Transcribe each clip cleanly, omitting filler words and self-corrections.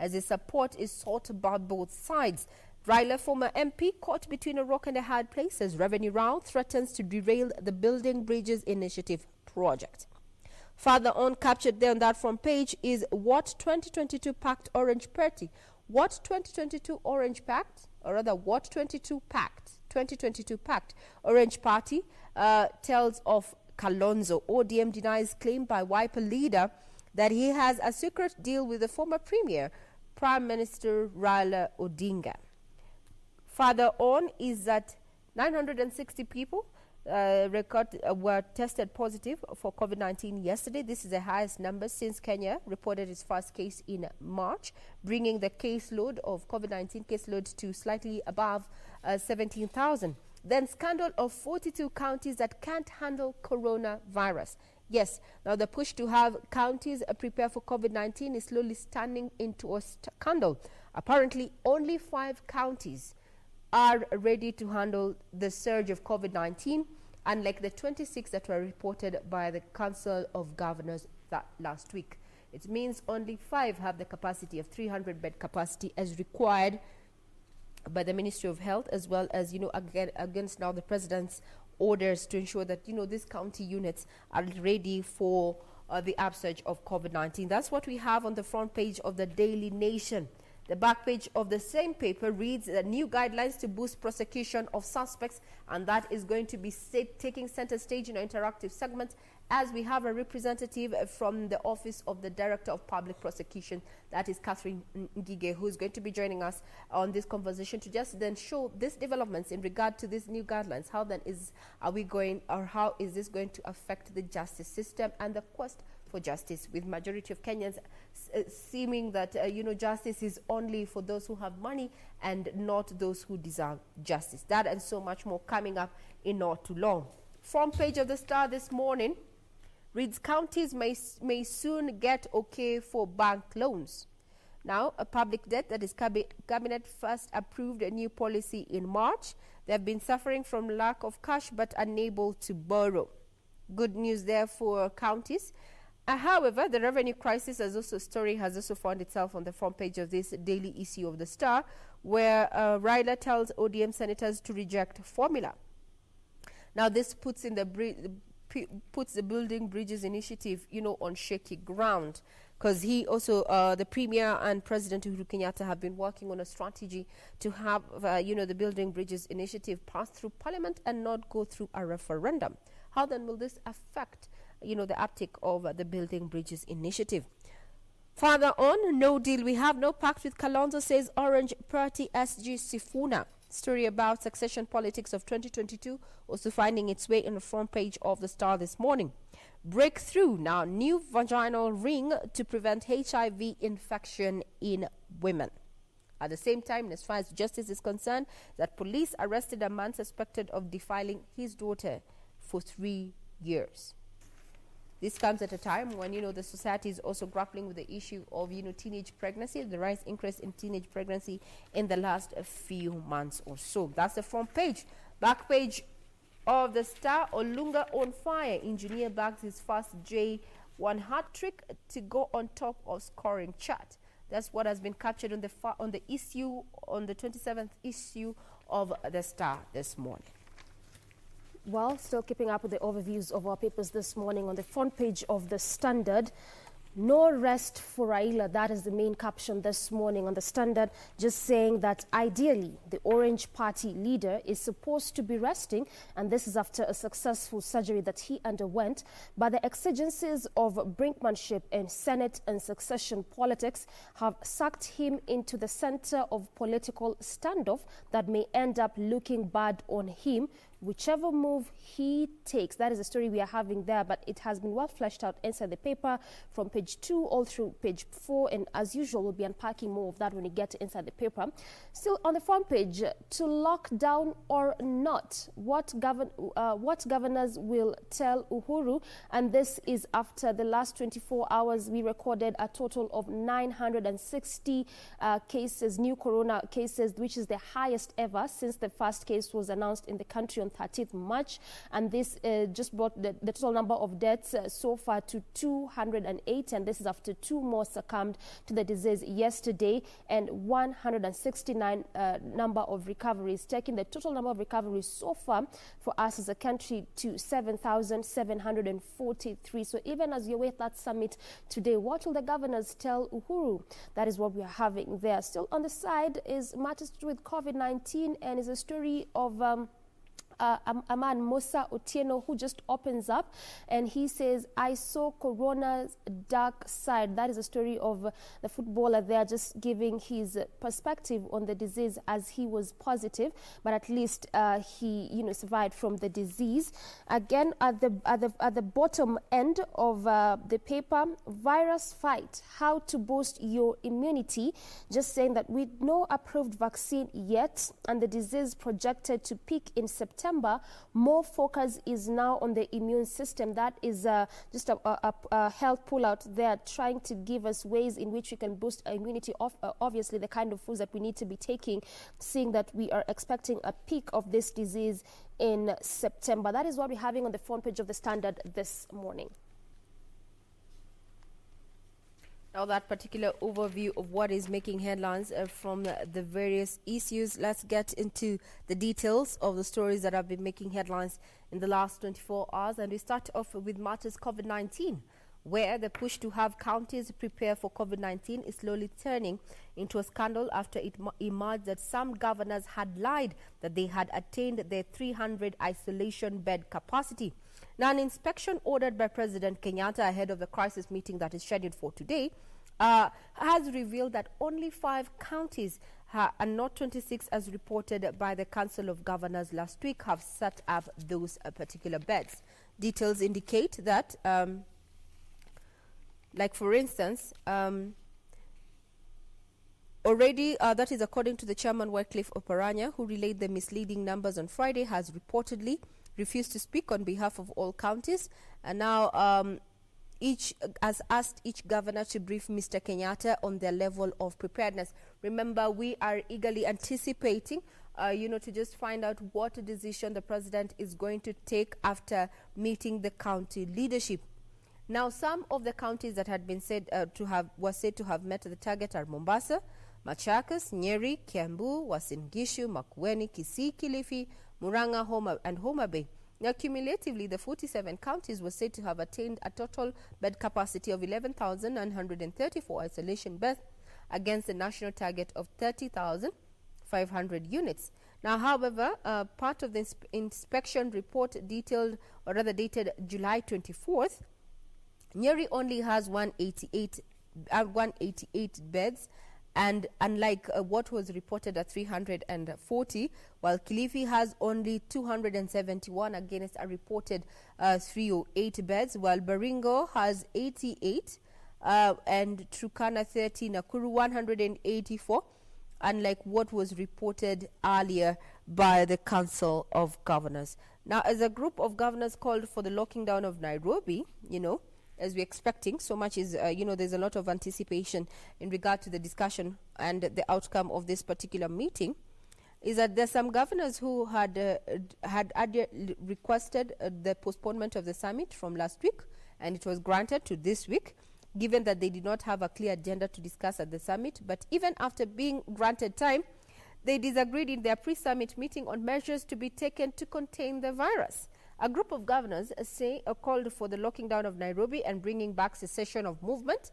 as his support is sought by both sides. Raila, former MP, caught between a rock and a hard place as revenue row threatens to derail the Building Bridges Initiative project. Further on, captured there on that front page is what 2022 packed Orange Party. What 2022 Orange Pact, or rather what 2022 packed Orange Party tells of Kalonzo. ODM denies claim by Wiper leader that he has a secret deal with the former Premier, Prime Minister Raila Odinga. Further on is that 960 people were tested positive for COVID-19 yesterday. This is the highest number since Kenya reported its first case in March, bringing the caseload of COVID-19 caseload to slightly above 17,000. Then scandal of 42 counties that can't handle coronavirus. Yes, now the push to have counties prepare for COVID-19 is slowly turning into a scandal. Apparently, only 5 counties are ready to handle the surge of COVID-19, unlike the 26 that were reported by the Council of Governors that last week. It means only 5 have the capacity of 300-bed capacity as required by the Ministry of Health, as well as, against now the President's orders to ensure that, these county units are ready for the upsurge of COVID-19. That's what we have on the front page of the Daily Nation. The back page of the same paper reads the new guidelines to boost prosecution of suspects, and that is going to be taking center stage in our interactive segment as we have a representative from the Office of the Director of Public Prosecution, that is Catherine Ngige, who is going to be joining us on this conversation to just then show these developments in regard to these new guidelines. How then how is this going to affect the justice system and the quest for justice, with majority of Kenyans seeming that justice is only for those who have money and not those who deserve justice. That and so much more coming up in not too long. Front page of the Star this morning reads counties may soon get okay for bank loans. Now, a public debt, that is cabinet first approved a new policy in March. They have been suffering from lack of cash but unable to borrow. Good news there for counties. However, the revenue crisis has also found itself on the front page of this daily issue of the Star, where Raila tells ODM senators to reject formula. Now, this puts the Building Bridges Initiative, on shaky ground, because he also, the Premier and President Uhuru Kenyatta have been working on a strategy to have, the Building Bridges Initiative pass through Parliament and not go through a referendum. How then will this affect the uptick of the Building Bridges Initiative? Further on, no deal. We have no pact with Kalonzo, says Orange Party SG Sifuna. Story about succession politics of 2022 also finding its way on the front page of the Star this morning. Breakthrough now, new vaginal ring to prevent HIV infection in women. At the same time, as far as justice is concerned, that police arrested a man suspected of defiling his daughter for 3 years. This comes at a time when, the society is also grappling with the issue of, teenage pregnancy, the rise increase in teenage pregnancy in the last few months or so. That's the front page. Back page of the Star, Olunga on fire. Engineer bags his first J1 hat trick to go on top of scoring chart. That's what has been captured on the 27th issue of the Star this morning. Well, still keeping up with the overviews of our papers this morning on the front page of the Standard. No rest for Raila. That is the main caption this morning on the Standard, just saying that ideally the Orange Party leader is supposed to be resting, and this is after a successful surgery that he underwent. But the exigencies of brinkmanship in Senate and succession politics have sucked him into the center of political standoff that may end up looking bad on him, whichever move he takes. That is the story we are having there, but it has been well fleshed out inside the paper from page 2 all through page 4, and as usual we'll be unpacking more of that when we get inside the paper. Still on the front page, to lock down or not, what governors will tell Uhuru, and this is after the last 24 hours we recorded a total of 960 cases, new corona cases, which is the highest ever since the first case was announced in the country on on 13th March, and this just brought the total number of deaths so far to 208, and this is after 2 more succumbed to the disease yesterday, and 169 number of recoveries, taking the total number of recoveries so far for us as a country to 7,743. So even as you wait that summit today, what will the governors tell Uhuru? That is what we are having there. Still on the side is matters to do with COVID-19, and is a story of a man, Musa Otieno, who just opens up and he says, I saw Corona's dark side. That is a story of the footballer there, just giving his perspective on the disease, as he was positive, but at least he survived from the disease. Again, at the bottom end of the paper, virus fight, how to boost your immunity, just saying that with no approved vaccine yet and the disease projected to peak in September, more focus is now on the immune system. That is just a health pull out there, trying to give us ways in which we can boost our immunity. Obviously, the kind of foods that we need to be taking, seeing that we are expecting a peak of this disease in September. That is what we're having on the front page of the Standard this morning. Now, that particular overview of what is making headlines from the various issues, let's get into the details of the stories that have been making headlines in the last 24 hours. And we start off with matters COVID-19, where the push to have counties prepare for COVID-19 is slowly turning into a scandal after it emerged that some governors had lied that they had attained their 300 isolation bed capacity. Now, an inspection ordered by President Kenyatta ahead of the crisis meeting that is scheduled for today has revealed that only 5 counties and not 26, as reported by the Council of Governors last week, have set up those particular beds. Details indicate that, like for instance, already, that is according to the chairman Wycliffe Oparanya, who relayed the misleading numbers on Friday, has reportedly refused to speak on behalf of all counties, and now each has asked each governor to brief Mr. Kenyatta on their level of preparedness. Remember, we are eagerly anticipating, to just find out what decision the president is going to take after meeting the county leadership. Now, some of the counties that had been said were said to have met the target are Mombasa, Machakos, Nyeri, Kiambu, Uasin Gishu, Makueni, Kisii, Kilifi, Murang'a, and Homa Bay. Now, cumulatively, the 47 counties were said to have attained a total bed capacity of 11,934 isolation beds against the national target of 30,500 units. Now, however, part of the inspection report dated July 24th, Nyeri only has 188 beds, and unlike what was reported at 340, while Kilifi has only 271 against a reported 308 beds, while Baringo has 88 and Turkana 30, Nakuru 184, unlike what was reported earlier by the Council of Governors. Now, as a group of governors called for the locking down of Nairobi, as we're expecting, so much is, there's a lot of anticipation in regard to the discussion and the outcome of this particular meeting, is that there's some governors who had requested the postponement of the summit from last week, and it was granted to this week, given that they did not have a clear agenda to discuss at the summit. But even after being granted time, they disagreed in their pre-summit meeting on measures to be taken to contain the virus. A group of governors called for the locking down of Nairobi and bringing back cessation of movement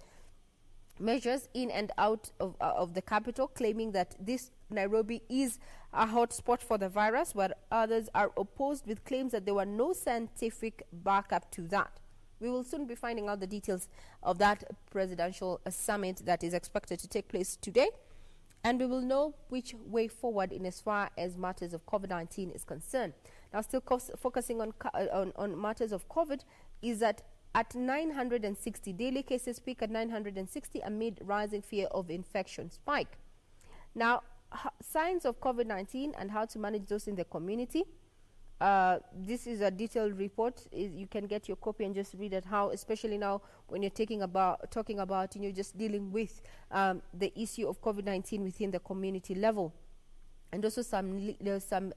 measures in and out of the capital, claiming that this Nairobi is a hotspot for the virus, where others are opposed with claims that there were no scientific backup to that. We will soon be finding out the details of that presidential summit that is expected to take place today, and we will know which way forward in as far as matters of COVID-19 is concerned. Now, still focusing on matters of COVID, is that at 960 daily cases peak at 960 amid rising fear of infection spike. Now, signs of COVID-19 and how to manage those in the community. This is a detailed report. You can get your copy and just read it. How, especially now when you're talking about just dealing with the issue of COVID-19 within the community level, and also some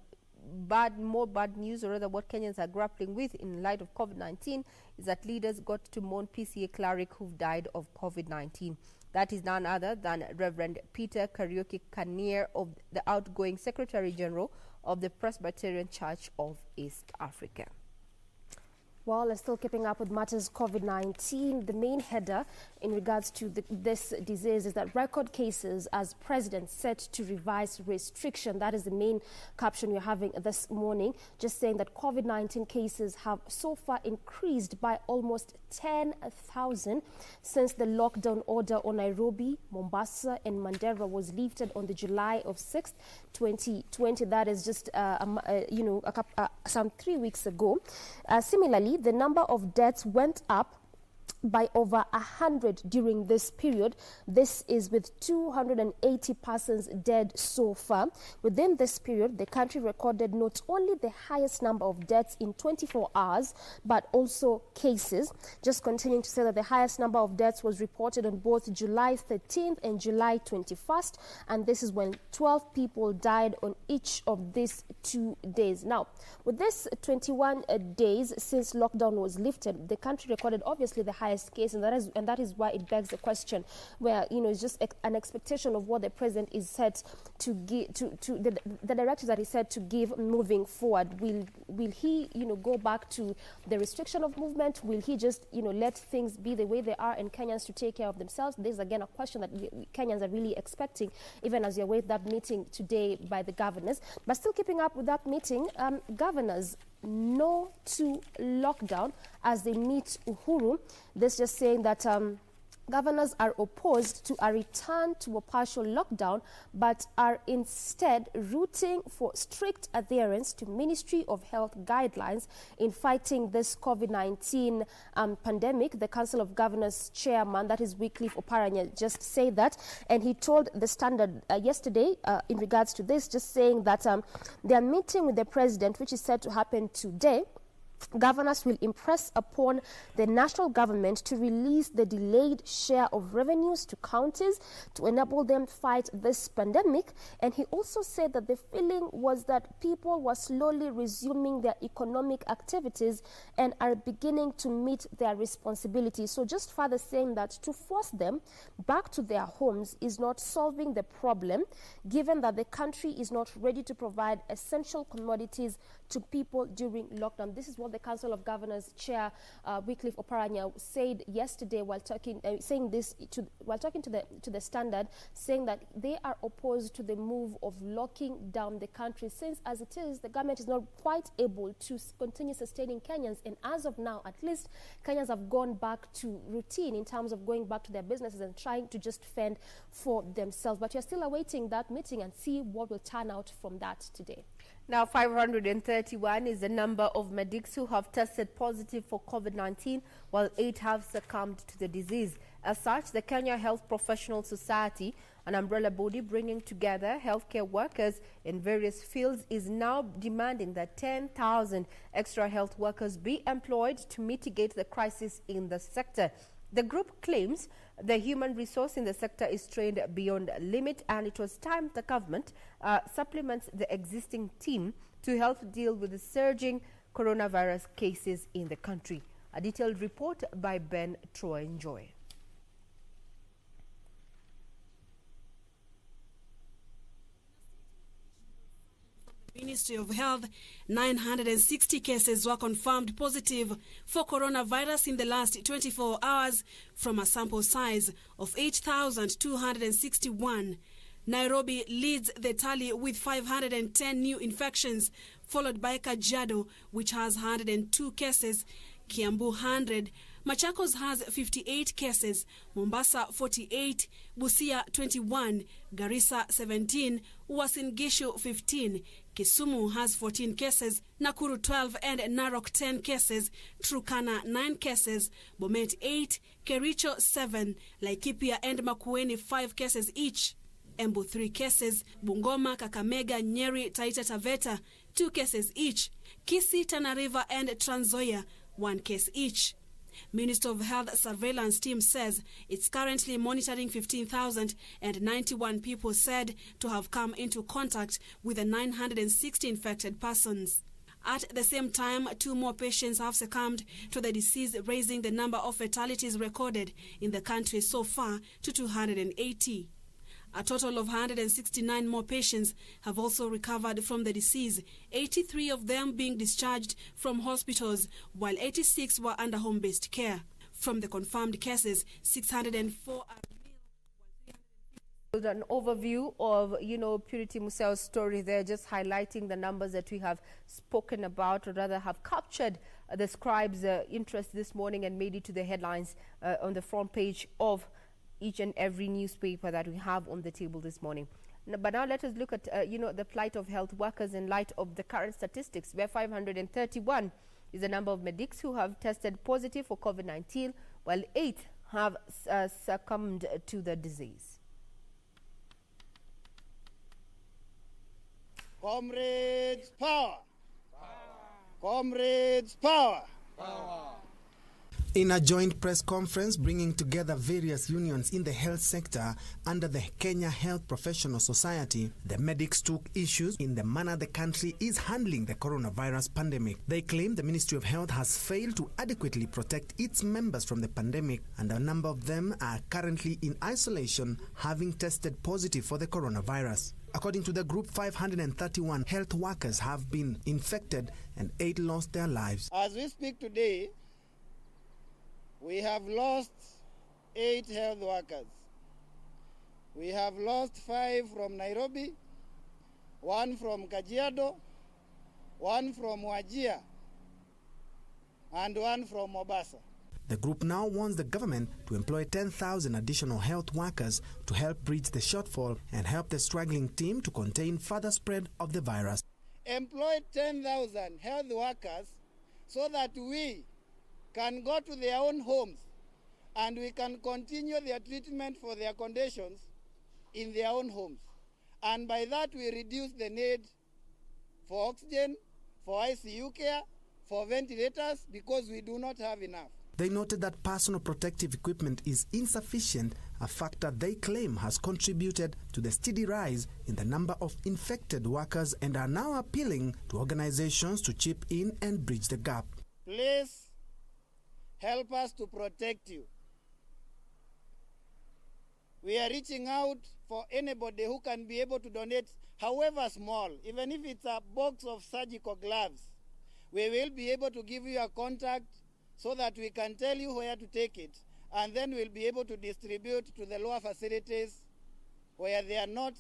more bad news, or rather what Kenyans are grappling with in light of COVID-19, is that leaders got to mourn PCA cleric who died of COVID-19. That is none other than Reverend Peter Kariuki Kanier, of the outgoing Secretary General of the Presbyterian Church of East Africa. Well, still keeping up with matters COVID-19, the main header in regards to this disease is that record cases as president set to revise restriction. That is the main caption we're having this morning, just saying that COVID-19 cases have so far increased by almost 10,000 since the lockdown order on Nairobi, Mombasa and Mandera was lifted on the July of 6th, 2020. That is just, some 3 weeks ago. Similarly, the number of deaths went up by over 100 during this period. This is with 280 persons dead so far. Within this period, the country recorded not only the highest number of deaths in 24 hours, but also cases. Just continuing to say that the highest number of deaths was reported on both July 13th and July 21st, and this is when 12 people died on each of these 2 days. Now, with this 21 days since lockdown was lifted, the country recorded obviously the highest case, and that is why it begs the question where it's just an expectation of what the president is set to give to the directives that he said to give moving forward. Will he go back to the restriction of movement? Will he just let things be the way they are and Kenyans to take care of themselves? This is again a question that Kenyans are really expecting, even as you await that meeting today by the governors. But still keeping up with that meeting, governors no to lockdown as they meet Uhuru. This just saying that governors are opposed to a return to a partial lockdown, but are instead rooting for strict adherence to Ministry of Health guidelines in fighting this COVID-19 pandemic. The Council of Governors chairman, that is Wycliffe Oparanya, just said that, and he told the Standard yesterday in regards to this, just saying that their meeting with the president, which is said to happen today, governors will impress upon the national government to release the delayed share of revenues to counties to enable them to fight this pandemic. And he also said that the feeling was that people were slowly resuming their economic activities and are beginning to meet their responsibilities. So just further saying that to force them back to their homes is not solving the problem, given that the country is not ready to provide essential commodities to people during lockdown. This is what the Council of Governors Chair Wycliffe Oparanya said yesterday while talking, while talking to the Standard, saying that they are opposed to the move of locking down the country, since as it is, the government is not quite able to continue sustaining Kenyans, and as of now, at least, Kenyans have gone back to routine in terms of going back to their businesses and trying to just fend for themselves. But you're still awaiting that meeting and see what will turn out from that today. Now, 531 is the number of medics who have tested positive for COVID-19, while 8 have succumbed to the disease. As such, the Kenya Health Professional Society, an umbrella body bringing together healthcare workers in various fields, is now demanding that 10,000 extra health workers be employed to mitigate the crisis in the sector. The group claims the human resource in the sector is strained beyond limit, and it was time the government supplements the existing team to help deal with the surging coronavirus cases in the country. A detailed report by Ben Troy-Njoy. Ministry of Health, 960 cases were confirmed positive for coronavirus in the last 24 hours from a sample size of 8,261. Nairobi leads the tally with 510 new infections, followed by Kajiado, which has 102 cases, Kiambu 100, Machakos has 58 cases, Mombasa 48, Busia 21, Garissa 17, Uasin Gishu 15, Kisumu has 14 cases, Nakuru 12 and Narok 10 cases, Turkana 9 cases, Bomet 8, Kericho 7, Laikipia and Makueni 5 cases each, Embu 3 cases, Bungoma, Kakamega, Nyeri, Taita Taveta 2 cases each, Kisii, Tana River and Trans Nzoia 1 case each. Minister of Health Surveillance Team says it's currently monitoring 15,091 people said to have come into contact with the 960 infected persons. At the same time, 2 more patients have succumbed to the disease, raising the number of fatalities recorded in the country so far to 280. A total of 169 more patients have also recovered from the disease, 83 of them being discharged from hospitals, while 86 were under home-based care. From the confirmed cases, 604 are an overview of, Purity Museo's story there, just highlighting the numbers that we have spoken about, or rather have captured the scribe's interest this morning and made it to the headlines on the front page of each and every newspaper that we have on the table this morning. But now let us look at, the plight of health workers in light of the current statistics, where 531 is the number of medics who have tested positive for COVID-19, while 8 have succumbed to the disease. Comrades, power! Comrades, power! In a joint press conference bringing together various unions in the health sector under the Kenya Health Professional Society, the medics took issues in the manner the country is handling the coronavirus pandemic. They claim the Ministry of Health has failed to adequately protect its members from the pandemic, and a number of them are currently in isolation, having tested positive for the coronavirus. According to the group, 531 health workers have been infected and 8 lost their lives. As we speak today, we have lost 8 health workers. We have lost 5 from Nairobi, 1 from Kajiado, 1 from Wajir, and 1 from Mombasa. The group now wants the government to employ 10,000 additional health workers to help bridge the shortfall and help the struggling team to contain further spread of the virus. Employ 10,000 health workers so that we can go to their own homes and we can continue their treatment for their conditions in their own homes. And by that we reduce the need for oxygen, for ICU care, for ventilators, because we do not have enough. They noted that personal protective equipment is insufficient, a factor they claim has contributed to the steady rise in the number of infected workers, and are now appealing to organizations to chip in and bridge the gap. Please help us to protect you. We are reaching out for anybody who can be able to donate, however small, even if it's a box of surgical gloves. We will be able to give you a contact so that we can tell you where to take it, and then we'll be able to distribute to the lower facilities where they are not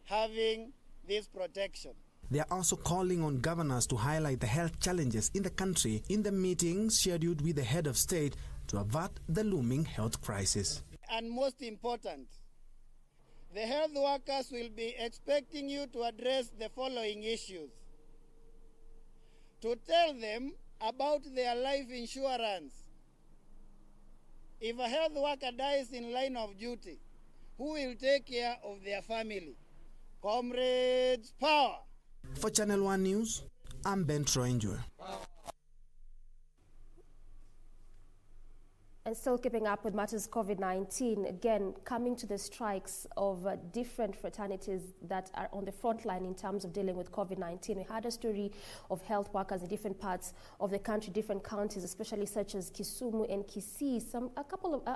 having this protection. They are also calling on governors to highlight the health challenges in the country in the meetings scheduled with the head of state to avert the looming health crisis. And most important, the health workers will be expecting you to address the following issues. To tell them about their life insurance. If a health worker dies in line of duty, who will take care of their family? Comrades, power! For Channel 1 News, I'm Ben Troinjwe. And still keeping up with matters COVID-19, again, coming to the strikes of different fraternities that are on the front line in terms of dealing with COVID-19. We had a story of health workers in different parts of the country, different counties, especially such as Kisumu and Kisii,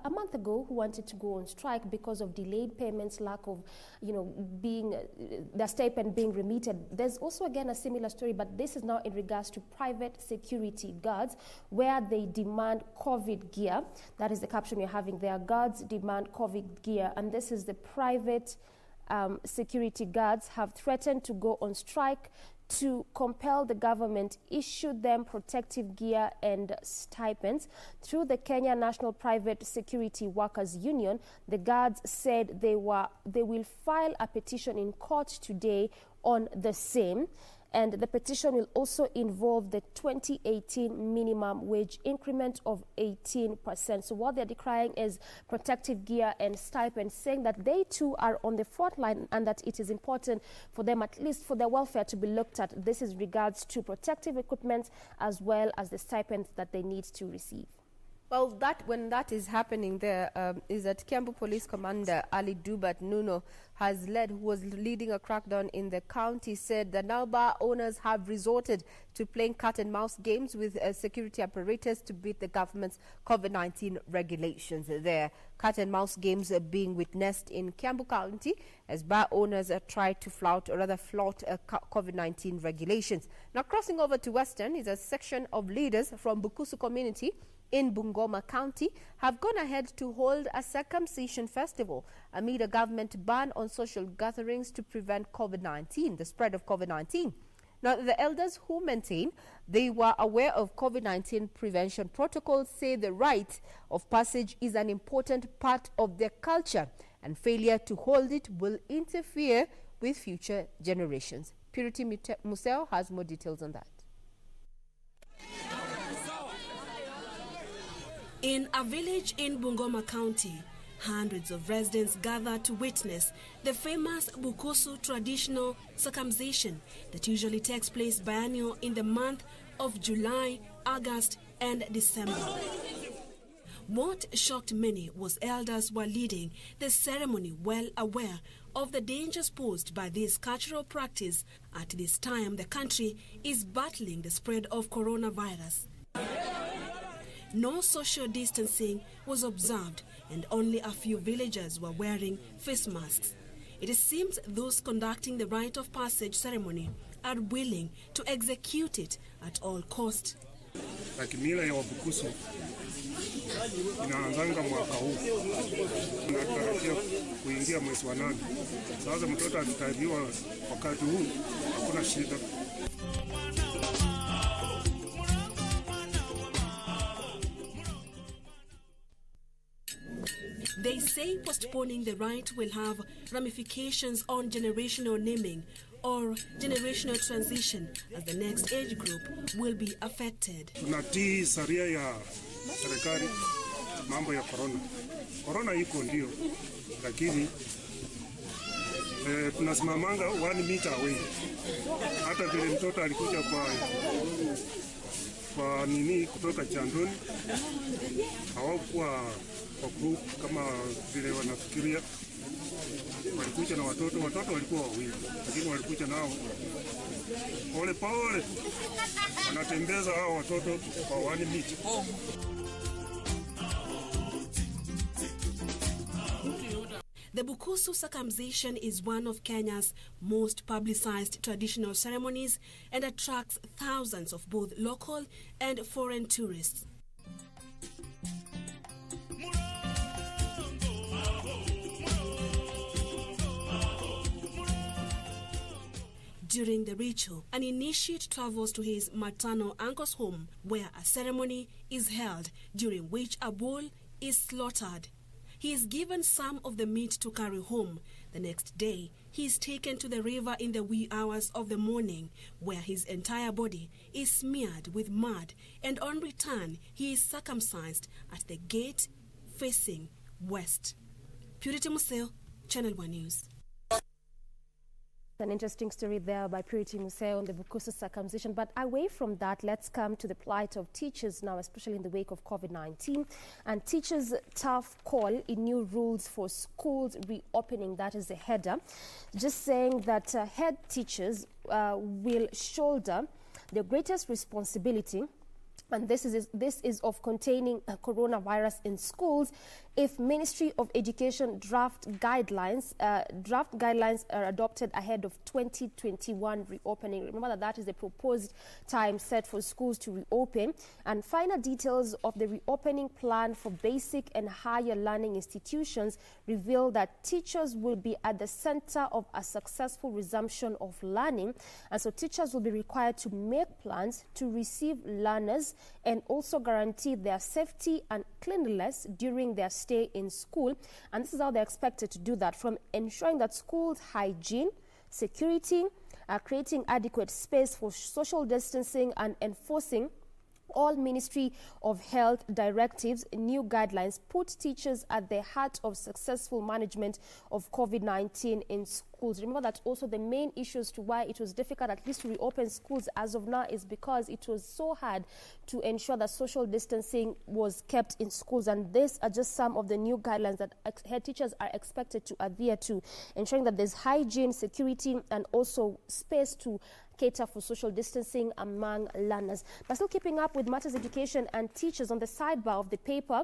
a month ago, who wanted to go on strike because of delayed payments, lack of, their stipend being remitted. There's also, again, a similar story, but this is now in regards to private security guards, where they demand COVID gear. That is the caption you're having there. Guards demand COVID gear. And this is the private security guards have threatened to go on strike to compel the government issue them protective gear and stipends. Through the Kenya National Private Security Workers Union, the guards said they will file a petition in court today on the same. And the petition will also involve the 2018 minimum wage increment of 18%. So what they're decrying is protective gear and stipend, saying that they too are on the front line and that it is important for them, at least for their welfare, to be looked at. This is regards to protective equipment as well as the stipends that they need to receive. Well, when that is happening there, is that Kiambu Police Commander Ali Dubat Nuno who was leading a crackdown in the county, said that now bar owners have resorted to playing cat and mouse games with security apparatus to beat the government's COVID-19 regulations. There, cat and mouse games are being witnessed in Kiambu County as bar owners try to flout COVID-19 regulations. Now, crossing over to Western is a section of leaders from Bukusu community in Bungoma County have gone ahead to hold a circumcision festival amid a government ban on social gatherings to prevent the spread of COVID-19. Now, the elders who maintain they were aware of COVID-19 prevention protocols say the rite of passage is an important part of their culture and failure to hold it will interfere with future generations. Purity Museo has more details on that. In a village in Bungoma County, hundreds of residents gather to witness the famous Bukusu traditional circumcision that usually takes place biennial in the month of July, August, and December. What shocked many was elders were leading the ceremony well aware of the dangers posed by this cultural practice at this time the country is battling the spread of coronavirus. No social distancing was observed and only a few villagers were wearing face masks. It seems those conducting the rite of passage ceremony are willing to execute it at all cost. Kimila ya Wabukusu inaanzanga mwaka huu, tunatarajia kuingia mwezi wa 8. Sasa mtoto akitabiwa wakati huu hakuna shida. They say postponing the rite will have ramifications on generational naming or generational transition as the next age group will be affected. Tunatii sharia ya serikali mambo ya corona. Corona iko ndio, lakini tunasimamanga 1 meter away. Hata vile mtoto alikuja kwa nini kutoka Chandoni hawakuwa kwa group kama vile wanafikiria. Walikuja na watoto walikuwa wawili, lakini walikuja nao pole pole, wanatembeza hao watoto kwa 1 meter. The Bukusu circumcision is one of Kenya's most publicized traditional ceremonies and attracts thousands of both local and foreign tourists. During the ritual, an initiate travels to his maternal uncle's home where a ceremony is held during which a bull is slaughtered. He is given some of the meat to carry home. The next day, he is taken to the river in the wee hours of the morning, where his entire body is smeared with mud, and on return, he is circumcised at the gate facing west. Purity Museo, Channel 1 News. An interesting story there by Purity Museo on the Bukusu circumcision. But away from that, let's come to the plight of teachers now, especially in the wake of COVID-19. And teachers' tough call in new rules for schools reopening. That is the header. Just saying that head teachers will shoulder the greatest responsibility, and this is of containing coronavirus in schools, if Ministry of Education draft guidelines are adopted ahead of 2021 reopening. Remember that is the proposed time set for schools to reopen. And final details of the reopening plan for basic and higher learning institutions reveal that teachers will be at the center of a successful resumption of learning. And so teachers will be required to make plans to receive learners and also guarantee their safety and cleanliness during their stay in school. And this is how they're expected to do that, from ensuring that schools hygiene, security, creating adequate space for social distancing, and enforcing all Ministry of Health directives. New guidelines put teachers at the heart of successful management of COVID-19 in schools. schools. Remember that also the main issues to why it was difficult at least to reopen schools as of now is because it was so hard to ensure that social distancing was kept in schools. And these are just some of the new guidelines that head teachers are expected to adhere to, ensuring that there's hygiene, security, and also space to cater for social distancing among learners. But still keeping up with matters education and teachers, on the sidebar of the paper,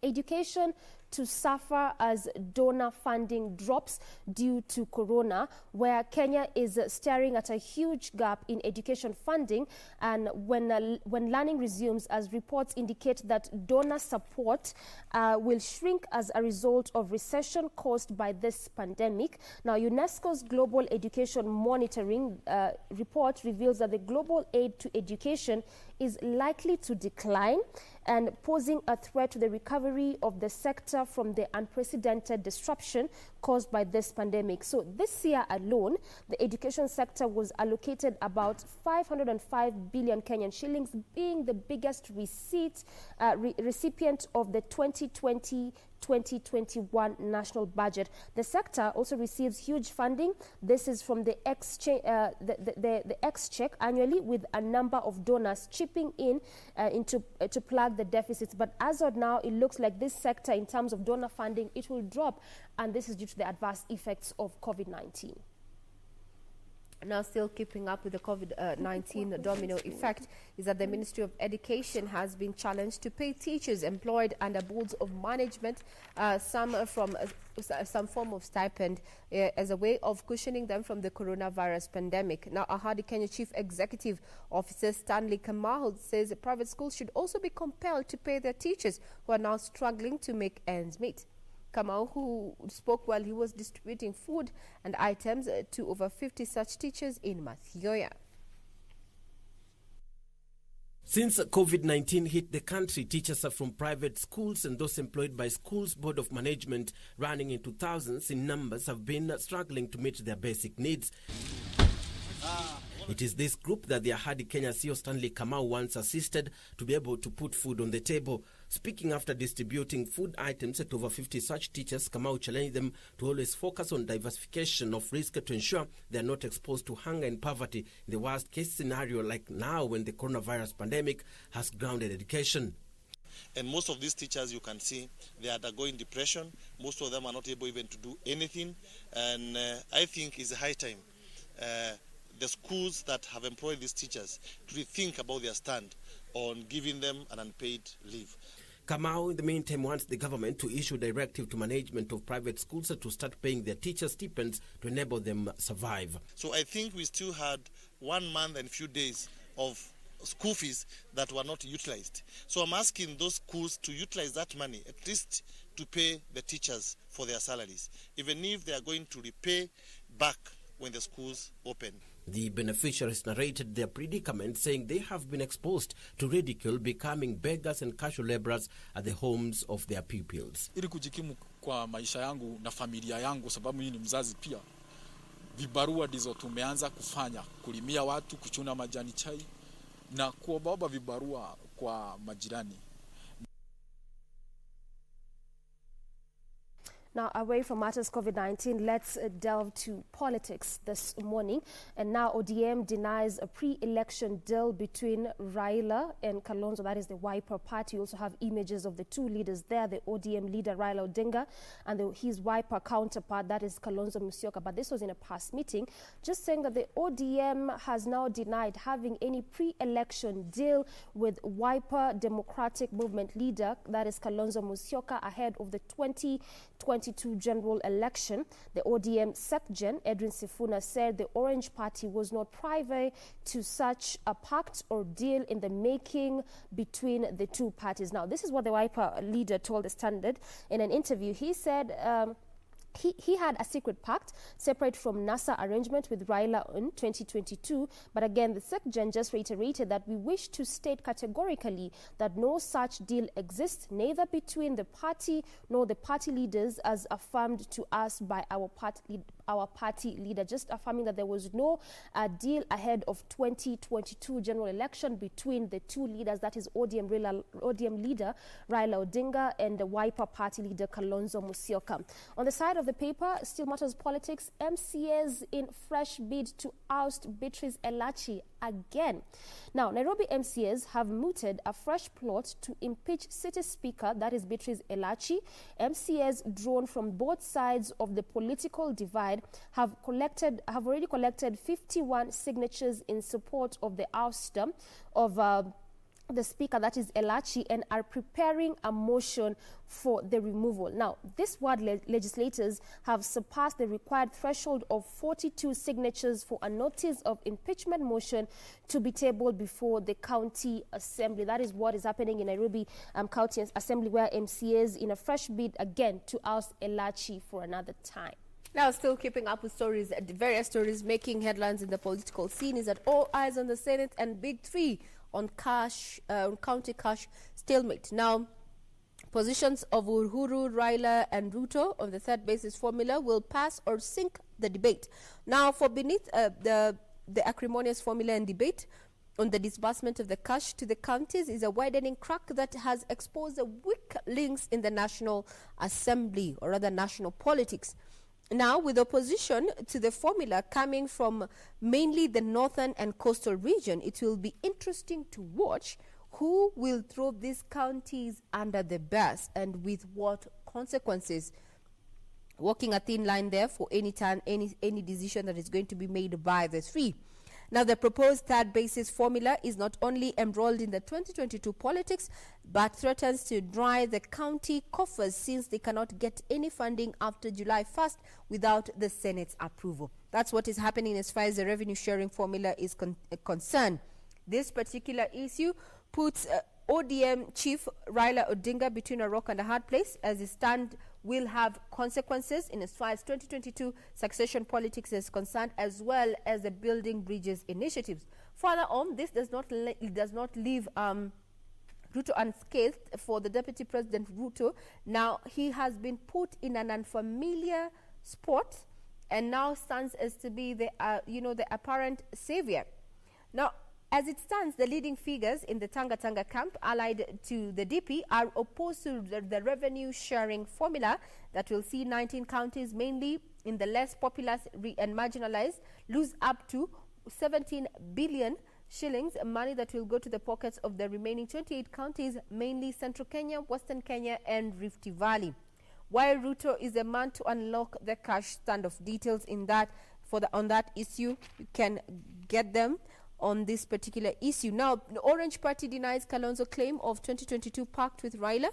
education to suffer as donor funding drops due to corona, where Kenya is staring at a huge gap in education funding. And when learning resumes, as reports indicate that donor support will shrink as a result of recession caused by this pandemic. Now, UNESCO's Global Education Monitoring report reveals that the global aid to education is likely to decline and posing a threat to the recovery of the sector from the unprecedented disruption caused by this pandemic. So this year alone, the education sector was allocated about 505 billion Kenyan shillings, being the biggest recipient of the 2020-2021 national budget. The sector also receives huge funding. This is from the Exchequer annually, with a number of donors chipping in to plug the deficits. But as of now, it looks like this sector, in terms of donor funding, it will drop, and this is due to the adverse effects of COVID-19. Now, still keeping up with the COVID-19 domino effect, is that the Ministry of Education has been challenged to pay teachers employed under boards of management some form of stipend as a way of cushioning them from the coronavirus pandemic. Now, Ahadi Kenya Chief Executive Officer Stanley Kamau says private schools should also be compelled to pay their teachers who are now struggling to make ends meet. Kamau, who spoke while he was distributing food and items to over 50 such teachers in Mathioya. Since COVID-19 hit the country, teachers are from private schools and those employed by schools' board of management, running into thousands in numbers, have been struggling to meet their basic needs. It is this group that the Ahadi Kenya CEO Stanley Kamau once assisted to be able to put food on the table. Speaking after distributing food items to over 50 such teachers, Kamau challenged them to always focus on diversification of risk to ensure they are not exposed to hunger and poverty in the worst case scenario like now when the coronavirus pandemic has grounded education. And most of these teachers, you can see, they are undergoing depression. Most of them are not able even to do anything. And I think it's a high time the schools that have employed these teachers to rethink about their stand on giving them an unpaid leave. Kamau, in the meantime, wants the government to issue directive to management of private schools to start paying their teachers stipends to enable them survive. So I think we still had 1 month and few days of school fees that were not utilized. So I'm asking those schools to utilize that money, at least to pay the teachers for their salaries, even if they are going to repay back when the schools open. The beneficiaries narrated their predicament, saying they have been exposed to ridicule, becoming beggars and casual laborers at the homes of their pupils. Ili kujikimu kwa maisha yangu na familia yangu, sababu mimi ni mzazi pia, vibarua ndizo tumeanza kufanya, kulimia watu, kuchuna majani chai na kuomba vibarua kwa majirani. Now, away from matters COVID-19, let's delve to politics this morning. And now ODM denies a pre-election deal between Raila and Kalonzo, that is the Wiper party. You also have images of the two leaders there, the ODM leader Raila Odinga and his Wiper counterpart, that is Kalonzo Musyoka. But this was in a past meeting, just saying that the ODM has now denied having any pre-election deal with Wiper Democratic Movement leader, that is Kalonzo Musyoka, ahead of the 2022 general election. The ODM SecGen, Edwin Sifuna, said the Orange Party was not privy to such a pact or deal in the making between the two parties. Now, this is what the Wiper leader told the Standard in an interview. He said he had a secret pact separate from NASA arrangement with Raila in 2022. But again, the SecGen just reiterated that we wish to state categorically that no such deal exists, neither between the party nor the party leaders, as affirmed to us by our party leader, just affirming that there was no deal ahead of 2022 general election between the two leaders, that is ODM leader Raila Odinga and the Wiper party leader Kalonzo Musyoka. On the side of the paper, Still Matters Politics, MCAs in fresh bid to oust Beatrice Elachi again. Now, Nairobi MCAs have mooted a fresh plot to impeach City Speaker, that is Beatrice Elachi. MCAs drawn from both sides of the political divide have already collected 51 signatures in support of the ouster of the speaker, that is Elachi, and are preparing a motion for the removal. Now, this ward legislators have surpassed the required threshold of 42 signatures for a notice of impeachment motion to be tabled before the county assembly. That is what is happening in Nairobi County Assembly, where MCAs in a fresh bid again to oust Elachi for another time. Now, still keeping up with stories, various stories making headlines in the political scene is that all eyes on the Senate and Big Three on county cash stalemate. Now, positions of Uhuru, Raila and Ruto on the third basis formula will pass or sink the debate. Now, for beneath the acrimonious formula and debate on the disbursement of the cash to the counties is a widening crack that has exposed the weak links in the National Assembly, or rather national politics. Now, with opposition to the formula coming from mainly the northern and coastal region, it will be interesting to watch who will throw these counties under the bus and with what consequences. Walking a thin line there for any decision that is going to be made by the three. Now, the proposed third basis formula is not only embroiled in the 2022 politics, but threatens to dry the county coffers since they cannot get any funding after July 1st without the Senate's approval. That's what is happening as far as the revenue sharing formula is concerned. This particular issue puts ODM Chief Raila Odinga between a rock and a hard place, as his stand will have consequences in as far as 2022 succession politics is concerned, as well as the building bridges initiatives. Further on, this does not leave Ruto unscathed for the Deputy President Ruto. Now, he has been put in an unfamiliar spot and now stands as to be the apparent savior. Now, as it stands, the leading figures in the Tanga camp allied to the DP are opposed to the revenue sharing formula that will see 19 counties, mainly in the less populous and marginalized, lose up to 17 billion shillings, money that will go to the pockets of the remaining 28 counties, mainly Central Kenya, Western Kenya and Rift Valley. While Ruto is the man to unlock the cash standoff, details in that on that issue, you can get them on this particular issue. Now, the Orange Party denies Kalonzo's claim of 2022 pact with Raila.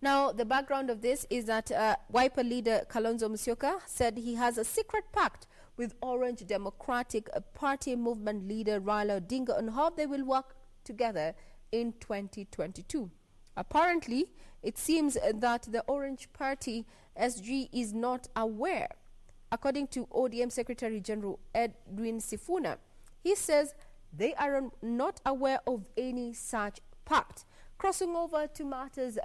Now, the background of this is that Wiper leader Kalonzo Musyoka said he has a secret pact with Orange Democratic Party movement leader Raila Odinga on how they will work together in 2022. Apparently, it seems that the Orange Party SG is not aware. According to ODM Secretary General Edwin Sifuna, he says they are not aware of any such pact. Crossing over to matters,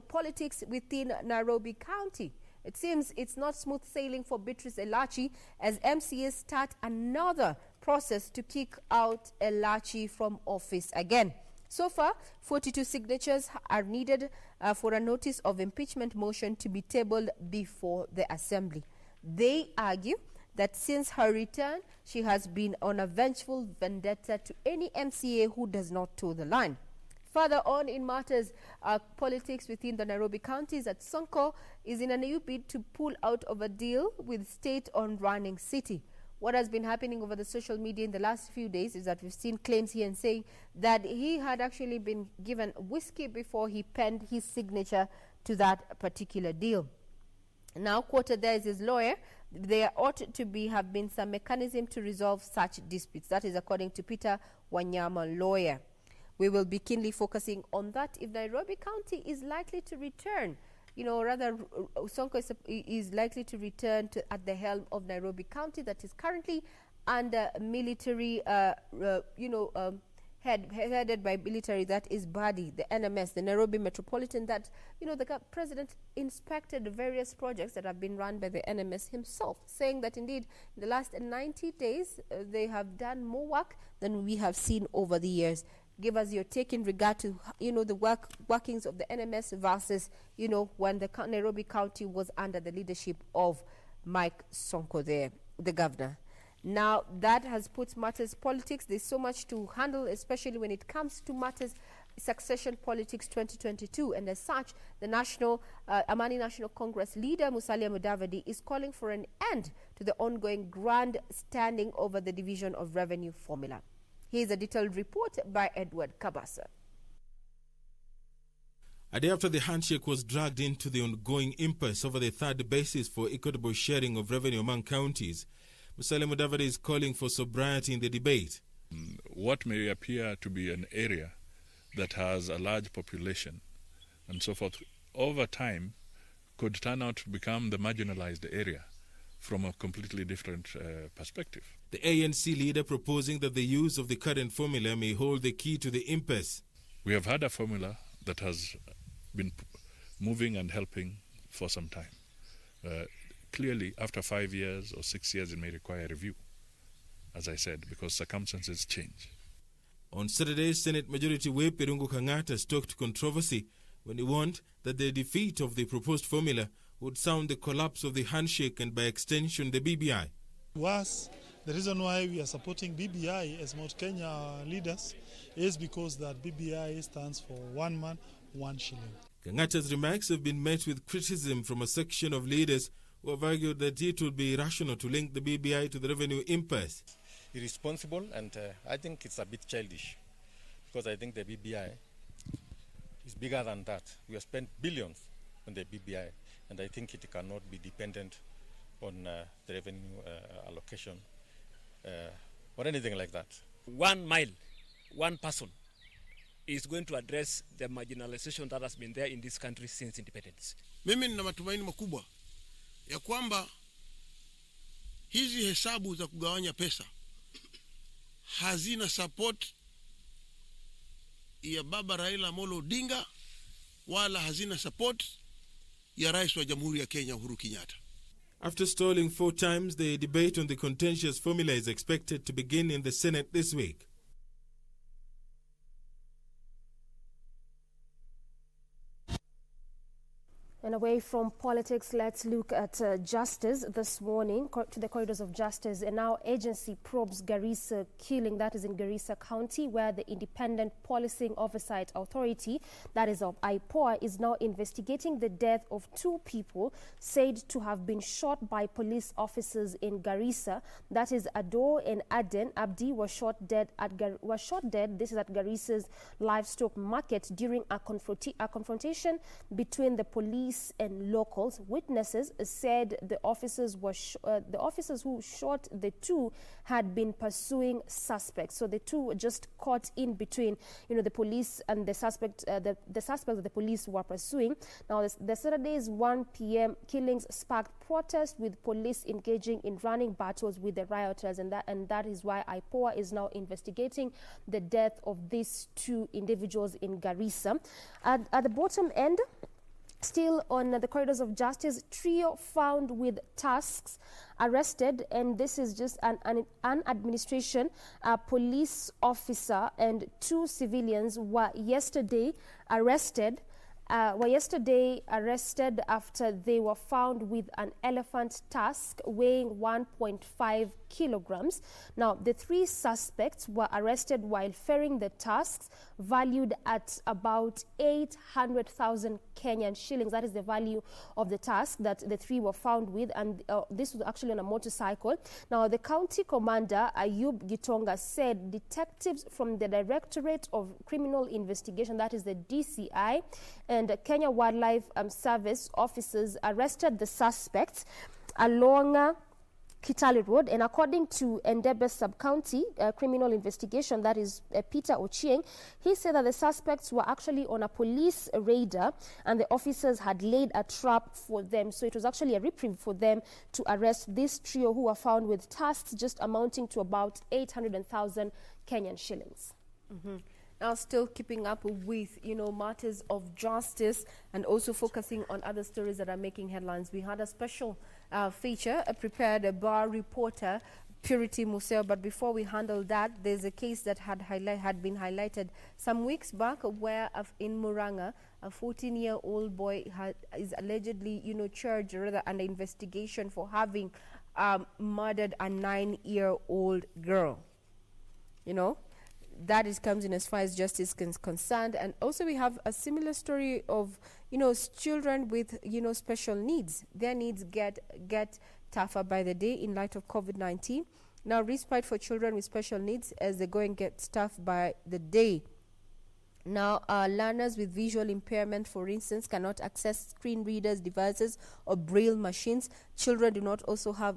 politics within Nairobi County. It seems it's not smooth sailing for Beatrice Elachi as MCAs start another process to kick out Elachi from office again. So far, 42 signatures are needed for a notice of impeachment motion to be tabled before the Assembly. They argue that since her return, she has been on a vengeful vendetta to any MCA who does not toe the line. Further on in matters politics within the Nairobi counties, that Sonko is in a new bid to pull out of a deal with state-owned running city. What has been happening over the social media in the last few days is that we've seen claims here and saying that he had actually been given whiskey before he penned his signature to that particular deal. Now, quoted there is his lawyer, there ought to have been some mechanism to resolve such disputes. That is according to Peter Wanyama, lawyer. We will be keenly focusing on that if Nairobi County is likely to return. Sonko is likely to return at the helm of Nairobi County that is currently under military, headed by military, that is BADI, the NMS, the Nairobi Metropolitan, that, the president inspected various projects that have been run by the NMS himself, saying that indeed in the last 90 days, they have done more work than we have seen over the years. give us your take in regard to, the workings of the NMS versus, when the Nairobi County was under the leadership of Mike Sonko there, the governor. Now, that has put matters politics. There's so much to handle, especially when it comes to matters succession politics 2022. And as such, the Amani National Congress leader, Musalia Mudavadi, is calling for an end to the ongoing grand standing over the division of revenue formula. Here's a detailed report by Edward Kabasa. A day after the handshake was dragged into the ongoing impasse over the third basis for equitable sharing of revenue among counties, Musalia Mudavadi is calling for sobriety in the debate. What may appear to be an area that has a large population and so forth, over time could turn out to become the marginalized area from a completely different perspective. The ANC leader proposing that the use of the current formula may hold the key to the impasse. We have had a formula that has been moving and helping for some time. Clearly, after 5 years or 6 years, it may require review, as I said, because circumstances change. On Saturday, Senate Majority Whip Irungu Kangata stoked controversy when he warned that the defeat of the proposed formula would sound the collapse of the handshake and by extension the BBI. Was the reason why we are supporting BBI as Mount Kenya leaders is because that BBI stands for one man, one shilling. Kangata's remarks have been met with criticism from a section of leaders who have argued that it would be irrational to link the BBI to the revenue impasse. Irresponsible, and I think it's a bit childish, because I think the BBI is bigger than that. We have spent billions on the BBI, and I think it cannot be dependent on the revenue allocation or anything like that. 1 mile, one person is going to address the marginalization that has been there in this country since independence. Mimi nina matumaini makubwa ya kwamba hizi hesabu za kugawanya pesa hazina support ya baba Raila Amolo Odinga wala hazina support ya rais wa Jamhuri ya Kenya Uhuru Kenyatta. After stalling 4 times, the debate on the contentious formula is expected to begin in the Senate this week. And away from politics, let's look at justice this morning, to the corridors of justice. And now agency probes Garissa killing, that is in Garissa County, where the Independent Policing Oversight Authority, that is of IPOA, is now investigating the death of 2 people said to have been shot by police officers in Garissa. That is Ado and Aden Abdi was shot dead. This is at Garissa's livestock market during a confrontation between the police and locals. Witnesses said the officers who shot the 2 had been pursuing suspects. So the 2 were just caught in between, the police and the suspect, the suspect that the police were pursuing. Now, the Saturday's 1 p.m. killings sparked protest, with police engaging in running battles with the rioters, and that is why IPOA is now investigating the death of these 2 individuals in Garissa. At the bottom end, still on the corridors of justice, trio found with tasks arrested, and this is just an administration. A police officer and 2 civilians were yesterday arrested after they were found with an elephant tusk weighing 1.5 kilograms. Now, the 3 suspects were arrested while ferrying the tusks valued at about 800,000 Kenyan shillings. That is the value of the tusk that the 3 were found with, and this was actually on a motorcycle. Now, the county commander, Ayub Gitonga, said detectives from the Directorate of Criminal Investigation, that is the DCI, and Kenya Wildlife Service officers arrested the suspects along Kitale Road, and according to Endebe Sub-County Criminal Investigation, that is Peter Ochieng, he said that the suspects were actually on a police radar and the officers had laid a trap for them. So it was actually a reprieve for them to arrest this trio, who were found with tasks just amounting to about 800,000 Kenyan shillings. Mm-hmm. Now, still keeping up with, matters of justice and also focusing on other stories that are making headlines. We had a special feature prepared by reporter Purity Museo. But before we handle that, there's a case that had been highlighted some weeks back where in Muranga, a 14-year-old boy is allegedly, charged rather under investigation for having murdered a 9-year-old girl. That comes in as far as justice is concerned. And also we have a similar story of, children with, special needs. Their needs get tougher by the day in light of COVID-19. Now, respite for children with special needs as they go and get tough by the day. Now, learners with visual impairment, for instance, cannot access screen readers, devices, or braille machines. Children do not also have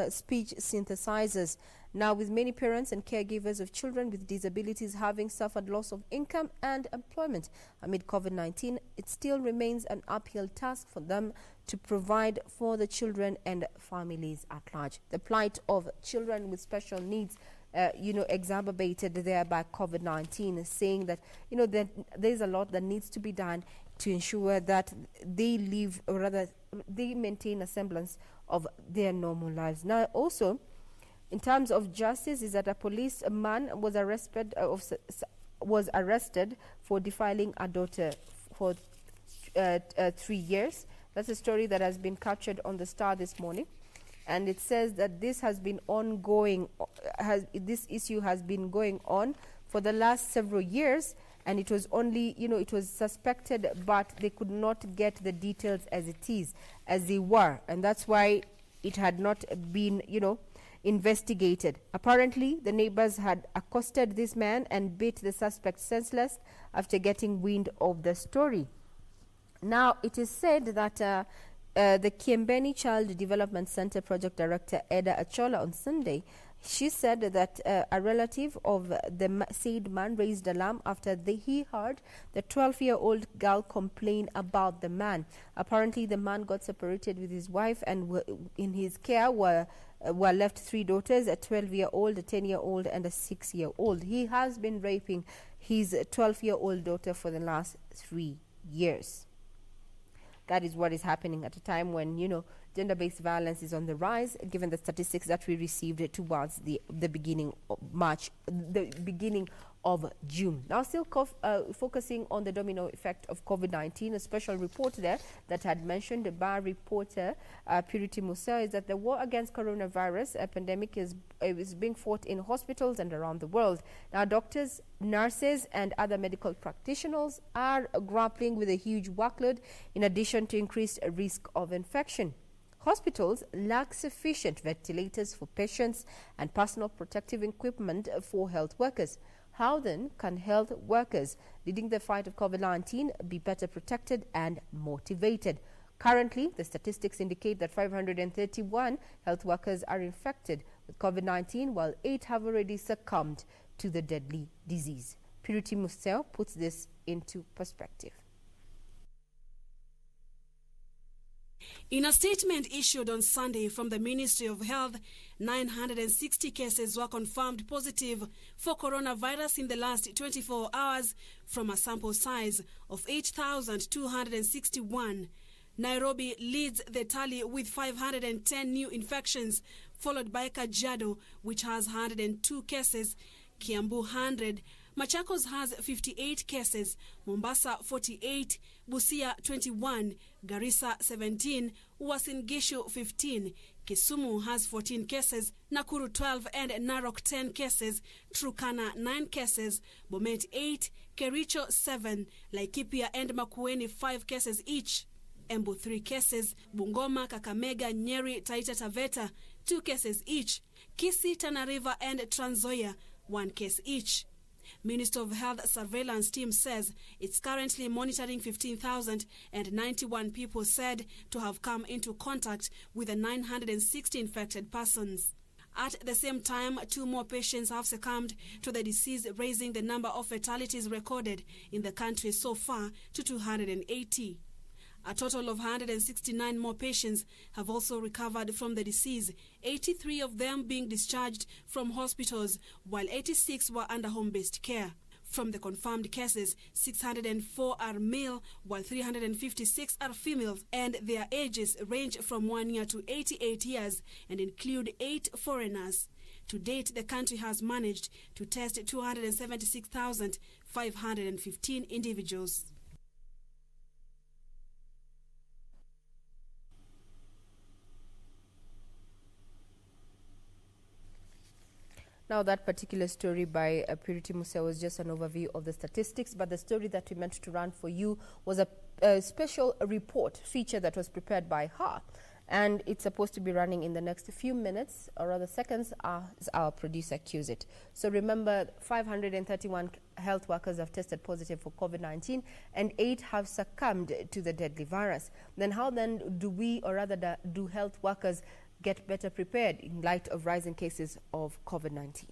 speech synthesizers. Now, with many parents and caregivers of children with disabilities having suffered loss of income and employment amid COVID-19, it still remains an uphill task for them to provide for the children and families at large. The plight of children with special needs exacerbated there by COVID-19, saying that, that there's a lot that needs to be done to ensure that they live, or rather, they maintain a semblance of their normal lives. Now, also, in terms of justice, is that a policeman was arrested for defiling a daughter for 3 years. That's a story that has been captured on the Star this morning. And it says that this has been ongoing, this issue has been going on for the last several years, and it was only, it was suspected, but they could not get the details as they were, and that's why it had not been, investigated. Apparently, the neighbors had accosted this man and beat the suspect senseless after getting wind of the story. Now, it is said that the Kiembeni Child Development Center Project Director Eda Achola on Sunday, she said that a relative of the said man raised alarm after he heard the 12-year-old girl complain about the man. Apparently, the man got separated with his wife, and in his care were left 3 daughters, a 12-year-old, a 10-year-old, and a 6-year-old. He has been raping his 12-year-old daughter for the last 3 years. That is what is happening at a time when, gender-based violence is on the rise, given the statistics that we received towards the beginning of March, the beginning of June. Now, still focusing on the domino effect of COVID-19, a special report there that had mentioned by reporter Purity Museo is that the war against coronavirus pandemic is being fought in hospitals and around the world. Now, doctors, nurses, and other medical practitioners are grappling with a huge workload in addition to increased risk of infection. Hospitals lack sufficient ventilators for patients and personal protective equipment for health workers. How then can health workers leading the fight of COVID-19 be better protected and motivated? Currently, the statistics indicate that 531 health workers are infected with COVID-19, while 8 have already succumbed to the deadly disease. Purity Museo puts this into perspective. In a statement issued on Sunday from the Ministry of Health, 960 cases were confirmed positive for coronavirus in the last 24 hours from a sample size of 8,261. Nairobi leads the tally with 510 new infections, followed by Kajiado, which has 102 cases, Kiambu 100, Machakos has 58 cases, Mombasa 48, Busia 21, Garissa 17, Uasin Gishu 15, Kisumu has 14 cases, Nakuru 12 and Narok 10 cases, Turkana 9 cases, Bomet 8, Kericho 7, Laikipia and Makueni 5 cases each, Embu 3 cases, Bungoma, Kakamega, Nyeri, Taita Taveta 2 cases each, Kisii, Tana River and Trans Nzoia 1 case each. Minister of Health Surveillance Team says it's currently monitoring 15,091 people said to have come into contact with the 960 infected persons. At the same time, 2 more patients have succumbed to the disease, raising the number of fatalities recorded in the country so far to 280. A total of 169 more patients have also recovered from the disease, 83 of them being discharged from hospitals, while 86 were under home-based care. From the confirmed cases, 604 are male, while 356 are females, and their ages range from 1 year to 88 years and include 8 foreigners. To date, the country has managed to test 276,515 individuals. Now, that particular story by Purity Musa was just an overview of the statistics, but the story that we meant to run for you was a special report feature that was prepared by her. And it's supposed to be running in the next few minutes, or rather seconds, as our producer cues it. So remember, 531 health workers have tested positive for COVID-19 and 8 have succumbed to the deadly virus. Then how then do we, or rather do health workers, get better prepared in light of rising cases of COVID-19?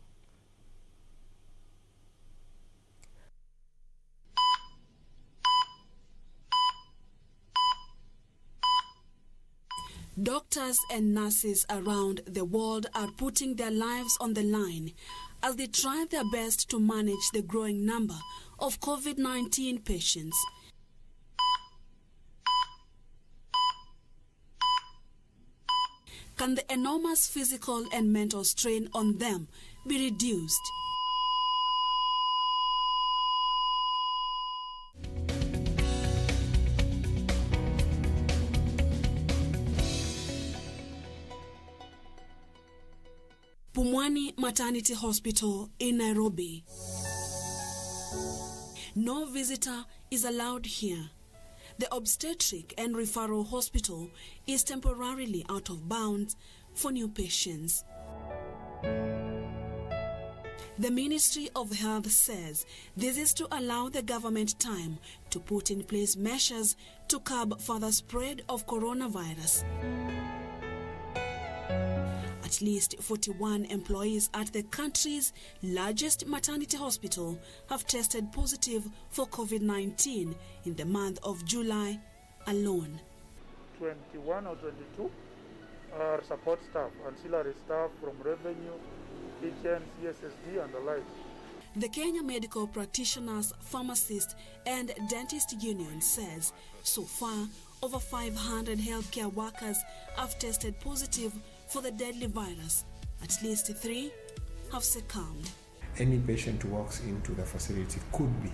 Doctors and nurses around the world are putting their lives on the line as they try their best to manage the growing number of COVID-19 patients. Can the enormous physical and mental strain on them be reduced? Pumwani Maternity Hospital in Nairobi. No visitor is allowed here. The obstetric and referral hospital is temporarily out of bounds for new patients. The Ministry of Health says this is to allow the government time to put in place measures to curb further spread of coronavirus. At least 41 employees at the country's largest maternity hospital have tested positive for COVID-19 in the month of July alone. 21 or 22 are support staff, ancillary staff from revenue, kitchen, CSSD and the like. The Kenya Medical Practitioners, Pharmacists and Dentist Union says so far over 500 healthcare workers have tested positive for the deadly virus. At least 3 have succumbed. Any patient who walks into the facility could be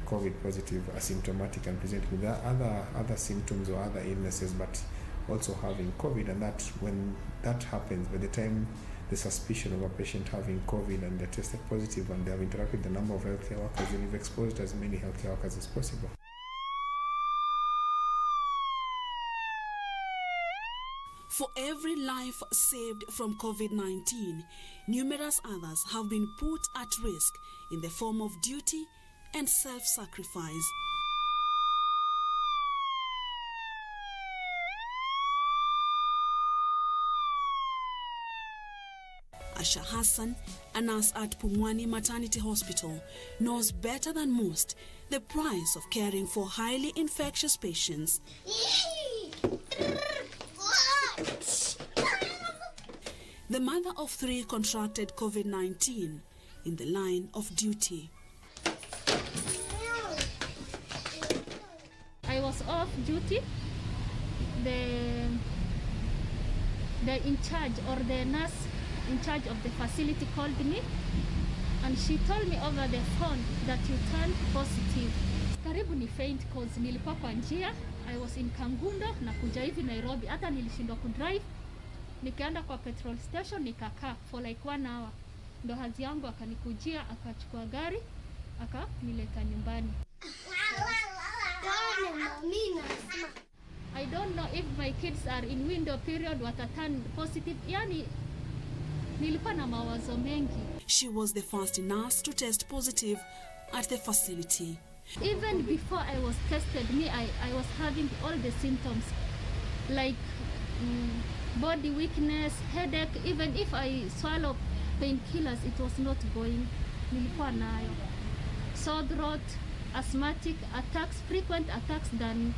COVID positive, asymptomatic and presenting with other symptoms or other illnesses, but also having COVID. And that when that happens, by the time the suspicion of a patient having COVID and they're tested positive and they have interacted with the number of healthcare workers, then we've exposed as many healthcare workers as possible. For every life saved from COVID-19, numerous others have been put at risk in the form of duty and self-sacrifice. Asha Hassan, a nurse at Pumwani Maternity Hospital, knows better than most the price of caring for highly infectious patients. The mother of 3 contracted COVID-19 in the line of duty. I was off duty. The in charge or the nurse in charge of the facility called me and she told me over the phone that you turned positive. Karibu ni faint cause nilikuwa kwa njia. I was in Kangundo na kuja hivi Nairobi. Hata nilishindwa kudrive. Nikaenda kwa petrol station nikakaa for like 1 hour. Ndo hazi yangu akanikujia akachukua gari akanileta nyumbani. I don't know if my kids are in window period wataturn positive. Yani nilikuwa na mawazo mengi. She was the first nurse to test positive at the facility. Even before I was tested, I was having all the symptoms like body weakness, headache. Even if I swallow painkillers, it was not going. Nilikuwa nayo. Sore throat, asthmatic attacks, frequent attacks than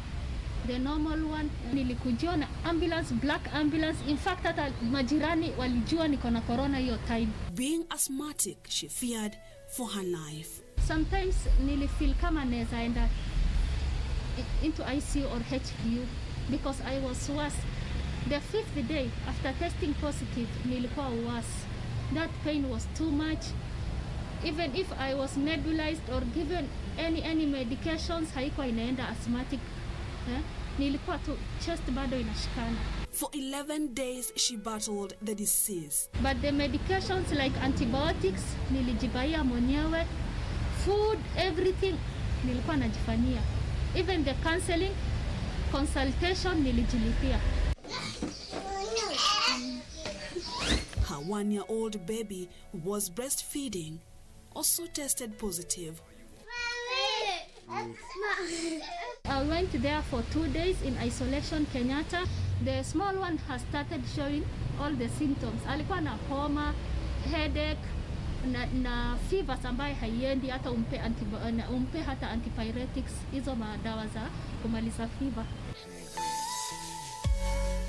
the normal one. Nilikujua na ambulance, black ambulance. In fact, hata majirani walijua niko na corona hiyo time. Being asthmatic, she feared for her life. Sometimes nilifeel kama naweza enda into ICU or HDU because I was worse. The 5th day after testing positive, nilikuwa worse. That pain was too much. Even if I was nebulized or given any medications, haikuwa inaenda asthmatic. Nilikuwa tu chest bado inashikana. For 11 days, she battled the disease. But the medications like antibiotics, nilijibaia mwenyewe. Food, everything, nilikuwa najifanyia. Even the counseling, consultation, nilijilipia. Her 1-year-old baby who was breastfeeding also tested positive. I went there for 2 days in isolation, Kenyatta. The small one has started showing all the symptoms. Alikuwa na homa, headache, na fever ambayo haiendi, hata umpe hata antipyretics, hizo madawa za kumaliza fever.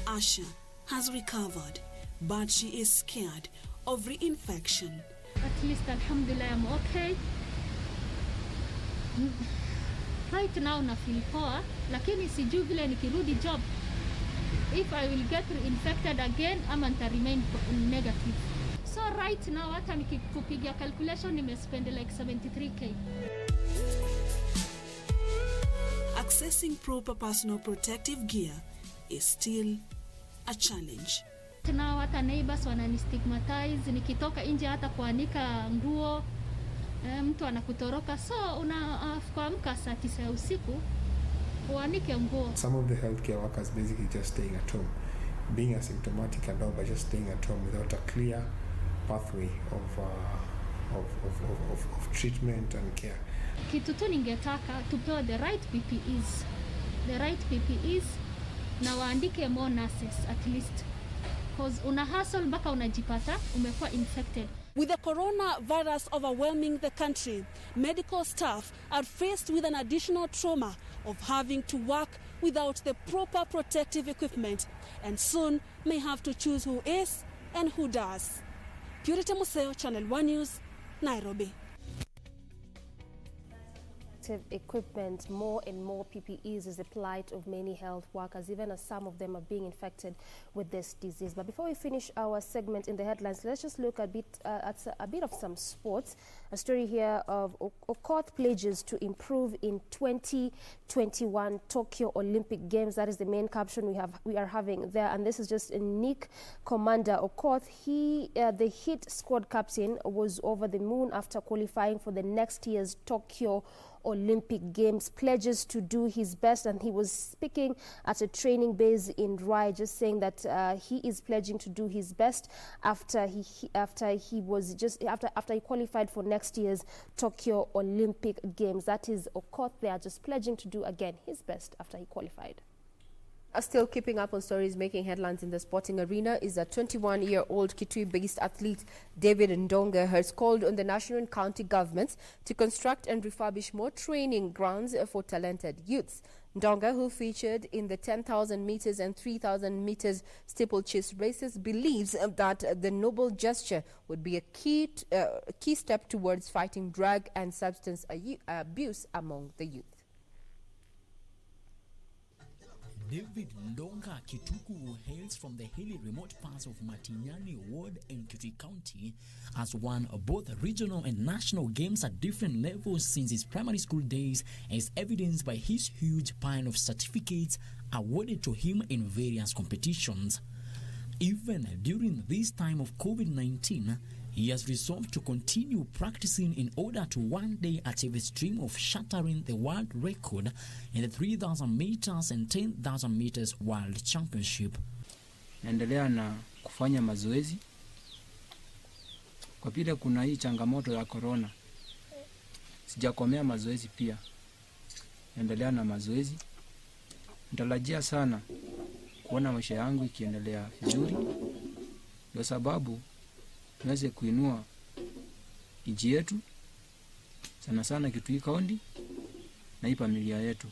Asha has recovered, but she is scared of reinfection. At least alhamdulillah I'm okay. Right now na feel poa, lakini sijui vile nikirudi job if I will get reinfected again ama nita remain negative. So right now hata nikikupigia calculation nimespend like 73k. Accessing proper personal protective gear is still a challenge. Now hata neighbors wananistigmatize, nikitoka nje hata kuanika nguo mtu anakutoroka, so unaamka saa 9 usiku uanike nguo. Some of the healthcare workers basically just staying at home, being asymptomatic and all, but just staying at home without a clear pathway of treatment and care. Kitu tu ningetaka tupewe the right PPEs na waandike more nurses at least, because una hustle mpaka unajipata umekuwa infected. With the coronavirus overwhelming the country, medical staff are faced with an additional trauma of having to work without the proper protective equipment, and soon may have to choose who is and who does. Purity Museo, Channel 1 News, Nairobi. Equipment, more and more PPEs is the plight of many health workers, even as some of them are being infected with this disease. But before we finish our segment in the headlines, let's just look at a bit of some sports. A story here of Okoth pledges to improve in 2021 Tokyo Olympic Games. That is the main caption we are having there, and this is just Nick Commander Okoth. The Heat squad captain, was over the moon after qualifying for the next year's Tokyo Olympic Games, pledges to do his best, and he was speaking at a training base in Rai, just saying that he is pledging to do his best after he qualified for next year's Tokyo Olympic Games. That is Okoth there, just pledging to do again his best after he qualified. Still keeping up on stories making headlines in the sporting arena is a 21-year-old Kitui-based athlete David Ndonga has called on the national and county governments to construct and refurbish more training grounds for talented youths. Ndonga, who featured in the 10,000 meters and 3,000 meters steeplechase races, believes that the noble gesture would be a key step towards fighting drug and substance abuse among the youth. David Ndonga Kituku hails from the hilly remote parts of Matinyani Ward in Kitui County, has won both regional and national games at different levels since his primary school days, as evidenced by his huge pile of certificates awarded to him in various competitions. Even during this time of COVID-19, he has resolved to continue practicing in order to one day achieve a dream of shattering the world record in the 3,000 meters and 10,000 meters world championship. Naendelea na kufanya mazoezi kwa vile kuna hii changamoto ya corona. Sijakomea mazoezi pia. Naendelea na mazoezi. Natarajia sana kuona maisha yangu ikiendelea vizuri, kwa sababu tuweze kuinua nchi yetu, sana sana Kitui County na hii familia yetu.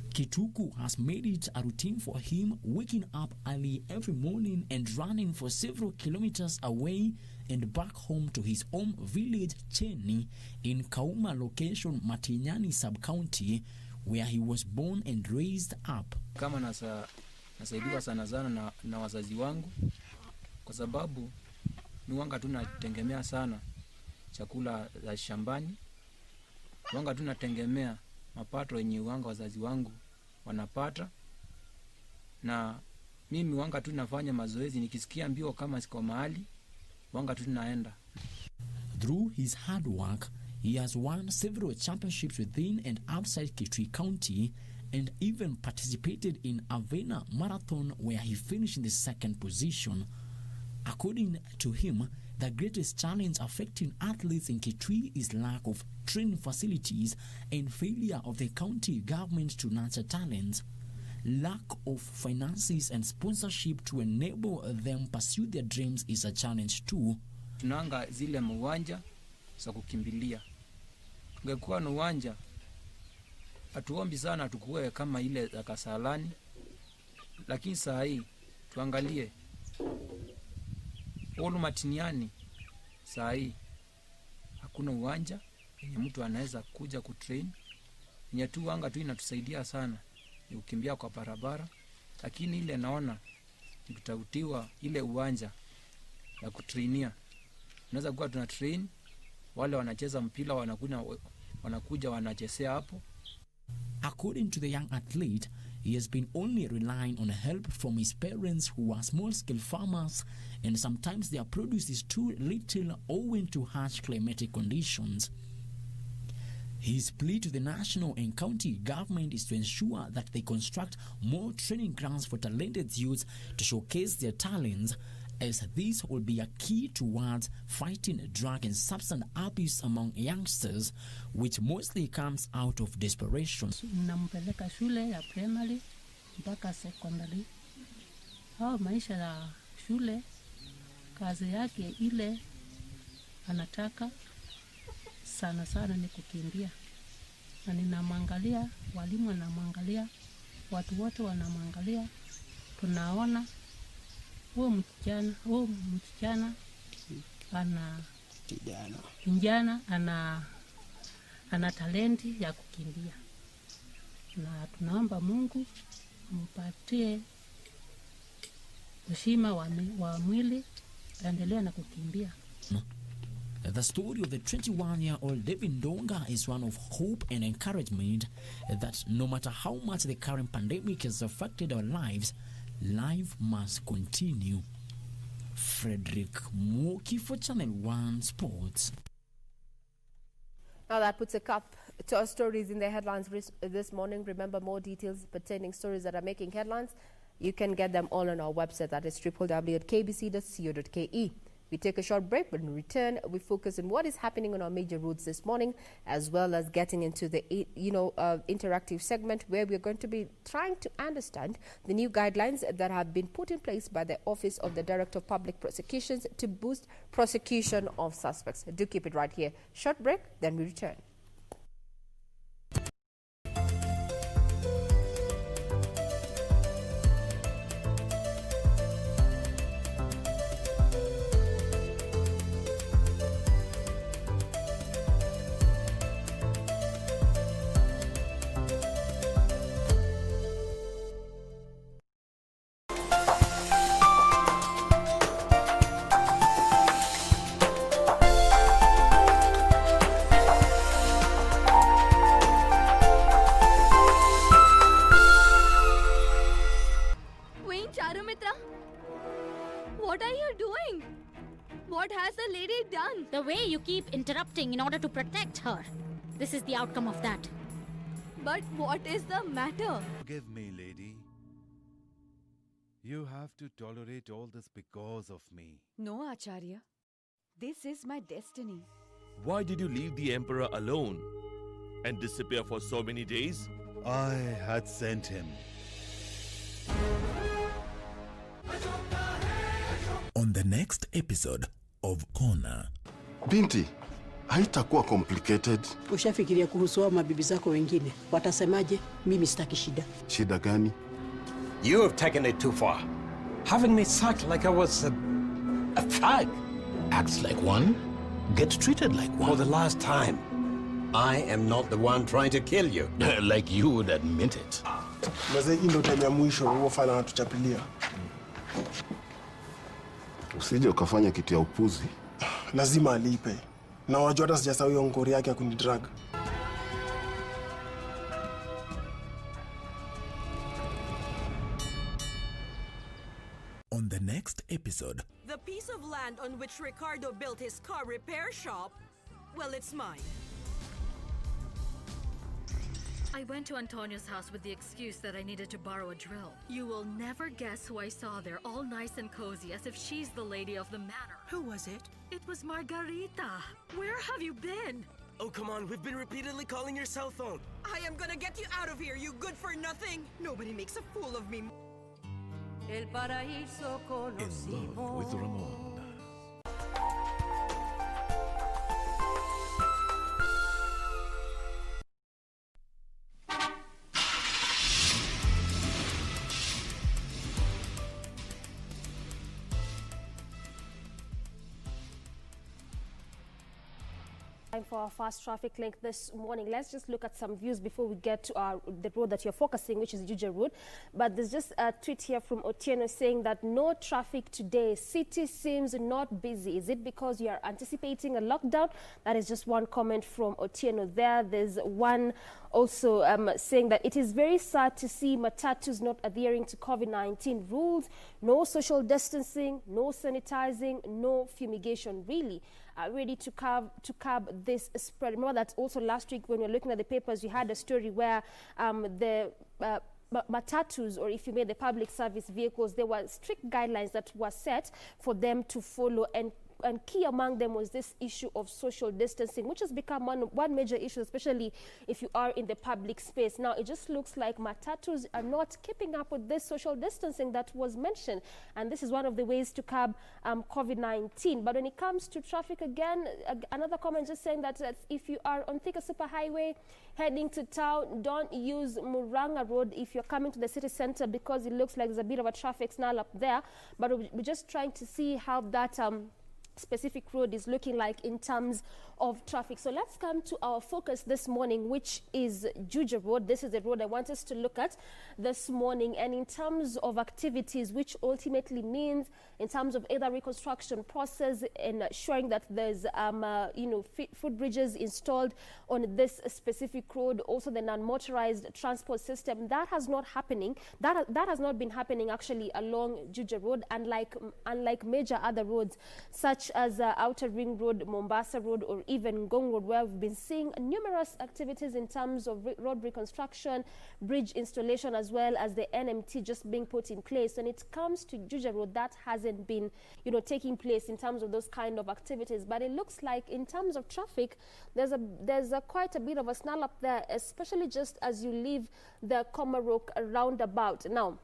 Kituku has made it a routine for him waking up early every morning and running for several kilometers away and back home to his home village Cheni in Kauma location, Matinyani sub-county, where he was born and raised up. Kama nasaidiwa sana sana na wazazi wangu kwa sababu ni wanga tunategemea sana chakula za shambani. Wanga tunategemea mapato yenye wanga wazazi wangu wanapata, na mimi wanga tunafanya mazoezi nikisikia mbio kama siko mahali wanga tunaenda. Through his hard work, he has won several championships within and outside Kitui County and even participated in Avena Marathon where he finished in the second position. According to him, the greatest challenge affecting athletes in Kitui is lack of training facilities and failure of the county government to nurture talents. Lack of finances and sponsorship to enable them pursue their dreams is a challenge too. Tunanga zile uwanja za kukimbilia. Tungekuwa na uwanja, hatuombi sana tukue kama ile za Kasalani, lakini saa hii tuangalie Olu Matiniani, saa hii hakuna uwanja yenye mtu anaweza kuja kutrain. Yenye tu wanga tu inatusaidia sana ni kukimbia kwa barabara, lakini ile naona tutautiwa ile uwanja ya kutrainia. Tunaweza kuwa tuna train wale wanacheza mpira wanakuja wanachezea hapo. According to the young athlete, he has been only relying on help from his parents who are small-scale farmers, and sometimes their produce is too little owing to harsh climatic conditions. His plea to the national and county government is to ensure that they construct more training grounds for talented youths to showcase their talents, as this will be a key towards fighting drug and substance abuse among youngsters, which mostly comes out of desperation. Nampeleka shule ya primary mpaka secondary. Hao maisha ya shule, kazi yake ile anataka sana sana ni kukimbia. Na ninamwangalia, walimu wanamwangalia, watu wote wanamwangalia. Tunaona huyo msichana ana talenti ya kukimbia, na tunaomba Mungu mpatie heshima wa mwili aendelee na kukimbia. The story of the 21-year-old David Ndonga is one of hope and encouragement that no matter how much the current pandemic has affected our lives, life must continue. Frederick Mwoki for Channel 1 Sports. Now that puts a cap to our stories in the headlines this morning. Remember, more details pertaining stories that are making headlines, you can get them all on our website, that is www.kbc.co.ke. We take a short break. When we return, we focus on what is happening on our major roads this morning, as well as getting into the interactive segment where we're going to be trying to understand the new guidelines that have been put in place by the Office of the Director of Public Prosecutions to boost prosecution of suspects. Do keep it right here. Short break, then we return. What are you doing? What has the lady done? The way you keep interrupting in order to protect her. This is the outcome of that. But what is the matter? Forgive me, lady. You have to tolerate all this because of me. No, Acharya. This is my destiny. Why did you leave the emperor alone and disappear for so many days? I had sent him. On the next episode of Corner. Binti, haitakuwa complicated. Ushafikiria kuhusu wa mabibi zako wengine? Watasemaje? Mimi sitaki shida. Shida gani? You have taken it too far. Having me sucked like I was a fag. Acts like one, gets treated like one. For the last time, I am not the one trying to kill you. Like you would admit it. Usije ukafanya kitu ya upuzi. Lazima alipe. Na wajua hata sijasahau hiyo ngori yake ya kunidrag. On the next episode, the piece of land on which Ricardo built his car repair shop, well, it's mine. I went to Antonio's house with the excuse that I needed to borrow a drill. You will never guess who I saw there, all nice and cozy, as if she's the lady of the manor. Who was it? It was Margarita. Where have you been? Oh, come on, we've been repeatedly calling your cell phone. I am gonna get you out of here, you good for nothing. Nobody makes a fool of me. In Love with Ramon. Time for our fast traffic link this morning. Let's just look at some views before we get to the road that you're focusing, which is Juja Road. But there's just a tweet here from Otieno saying that no traffic today. City seems not busy. Is it because you are anticipating a lockdown? That is just one comment from Otieno there. There's one also saying that it is very sad to see matatus not adhering to COVID-19 rules. No social distancing, no sanitizing, no fumigation. Really ready to curb this spread. Remember that also last week when we were looking at the papers, we had a story where the matatus, or if you may, the public service vehicles, there were strict guidelines that were set for them to follow, and key among them was this issue of social distancing, which has become one major issue, especially if you are in the public space. Now, it just looks like matatus are not keeping up with this social distancing that was mentioned, and this is one of the ways to curb COVID-19. But when it comes to traffic, again, another comment just saying that if you are on Thika Superhighway heading to town, don't use Muranga Road if you're coming to the city center, because it looks like there's a bit of a traffic snarl up there. But we're just trying to see how that specific road is looking like in terms of traffic. So let's come to our focus this morning, which is Juja Road. This is the road I want us to look at this morning. And in terms of activities, which ultimately means in terms of either reconstruction process and ensuring that there's footbridges installed on this specific road, also the non-motorized transport system, that has not happening. That has not been happening actually along Juja Road, unlike major other roads such as Outer Ring Road, Mombasa Road, or even Ngong Road, where we've been seeing numerous activities in terms of road reconstruction, bridge installation, as well as the NMT just being put in place. When it comes to Juja Road, that hasn't been, taking place in terms of those kind of activities. But it looks like in terms of traffic, there's quite a bit of a snarl up there, especially just as you leave the Komarok roundabout. Now,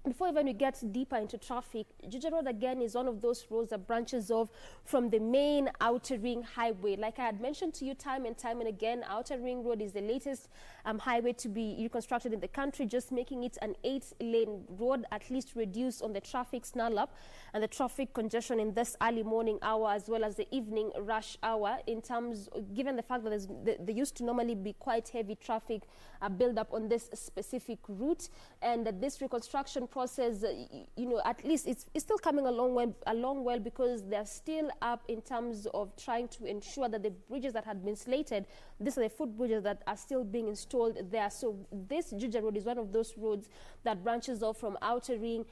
before even we get deeper into traffic, Juja Road again is one of those roads that branches off from the main Outer Ring Highway. Like I had mentioned to you time and time and again, Outer Ring Road is the latest highway to be reconstructed in the country, just making it an 8-lane road, at least reduce on the traffic snarl up and the traffic congestion in this early morning hour as well as the evening rush hour, in terms, given the fact that there used to normally be quite heavy traffic build up on this specific route, and that this reconstruction process, at least it's still coming along well, because they're still up in terms of trying to ensure that the bridges that had been slated, these are the footbridges that are still being installed there. So this Juja Road is one of those roads that branches off from Outer Ring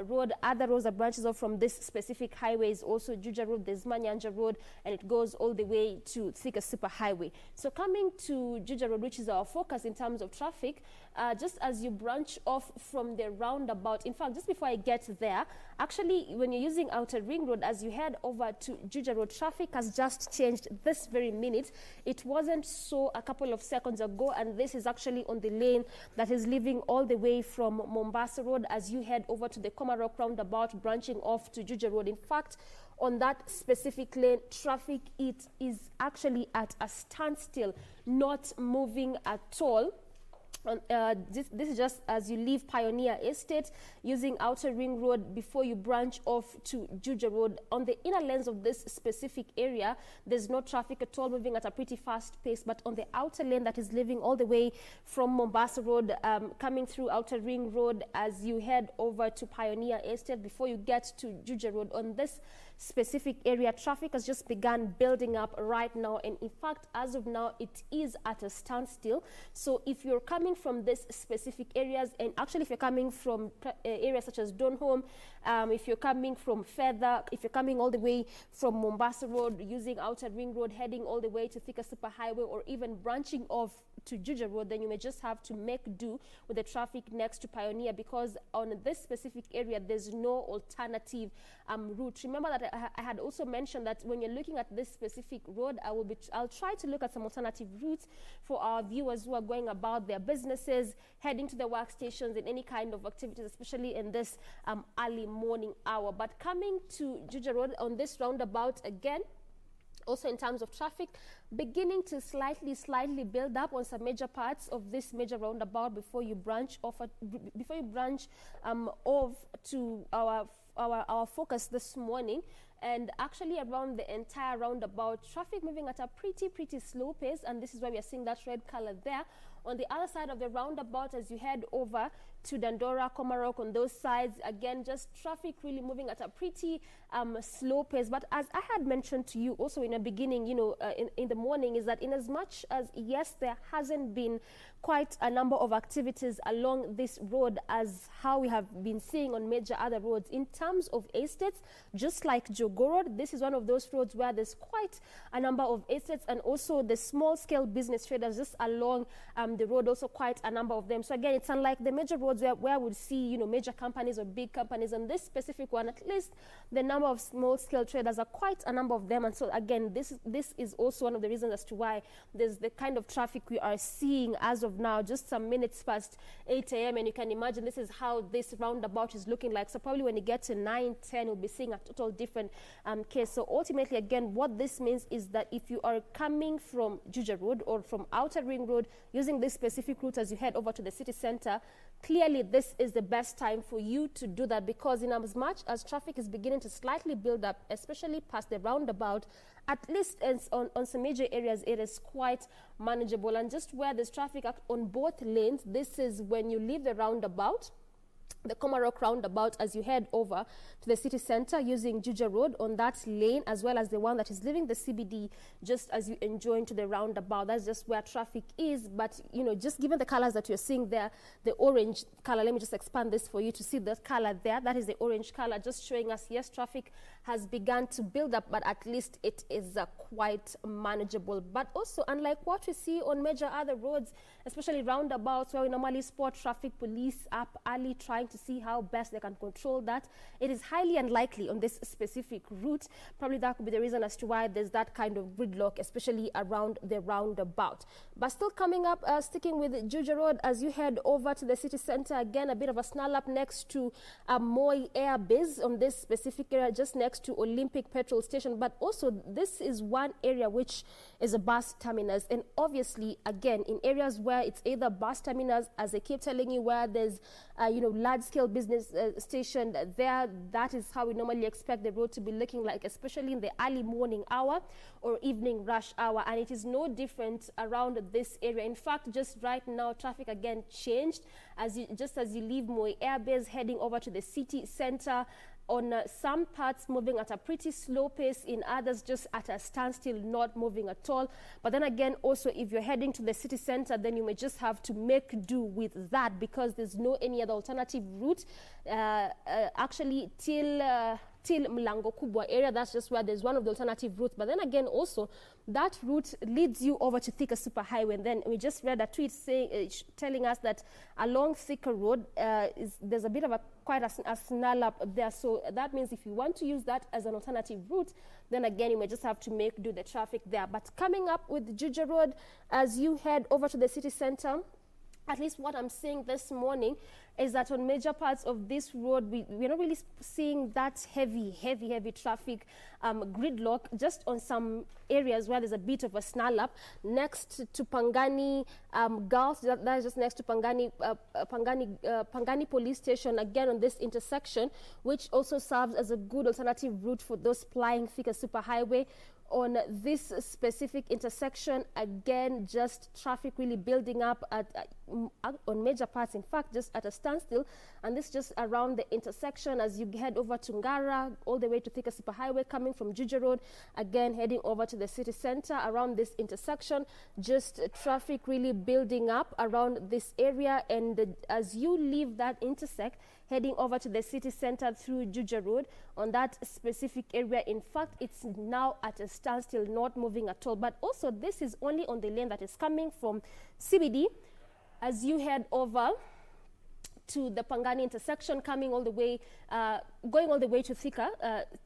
Road. Other roads that branches off from this specific highway is also Juja Road, there's Manyanja Road, and it goes all the way to Thika Superhighway. So coming to Juja Road, which is our focus in terms of traffic, just as you branch off from the roundabout, in fact, just before I get there, actually, when you're using Outer Ring Road, as you head over to Juja Road, traffic has just changed this very minute. It wasn't so a couple of seconds ago, and this is actually on the lane that is leaving all the way from Mombasa Road as you head over to the Komarok roundabout, branching off to Juja Road. In fact, on that specific lane, traffic is actually at a standstill, not moving at all. This is just as you leave Pioneer Estate using Outer Ring Road before you branch off to Juja Road. On the inner lanes of this specific area, there's no traffic at all, moving at a pretty fast pace. But on the outer lane that is leaving all the way from Mombasa Road, coming through Outer Ring Road as you head over to Pioneer Estate before you get to Juja Road, on this specific area, traffic has just begun building up right now, and in fact as of now it is at a standstill. So if you're coming from this specific areas, and actually if you're coming from areas such as Donholm, if you're coming from Feather, if you're coming all the way from Mombasa Road using Outer Ring Road heading all the way to Thika Superhighway, or even branching off to Juja Road, then you may just have to make do with the traffic next to Pioneer, because on this specific area there's no alternative route. Remember that I had also mentioned that when you're looking at this specific road, I'll try to look at some alternative routes for our viewers who are going about their businesses, heading to their workstations, and any kind of activities, especially in this early morning hour. But coming to Juja Road on this roundabout again, also in terms of traffic, beginning to slightly build up on some major parts of this major roundabout before you branch off to our focus this morning. And actually around the entire roundabout, traffic moving at a pretty slow pace, and this is why we are seeing that red color there. On the other side of the roundabout, as you head over to Dandora, Komarok, on those sides, again, just traffic really moving at a pretty slow pace. But as I had mentioned to you also in the beginning, in the morning, is that in as much as, yes, there hasn't been quite a number of activities along this road as how we have been seeing on major other roads. In terms of estates, just like Jogo Road, this is one of those roads where there's quite a number of estates, and also the small-scale business traders just along the road, also quite a number of them. So again, it's unlike the major roads where we'd see, major companies or big companies. On this specific one, at least the number of small-scale traders are quite a number of them. And so again, this is also one of the reasons as to why there's the kind of traffic we are seeing as of now, just some minutes past 8 a.m. And you can imagine this is how this roundabout is looking like. So probably when you get to 9, 10, you'll be seeing a total different case. So ultimately, again, what this means is that if you are coming from Juja Road or from Outer Ring Road using this specific route as you head over to the city center, clearly this is the best time for you to do that, because in as much as traffic is beginning to slightly build up, especially past the roundabout, at least on some major areas, it is quite manageable. And just where there's traffic on both lanes, this is when you leave the roundabout, the Komarok roundabout, as you head over to the city center using Juja Road on that lane, as well as the one that is leaving the CBD just as you enjoy into the roundabout. That's just where traffic is. But, just given the colors that you're seeing there, the orange color, let me just expand this for you to see the color there. That is the orange color, just showing us, yes, traffic has begun to build up, but at least it is quite manageable. But also, unlike what we see on major other roads, especially roundabouts where we normally spot traffic police up early trying to see how best they can control that, it is highly unlikely on this specific route. Probably that could be the reason as to why there's that kind of gridlock, especially around the roundabout. But still coming up, sticking with Juja Road, as you head over to the city center, again, a bit of a snarl up next to Moi Air Base on this specific area, just next to Olympic petrol station. But also, this is one area which is a bus terminus. And obviously, again, in areas where it's either bus terminus, as I keep telling you, where there's, large-scale business station there, that is how we normally expect the road to be looking like, especially in the early morning hour or evening rush hour. And it is no different around this area. In fact, just right now, traffic again changed as you leave Moi Air Base heading over to the city center. On some parts moving at a pretty slow pace, in others just at a standstill, not moving at all. But then again, also if you're heading to the city center, then you may just have to make do with that, because there's no any other alternative route actually till Mlango Kubwa area. That's just where there's one of the alternative routes. But then again, also that route leads you over to Thika Superhighway. And then we just read a tweet telling us that along Thika Road there's a bit of quite a snarl up there. So that means if you want to use that as an alternative route, then again, you may just have to make do the traffic there. But coming up with Juja Road, as you head over to the city center, at least what I'm seeing this morning is that on major parts of this road, we're not really seeing that heavy traffic gridlock, just on some areas where there's a bit of a snarl up. Next to Pangani Girls, that is just next to Pangani Police Station, again on this intersection, which also serves as a good alternative route for those plying Thika Superhighway. On this specific intersection, again, just traffic really building up on major parts, in fact, just at a standstill. And this just around the intersection as you head over to Ngara, all the way to Thika Superhighway, coming from Juja Road, again, heading over to the city center. Around this intersection, just traffic really building up around this area. And as you leave that intersect, heading over to the city center through Juja Road, on that specific area, in fact, it's now at a standstill, not moving at all. But also, this is only on the lane that is coming from CBD as you head over to the Pangani intersection, coming all the way, going all the way to Thika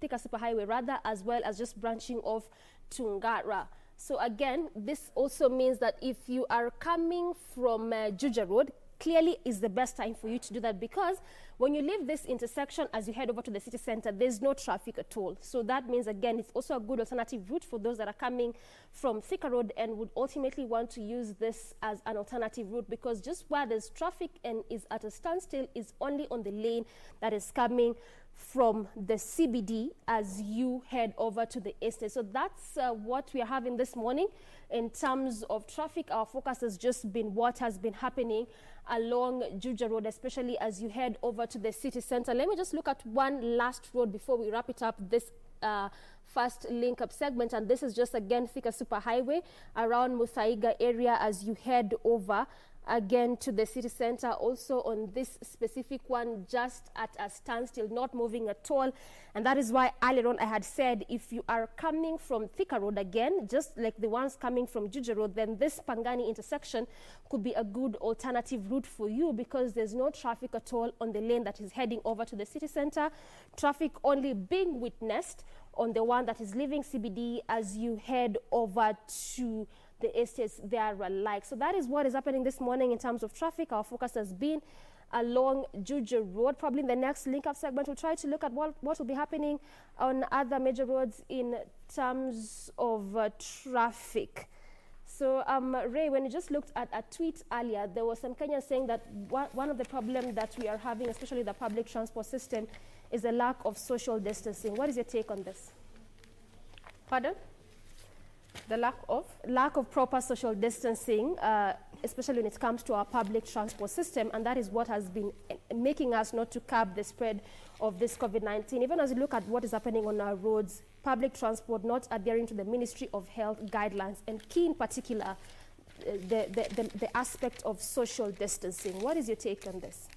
Superhighway rather, as well as just branching off to Ngara. So again, this also means that if you are coming from Juja Road, clearly is the best time for you to do that, because when you leave this intersection as you head over to the city center, there's no traffic at all. So that means, again, it's also a good alternative route for those that are coming from Thika Road and would ultimately want to use this as an alternative route, because just where there's traffic and is at a standstill is only on the lane that is coming from the CBD as you head over to the estate. So that's what we are having this morning in terms of traffic. Our focus has just been what has been happening along Juja Road, especially as you head over to the city center. Let me just look at one last road before we wrap it up this first link up segment, and this is just again Thika Superhighway around Muthaiga area as you head over again to the city center. Also on this specific one, just at a standstill, not moving at all. And that is why earlier on I had said, if you are coming from Thika Road, again, just like the ones coming from Juja Road, then this Pangani intersection could be a good alternative route for you, because there's no traffic at all on the lane that is heading over to the city center. Traffic only being witnessed on the one that is leaving CBD as you head over to the estates there alike. So that is what is happening this morning in terms of traffic. Our focus has been along Juja Road. Probably in the next link-up segment, we'll try to look at what will be happening on other major roads in terms of traffic. So, Ray, when you just looked at a tweet earlier, there was some Kenyans saying that one of the problems that we are having, especially the public transport system, is the lack of social distancing. What is your take on this? Pardon? The lack of proper social distancing, especially when it comes to our public transport system, and that is what has been making us not to curb the spread of this COVID-19. Even as you look at what is happening on our roads, public transport not adhering to the Ministry of Health guidelines, and key in particular, the aspect of social distancing. What is your take on this?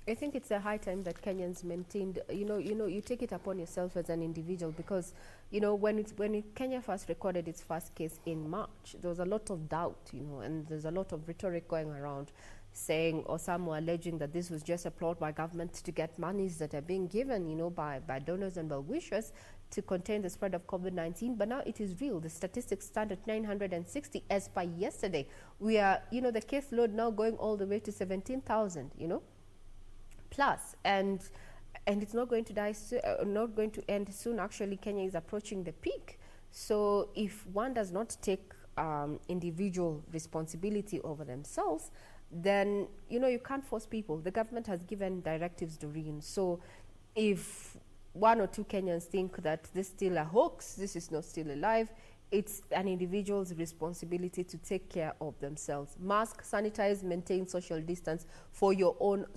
I think it's a high time that Kenyans maintained, you take it upon yourself as an individual, because, when Kenya first recorded its first case in March, there was a lot of doubt, and there's a lot of rhetoric going around saying, or some were alleging that this was just a plot by government to get monies that are being given, by donors and well-wishers to contain the spread of COVID-19. But now it is real. The statistics stand at 960 as by yesterday. We are, the caseload now going all the way to 17,000, plus, and it's not going to not going to end soon. Actually, Kenya is approaching the peak. So if one does not take individual responsibility over themselves, then you can't force people. The government has given directives, Doreen. So if one or two Kenyans think that this is still a hoax, this is not still alive, it's an individual's responsibility to take care of themselves. Mask, sanitize, maintain social distance for your own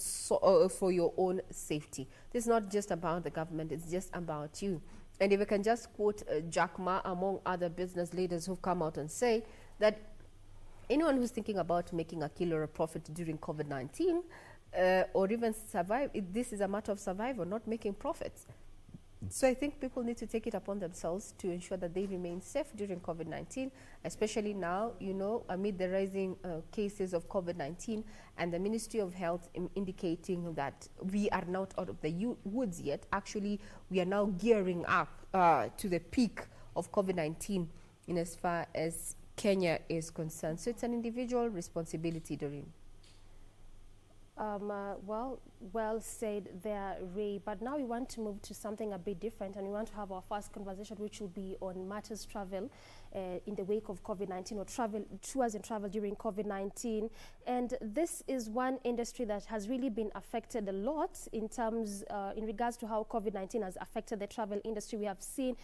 safety. This is not just about the government, it's just about you. And if I can just quote Jack Ma, among other business leaders who've come out and say that anyone who's thinking about making a kill or a profit during COVID-19 or even survive, this is a matter of survival, not making profits. So I think people need to take it upon themselves to ensure that they remain safe during COVID-19, especially now, amid the rising cases of COVID-19, and the Ministry of Health indicating that we are not out of the woods yet. Actually, we are now gearing up to the peak of COVID-19 in as far as Kenya is concerned. So it's an individual responsibility, Doreen. Well said there, Ray. But now we want to move to something a bit different, and we want to have our first conversation, which will be on matters travel in the wake of COVID-19, or tours and travel during COVID-19. And this is one industry that has really been affected a lot in terms, in regards to how COVID-19 has affected the travel industry. We have seen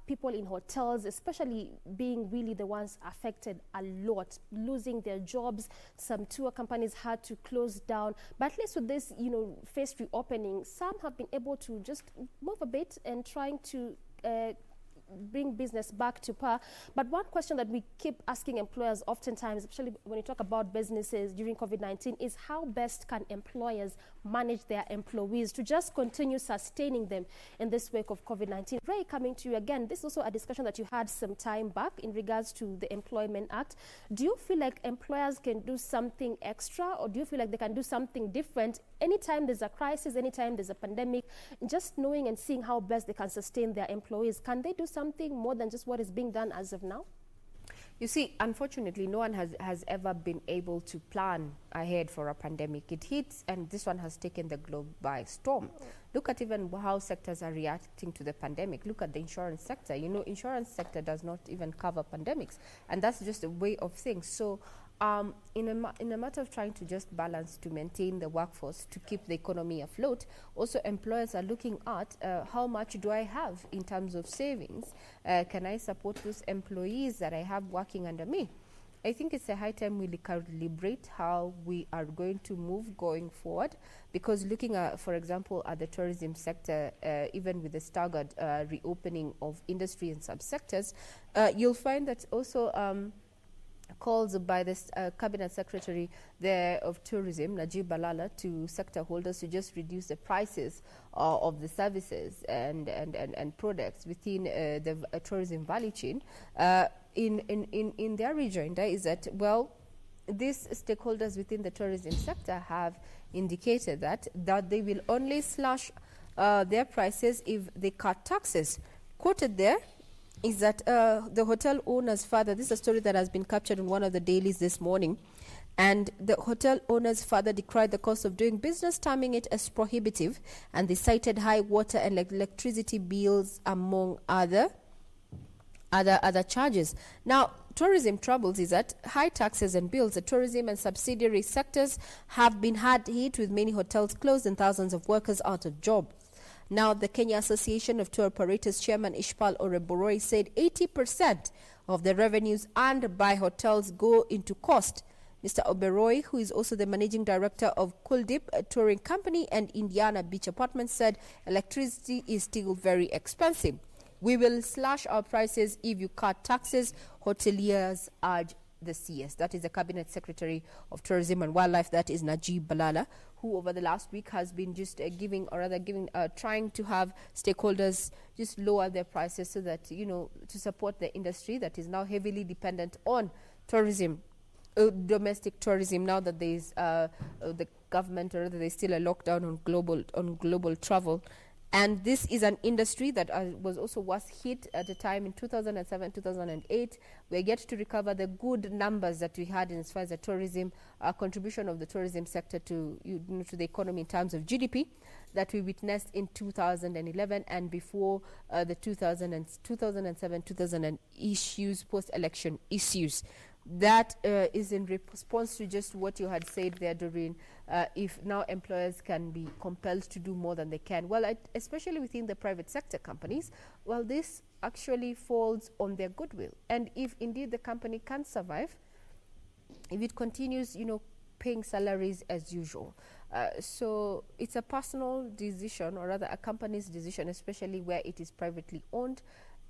people in hotels, especially being really the ones affected a lot, losing their jobs. Some tour companies had to close down. But at least with this, phased reopening, some have been able to just move a bit and trying to bring business back to par. But one question that we keep asking employers oftentimes, especially when you talk about businesses during COVID-19, is how best can employers manage their employees to just continue sustaining them in this wake of COVID-19. Ray, coming to you again, this is also a discussion that you had some time back in regards to the Employment Act. Do you feel like employers can do something extra, or do you feel like they can do something different anytime there's a crisis, anytime there's a pandemic, just knowing and seeing how best they can sustain their employees? Can they do something more than just what is being done as of now? You see, unfortunately, no one has ever been able to plan ahead for a pandemic. It hits, and this one has taken the globe by storm. Look at even how sectors are reacting to the pandemic. Look at the insurance sector. Insurance sector does not even cover pandemics, and that's just a way of things. So in a matter of trying to just balance to maintain the workforce, to keep the economy afloat, also employers are looking at how much do I have in terms of savings? Can I support those employees that I have working under me? I think it's a high time we calibrate how we are going to move going forward, because looking at, for example, at the tourism sector, even with the staggered reopening of industry and subsectors, you'll find that also calls by the Cabinet Secretary there of Tourism, Najib Balala, to sector holders to just reduce the prices of the services and products within the tourism value chain. In their rejoinder is that, well, these stakeholders within the tourism sector have indicated that they will only slash their prices if they cut taxes. Quoted there is that the hotel owner's father, this is a story that has been captured in one of the dailies this morning, and the hotel owner's father decried the cost of doing business, terming it as prohibitive, and they cited high water and electricity bills among other charges. Now, tourism troubles is that high taxes and bills. The tourism and subsidiary sectors have been hard hit, with many hotels closed and thousands of workers out of job. Now, the Kenya Association of Tour Operators Chairman Ishpal Oreboroi said 80% of the revenues earned by hotels go into cost. Mr. Oberoi, who is also the managing director of Kuldip, a touring company, and Indiana Beach Apartments, said electricity is still very expensive. We will slash our prices if you cut taxes, hoteliers urge the CS. That is the Cabinet Secretary of Tourism and Wildlife, that is Najib Balala, who over the last week has been just trying to have stakeholders just lower their prices so that, to support the industry that is now heavily dependent on tourism, domestic tourism, now that there is the government, or rather there's still a lockdown on global travel. And this is an industry that was also hit at the time in 2007, 2008. We're yet to recover the good numbers that we had as far as the tourism contribution of the tourism sector to the economy in terms of GDP that we witnessed in 2011 and before the 2007, 2000 issues, post-election issues. That is in response to just what you had said there, Doreen. If now employers can be compelled to do more than they can, well, especially within the private sector companies, well, this actually falls on their goodwill. And if indeed the company can survive, if it continues, paying salaries as usual. So it's a personal decision, or rather a company's decision, especially where it is privately owned.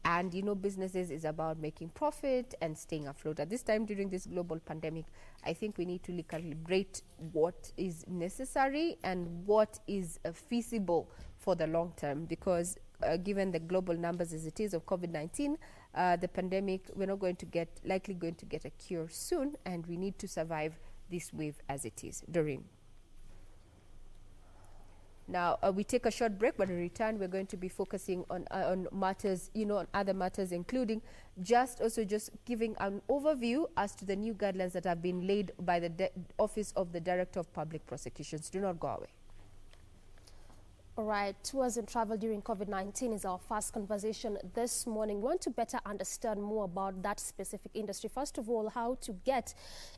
And, businesses is about making profit and staying afloat. At this time, during this global pandemic, I think we need to recalibrate what is necessary and what is feasible for the long term. Because given the global numbers as it is of COVID-19, the pandemic, we're not likely going to get a cure soon. And we need to survive this wave as it is. Doreen. Now, we take a short break, but in return, we're going to be focusing on matters, on other matters, including just giving an overview as to the new guidelines that have been laid by the Office of the Director of Public Prosecutions. Do not go away. All right, tours and travel during COVID-19 is our first conversation this morning. We want to better understand more about that specific industry. First of all, how to get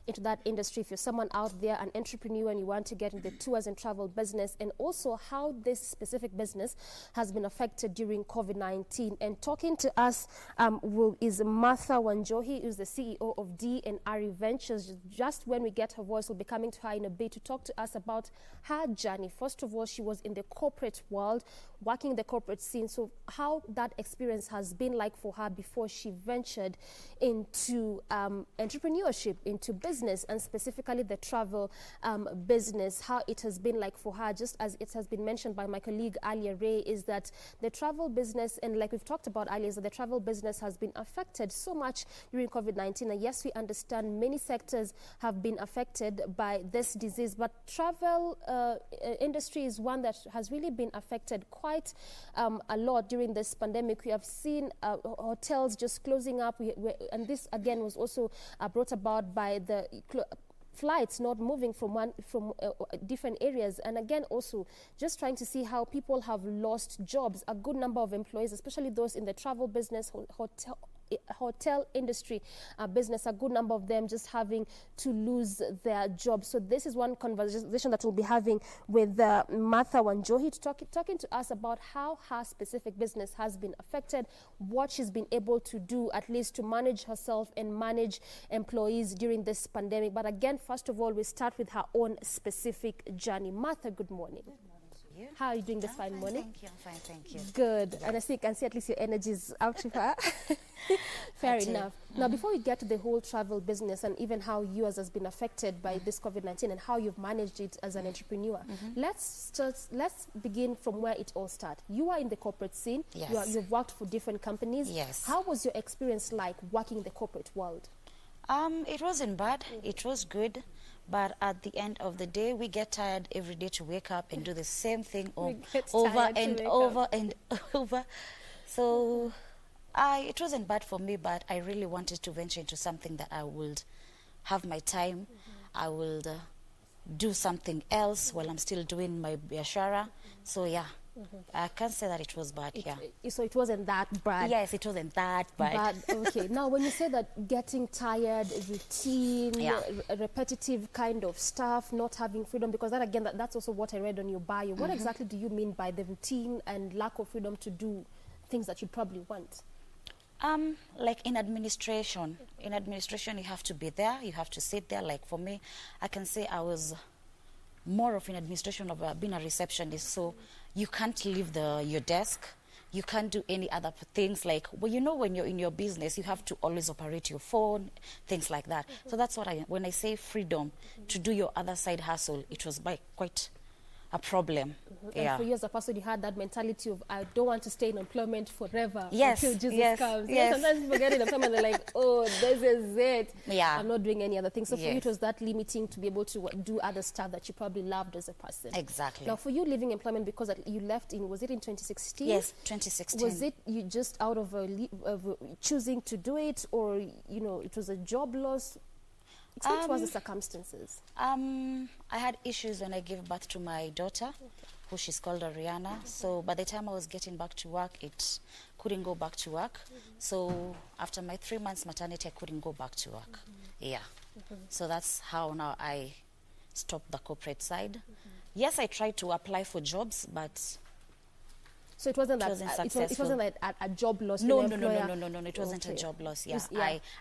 into that industry if you're someone out there, an entrepreneur, and you want to get into the tours and travel business, and also how this specific business has been affected during COVID-19. And talking to us is Martha Wanjohi, who's the CEO of D&R Ventures. Just when we get her voice, we'll be coming to her in a bit to talk to us about her journey. First of all, she was in the corporate world, working the corporate scene, so how that experience has been like for her before she ventured into entrepreneurship, into business, and specifically the travel business. How it has been like for her, just as it has been mentioned by my colleague earlier, Ray, is that the travel business, and like we've talked about earlier, is that the travel business has been affected so much during COVID-19. And yes, we understand many sectors have been affected by this disease, but travel industry is one that has really been affected quite a lot during this pandemic. We have seen hotels just closing up, and this again was also brought about by the flights not moving from different areas, and again also just trying to see how people have lost jobs. A good number of employees, especially those in the travel business, hotel industry business, a good number of them just having to lose their jobs. So this is one conversation that we'll be having with Martha Wanjohi, talking to us about how her specific business has been affected, what she's been able to do at least to manage herself and manage employees during this pandemic. But again, first of all, we start with her own specific journey. Martha, good morning. How are you doing this fine morning? Thank you. I'm fine, thank you. Good. And I can see at least your energy is out of her. Fair enough. Now, before we get to the whole travel business and even how yours has been affected by this COVID-19 and how you've managed it as an entrepreneur, let's begin from where it all started. You are in the corporate scene. Yes. You've worked for different companies. Yes. How was your experience like working in the corporate world? It wasn't bad. It was good. But at the end of the day, we get tired every day to wake up and do the same thing over and over. So it wasn't bad for me, but I really wanted to venture into something that I would have my time. I will do something else while I'm still doing my biashara. So yeah. I can't say that it was bad, So it wasn't that bad? Yes, it wasn't that bad. Okay. Now, when you say that getting tired, routine, repetitive kind of stuff, not having freedom, because that again, that's also what I read on your bio. What exactly do you mean by the routine and lack of freedom to do things that you probably want? Like in administration. In administration, you have to be there. You have to sit there. Like for me, I can say I was more of an administration of being a receptionist. So you can't leave your desk. You can't do any other things like, well, when you're in your business, you have to always operate your phone, things like that. So that's what when I say freedom to do your other side hustle, it was quite a problem. And for you as a person, you had that mentality of, I don't want to stay in employment forever until Jesus comes. Sometimes people get in employment, they're like, oh, this is it. I'm not doing any other thing. So for you, it was that limiting to be able to do other stuff that you probably loved as a person. Exactly. Now, for you leaving employment, because you left was it in 2016? Yes, 2016. Was it you just out of choosing to do it, or, it was a job loss? Explain to us the circumstances. I had issues when I gave birth to my daughter, who she's called Ariana. So by the time I was getting back to work, it couldn't go back to work. So after my 3 months maternity, I couldn't go back to work. So that's how now I stopped the corporate side. Yes, I tried to apply for jobs, but so it wasn't like a job loss. No. It wasn't a job loss.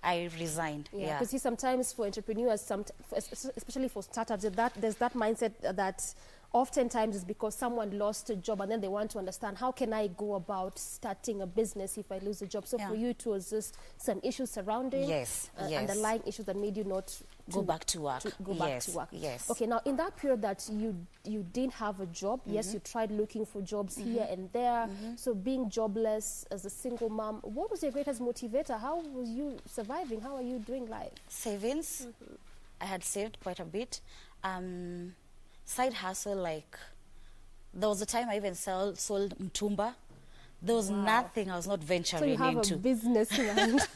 I resigned. Because sometimes for entrepreneurs, especially for startups, there's that mindset that oftentimes it's because someone lost a job and then they want to understand, how can I go about starting a business if I lose a job? So for you, it was just some issues surrounding underlying issues that made you not go back to work. Yes. Okay, now in that period that you didn't have a job, yes, you tried looking for jobs here and there. So being jobless as a single mom, what was your greatest motivator? How was you surviving? How are you doing life? Savings. I had saved quite a bit. Side hustle, like There was a time I even sold mtumba. There was nothing I was not venturing So you have into. a business mind.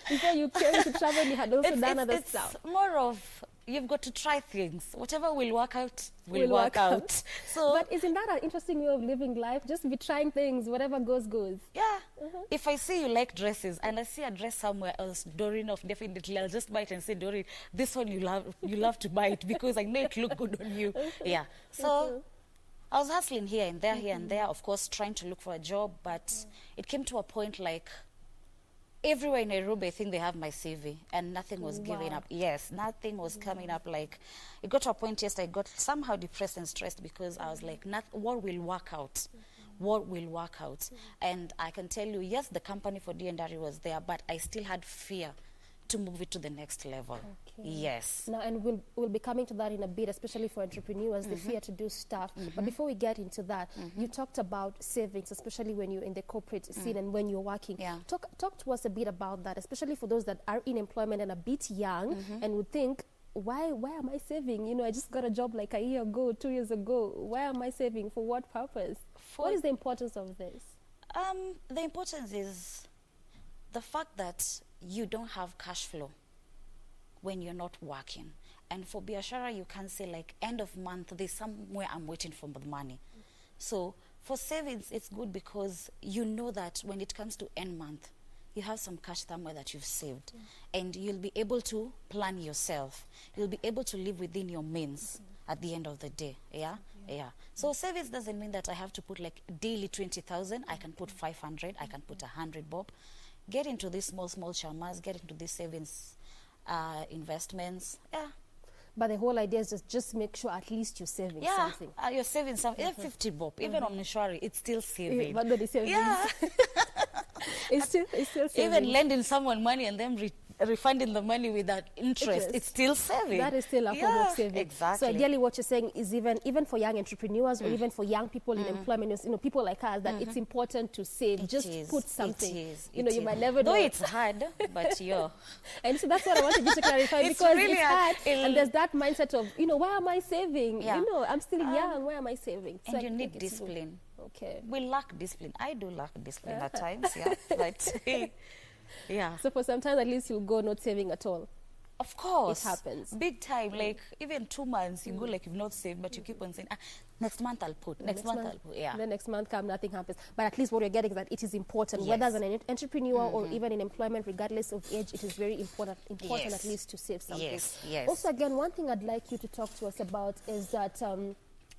Before you came to travel, you had also done other stuff. It's more of, you've got to try things. Whatever will work out, will work out. So, but isn't that an interesting way of living life? Just be trying things, whatever goes, goes. Yeah. If I see you like dresses and I see a dress somewhere else, Doreen, of definitely, I'll just buy it and say, Doreen, this one you love to buy it because I know it look good on you. Yeah. So I was hustling here and there, of course, trying to look for a job, but it came to a point like, everywhere in Nairobi, I think they have my CV, and nothing was giving up. Yes, nothing was coming up. Like, it got to a point yesterday, I got somehow depressed and stressed because I was like, what will work out? What will work out? And I can tell you, yes, the company for D&R was there, but I still had fear to move it to the next level. Okay. Yes. Now, and we'll be coming to that in a bit, especially for entrepreneurs, the fear to do stuff. But before we get into that, you talked about savings, especially when you're in the corporate scene and when you're working. Yeah. Talk to us a bit about that, especially for those that are in employment and a bit young and would think, why am I saving? You know, I just got a job like a year ago, 2 years ago. Why am I saving? For what purpose? What is the importance of this? The importance is the fact that you don't have cash flow when you're not working. And for biashara, you can say like end of month, there's somewhere I'm waiting for the money. So for savings, it's good because you know that when it comes to end month, you have some cash somewhere that you've saved. And you'll be able to plan yourself. You'll be able to live within your means at the end of the day. Yeah. So savings doesn't mean that I have to put like daily 20,000. I can put 500. I can put 100 bob. Get into these small shamas, get into these savings investments. Yeah. But the whole idea is just make sure at least you're saving something. You're saving something. Even 50 bob, even on Mishwari, it's still saving. But the savings. Yeah. it's still saving. Even lending someone money and then refunding the money without interest, it's still saving. That is still a form of saving. Exactly. So ideally what you're saying is even for young entrepreneurs or even for young people in employment, you know, people like us, that it's important to save. Just put something. You know, you might never know. Though it's hard, but yeah. And so that's what I wanted you to clarify because really it's hard. And there's that mindset of, you know, why am I saving? Yeah. You know, I'm still young. Why am I saving? And you need discipline. Okay. We lack discipline. I do lack discipline at times, but yeah. So for some time, at least you'll go not saving at all. Of course. It happens. Big time. Like, even 2 months, you go like you've not saved, but you keep on saying, next month I'll put, next month I'll put. Yeah. Then next month come, nothing happens. But at least what you're getting is that it is important, whether as an entrepreneur or even in employment, regardless of age, it is very important at least to save something. Yes. Also, again, one thing I'd like you to talk to us about is that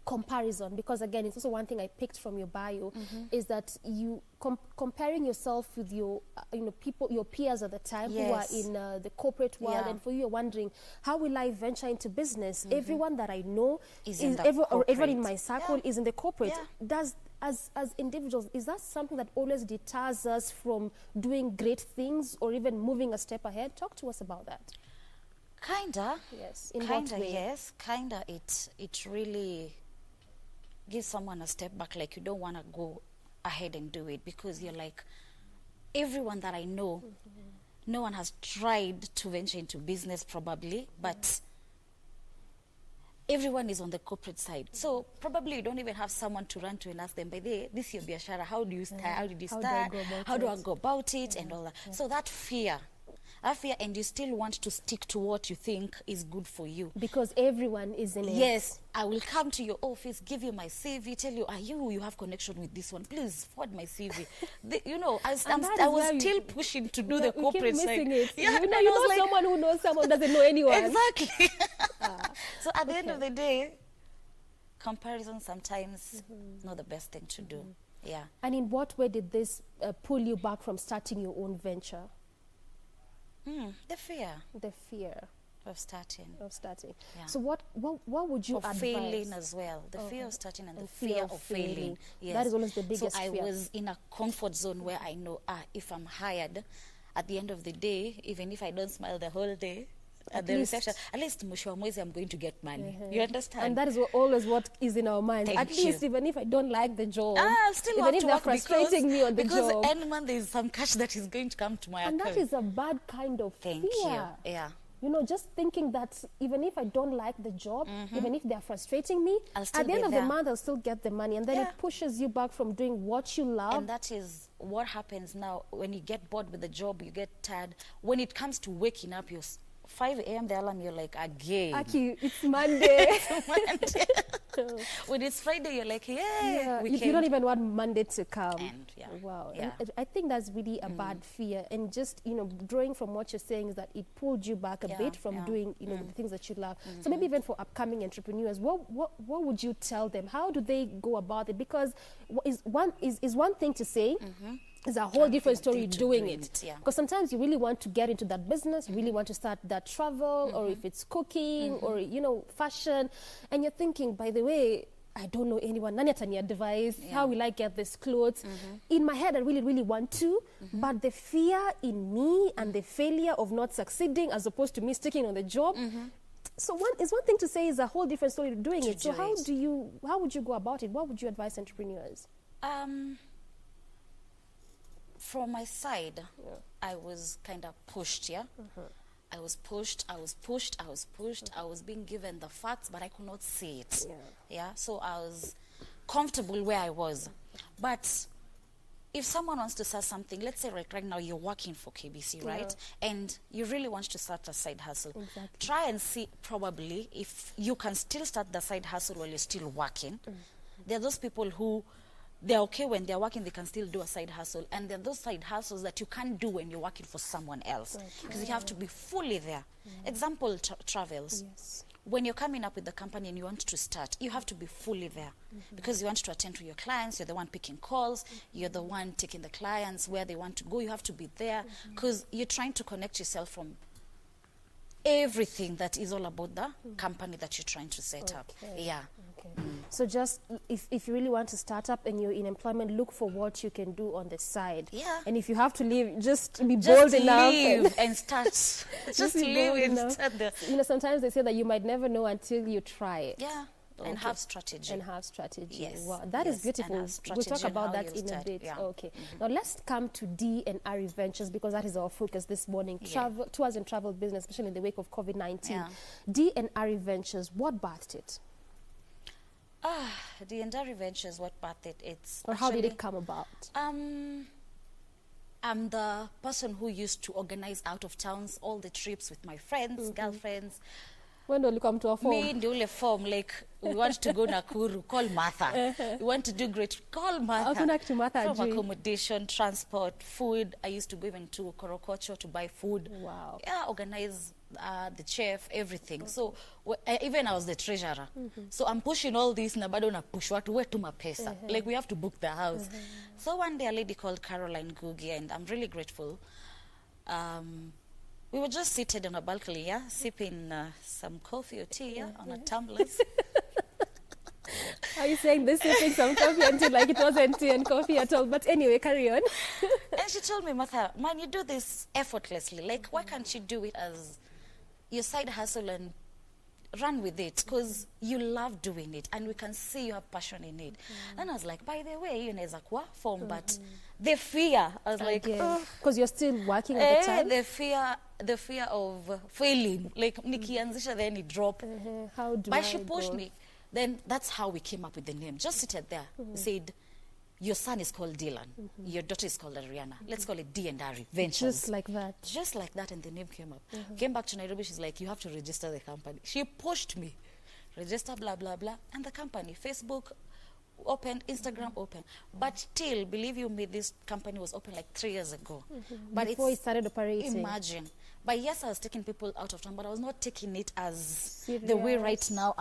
comparison, because again, it's also one thing I picked from your bio, is that you comparing yourself with your people, your peers at the time who are in the corporate world, and for you, you're wondering, how will I venture into business? Everyone that I know everyone in my circle is in the corporate. Does as individuals, is that something that always deters us from doing great things or even moving a step ahead? Talk to us about that. Kinda. Yes. Kinda. It really gives someone a step back. Like, you don't want to go ahead and do it because you're like, everyone that I know, no one has tried to venture into business probably, but everyone is on the corporate side. So probably you don't even have someone to run to and ask them, by the way, this is your biashara, how do you start? How did you start? How do I go about it? And all that. So that fear, and you still want to stick to what you think is good for you. Because everyone is in it. Yes, I will come to your office, give you my CV, tell you, you have connection with this one, please forward my CV. I was still pushing to do the corporate side. Yeah, you know someone who knows someone doesn't know anyone. Exactly. So at the end of the day, comparison sometimes is not the best thing to do. Yeah. And in what way did this pull you back from starting your own venture? The fear. The fear of starting. Yeah. So what would you advise? Failing as well. The fear of starting and the fear of failing. Yes. That is always the biggest fear. So I was in a comfort zone where I know, if I'm hired, at the end of the day, even if I don't smile the whole day, at the reception, at least mwisho wa mwezi I'm going to get money. You understand? And that is always what is in our minds. At least even if I don't like the job, still even if they're frustrating me on the job. Because end month there is some cash that is going to come to my account. And that is a bad kind of fear. Thank you. Yeah. You know, just thinking that even if I don't like the job, even if they're frustrating me, at the end of the month, I'll still get the money. And then it pushes you back from doing what you love. And that is what happens now. When you get bored with the job, you get tired. When it comes to waking up, you're 5 a.m. the alarm, you're like, again. Aki, it's Monday. It's Monday. When it's Friday, you're like, yeah, you don't even want Monday to come. And, wow. And I think that's really a bad fear. And just, you know, drawing from what you're saying is that it pulled you back a bit from doing, you know, the things that you love. So maybe even for upcoming entrepreneurs, what would you tell them? How do they go about it? Because is one thing to say, it's a whole different story doing it. Because sometimes you really want to get into that business, you really want to start that travel, or if it's cooking, or, you know, fashion, and you're thinking, by the way, I don't know anyone, nani atani advice, how will I get this clothes? In my head, I really, really want to, but the fear in me and the failure of not succeeding as opposed to me sticking on the job. So one thing to say is a whole different story to doing it. So how would you go about it? What would you advise entrepreneurs? From my side, I was kind of pushed, I was pushed, I was being given the facts, but I could not see it. So I was comfortable where I was. But if someone wants to start something, let's say right now you're working for KBC, right? And you really want to start a side hustle. Try and see probably if you can still start the side hustle while you're still working. There are those people who they're okay when they're working, they can still do a side hustle. And then those side hustles that you can't do when you're working for someone else. Because you have to be fully there. Example, travels. When you're coming up with the company and you want to start, you have to be fully there. Because you want to attend to your clients, you're the one picking calls, you're the one taking the clients where they want to go. You have to be there because you're trying to connect yourself from everything that is all about the company that you're trying to set up. So just if you really want to start up and you're in employment, look for what you can do on the side. And if you have to leave, just be bold enough and start. Just leave and start. You know, sometimes they say that you might never know until you try it. And have strategy. Yes. Wow, that is beautiful. We'll talk about that in a bit. Okay. Now let's come to D&R Ventures, because that is our focus this morning. Travel, tours and travel business, especially in the wake of COVID-19. D&R Ventures, what birthed it? D&R Ventures, what birthed it? How did it come about? I'm the person who used to organize out of towns, all the trips with my friends, girlfriends. When do you come to a form? Me, the only form, like, we want to go Nakuru, call Martha. We want to do great, call Martha. From accommodation, transport, food. I used to go even to Korokocho to buy food. Wow. Organize the chef, everything. So even I was the treasurer. So I'm pushing all this, na bado na push watu wetu mapesa. Like, we have to book the house. So one day a lady called Caroline Gugi, and I'm really grateful. We were just seated on a balcony, sipping some coffee or tea, on a tumblers. Are you saying this sipping some coffee and tea like it wasn't tea and coffee at all? But anyway, carry on. And she told me, Martha, man, you do this effortlessly. Like, why can't you do it as your side hustle and run with it? Because you love doing it, and we can see you have passion in it. And I was like, by the way, you know, kuwa form, but the fear, I was like, because you're still working at the time. The fear of failing, like nikianzisha then it drop. But she pushed me. Then that's how we came up with the name. Just seated there, said, your son is called Dylan, your daughter is called Ariana. Let's call it D&R Ventures. Just like that. Just like that, and the name came up. Came back to Nairobi, she's like, you have to register the company. She pushed me. Register, blah, blah, blah. And the company, Facebook open, Instagram open. But still, believe you me, this company was open like 3 years ago. But before it started operating. Imagine. But yes, I was taking people out of town, but I was not taking it as the way right now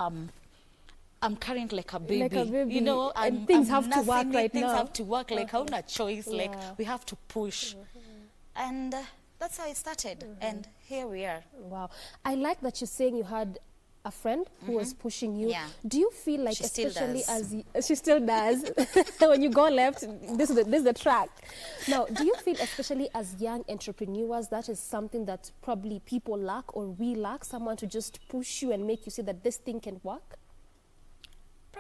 I'm carrying like a baby. Like a baby. You know, and things have to work right now. Things have to work, like how not choice, like we have to push. And that's how it started. And here we are. Wow. I like that you're saying you had a friend who was pushing you. Do you feel like, she especially she still does, when you go left, this is the track. Now, do you feel, especially as young entrepreneurs, that is something that probably people lack, or we lack, someone to just push you and make you see that this thing can work?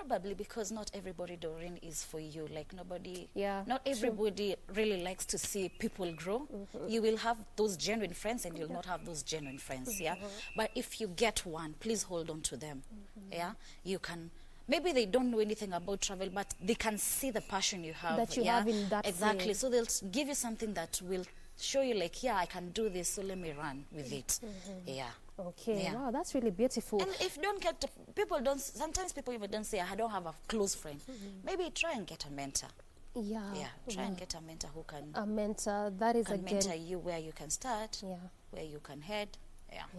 Probably because not everybody, Doreen, is for you. Like nobody, Yeah, not everybody really likes to see people grow. You will have those genuine friends and you'll not have those genuine friends, yeah? But if you get one, please hold on to them, yeah? You can, maybe they don't know anything about travel, but they can see the passion you have. That you yeah? have in that Exactly, field. so they'll give you something that will show you like, yeah, I can do this, so let me run with it, yeah. Okay, Yeah. wow, that's really beautiful. And if you don't get, people don't, sometimes people even don't say, I don't have a close friend. Maybe try and get a mentor. Yeah. Yeah, try and get a mentor who can, A mentor, that is can again. mentor you where you can start, where you can head,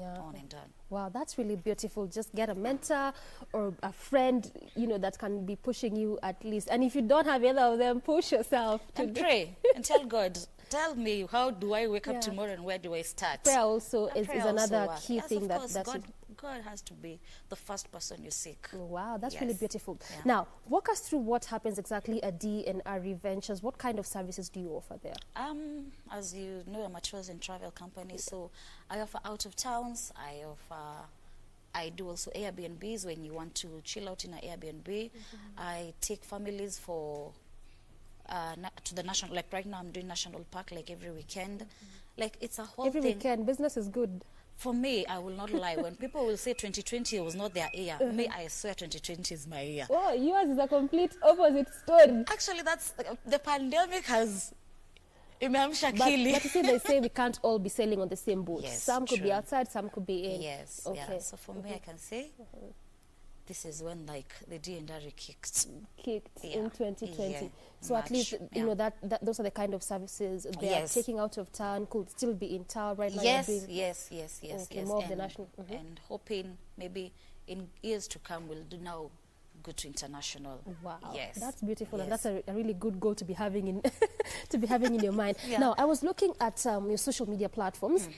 on and on. Wow, that's really beautiful. Just get a mentor or a friend, you know, that can be pushing you at least. And if you don't have either of them, push yourself. And pray and tell God, tell me, how do I wake Yeah. up tomorrow and where do I start? Prayer also And is prayer another also key works. thing Yes, that of course, that's God has to be the first person you seek. Wow, that's really Yes. beautiful. Yeah. Now, walk us through what happens exactly at D&R Ventures. What kind of services do you offer there? As you know, I'm a tours and travel company, so I offer out of towns. I do also Airbnbs when you want to chill out in an Airbnb. I take families for to the national, like right now I'm doing national park like every weekend. Like it's a whole Every thing. weekend, business is good. For me, I will not lie. When people will say 2020 was not their year, me, I swear 2020 is my year. Oh, yours is a complete opposite story. Actually, that's the pandemic has imeamsha But akili. you see, they say we can't all be sailing on the same boat. Yes, Some could be true. outside, some could be in. Yes, Okay. yeah. So for me, I can say this is when like the D&R kicked in 2020. Yeah. So at least you know that those are the kind of services they are Yes. taking out of town, could still be in town right now. Yes, you're doing, yes, okay, yes. more of the national. And hoping maybe in years to come we'll do now go to international. Wow, yes, that's beautiful, and yes. that's a really good goal to be having in in your mind. Yeah. Now, I was looking at your social media platforms.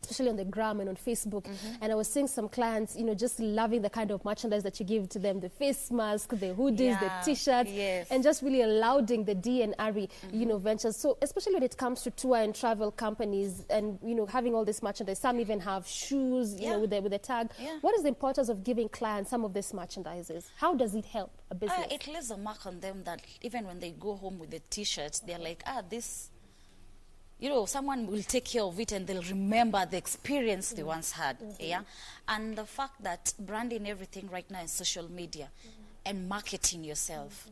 Especially on the gram and on Facebook, and I was seeing some clients, you know, just loving the kind of merchandise that you give to them, the face mask, the hoodies, the t-shirts, and just really lauding the D&R, you know, ventures. So especially when it comes to tour and travel companies and, you know, having all this merchandise, some even have shoes, you know, with the tag. What is the importance of giving clients some of this merchandises? How does it help a business? It leaves a mark on them that even when they go home with the t-shirts, they're like, this, you know, someone will take care of it and they'll remember the experience they once had. Yeah. And the fact that branding everything right now is social media and marketing yourself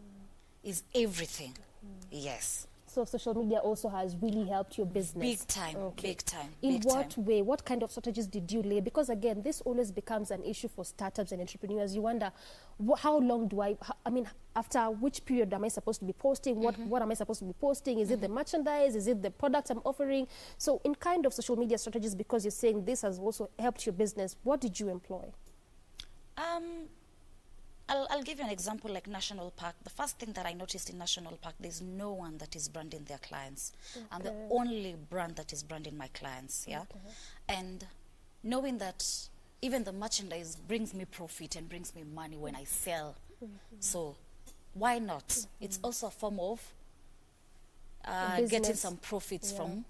is everything. Yes. So social media also has really helped your business. Big time, big time. In big what time. way? What kind of strategies did you lay? Because again, this always becomes an issue for startups and entrepreneurs. You wonder, how long do I mean, after which period am I supposed to be posting? What am I supposed to be posting? Is it the merchandise? Is it the product I'm offering? So in kind of social media strategies, because you're saying this has also helped your business, what did you employ? I'll give you an example like National Park. The first thing that I noticed in National Park, there's no one that is branding their clients. I'm the only brand that is branding my clients, yeah? And knowing that even the merchandise brings me profit and brings me money when I sell. So why not? It's also a form of getting some profits from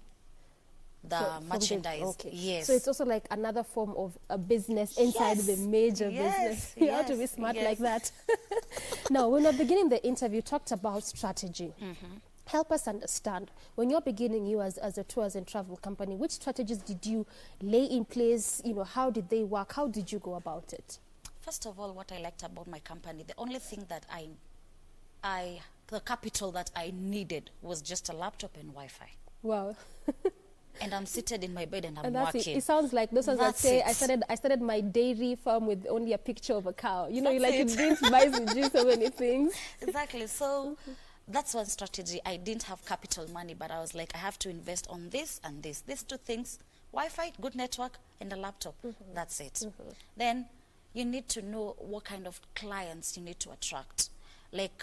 the merchandise. Yes. So it's also like another form of a business inside the major business. You have to be smart like that. Now, when we're beginning the interview, you talked about strategy. Help us understand, when you're beginning you as a tours and travel company, which strategies did you lay in place? You know, how did they work? How did you go about it? First of all, what I liked about my company, the only thing that the capital that I needed was just a laptop and Wi-Fi. Wow. And I'm seated in my bed and I'm that's working. It sounds like those ones that say I started my dairy farm with only a picture of a cow. You know, you didn't buy so many things. Exactly. So that's one strategy. I didn't have capital money, but I was like, I have to invest on this and this. These two things, Wi-Fi, good network, and a laptop. That's it. Then you need to know what kind of clients you need to attract. Like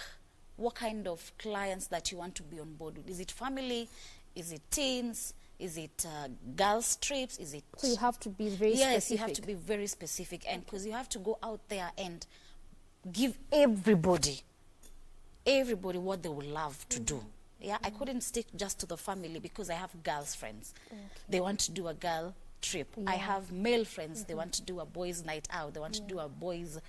what kind of clients that you want to be on board with. Is it family? Is it teens? Is it girls' trips? Is it... So you have to be very specific. Yes, you have to be very specific. And because you have to go out there and give everybody what they would love to do. Yeah, I couldn't stick just to the family because I have girls' friends. They want to do a girl trip. I have male friends. They want to do a boys' night out. They want to do a boys'